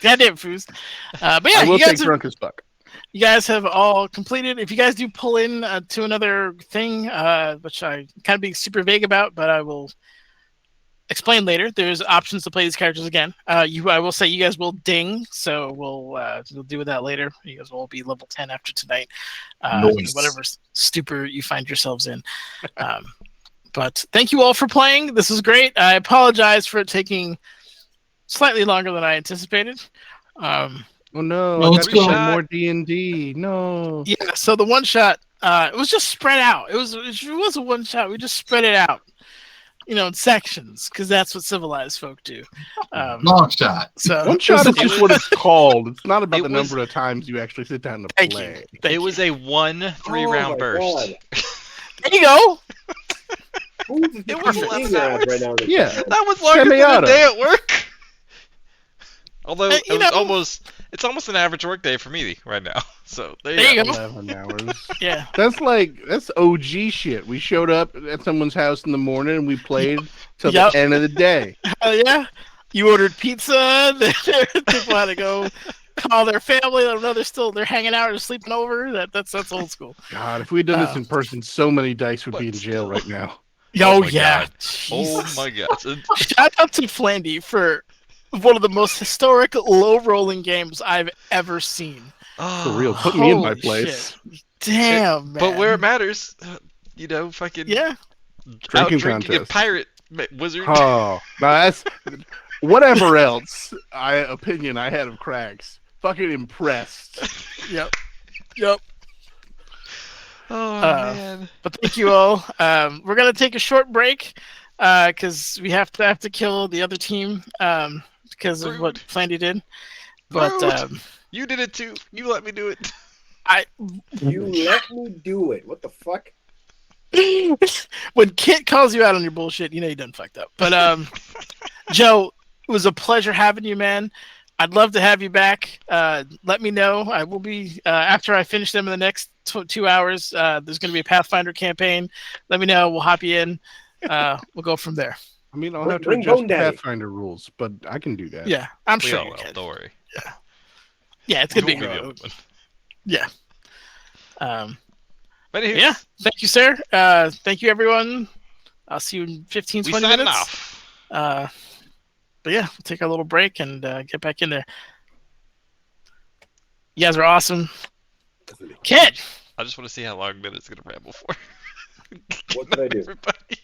Goddamn Foos. But yeah, I will you take guys, drunk as fuck. you guys have all completed. If you guys do pull in to another thing, which I kind of being super vague about, but I will explain later. There's options to play these characters again. I will say you guys will ding, so we'll deal with that later. You guys will be level 10 after tonight. Nice. Whatever stupor you find yourselves in. But thank you all for playing. This was great. I apologize for it taking slightly longer than I anticipated. Oh no, No, I it's got to play cool. more D&D. No. Yeah, so the one shot, it was just spread out. It was a one shot. We just spread it out, in sections, because that's what civilized folk do. Long shot. So One shot is it just was- what it's called. It's not about it the was- number of times you actually sit down to Thank play. you. Thank It was a 1-3 round burst. There you go. It was Right 11 now. hours. Yeah. That was longer than a Semi-auto. day at work. Although you it was know- it's almost an average work day for me right now. So there There you you go. go. 11 hours. Yeah. That's OG shit. We showed up at someone's house in the morning and we played till Yep. the end of the day. Hell yeah. You ordered pizza. People had to go call their family. Let them know they're hanging out or sleeping over. That's old school. God, if we had done this in person, so many dice would But be in jail still. right now. Oh, my yeah. God. Oh Jesus. my god. Shout out to Flandy for one of the most historic low rolling games I've ever seen. For real. Put me in my Holy place. shit. Damn, man. But where it matters, fucking Yeah. out Drinking drinking a contest. pirate wizard. Oh, no, that's whatever else opinion I had of Cracks. Fucking impressed. Yep. Oh Uh, man. But thank you all. We're gonna take a short break because we have to kill the other team because of what Rude. Flandy did. But Rude. You did it too. You let me do it. You let me do it. What the fuck? when Kit calls you out on your bullshit, you done fucked up. But Joe, it was a pleasure having you, man. I'd love to have you back. Let me know. I will be after I finish them in the next 2 hours. There's going to be a Pathfinder campaign. Let me know. We'll hop you in. We'll go from there. I mean, I'll have to Bring adjust Bone Daddy. Pathfinder rules, but I can do that. Yeah, I'm We sure all you will. can. Don't worry. Yeah, it's gonna You be won't the great. only one. Yeah. But anywho, Yeah. Thank you, sir. Thank you, everyone. I'll see you in 15, we 20 signing minutes. off. But yeah, we'll take a little break and get back in there. You guys are awesome. Kit. I just want to see how long Minutte's gonna ramble for. What did I do? Everybody.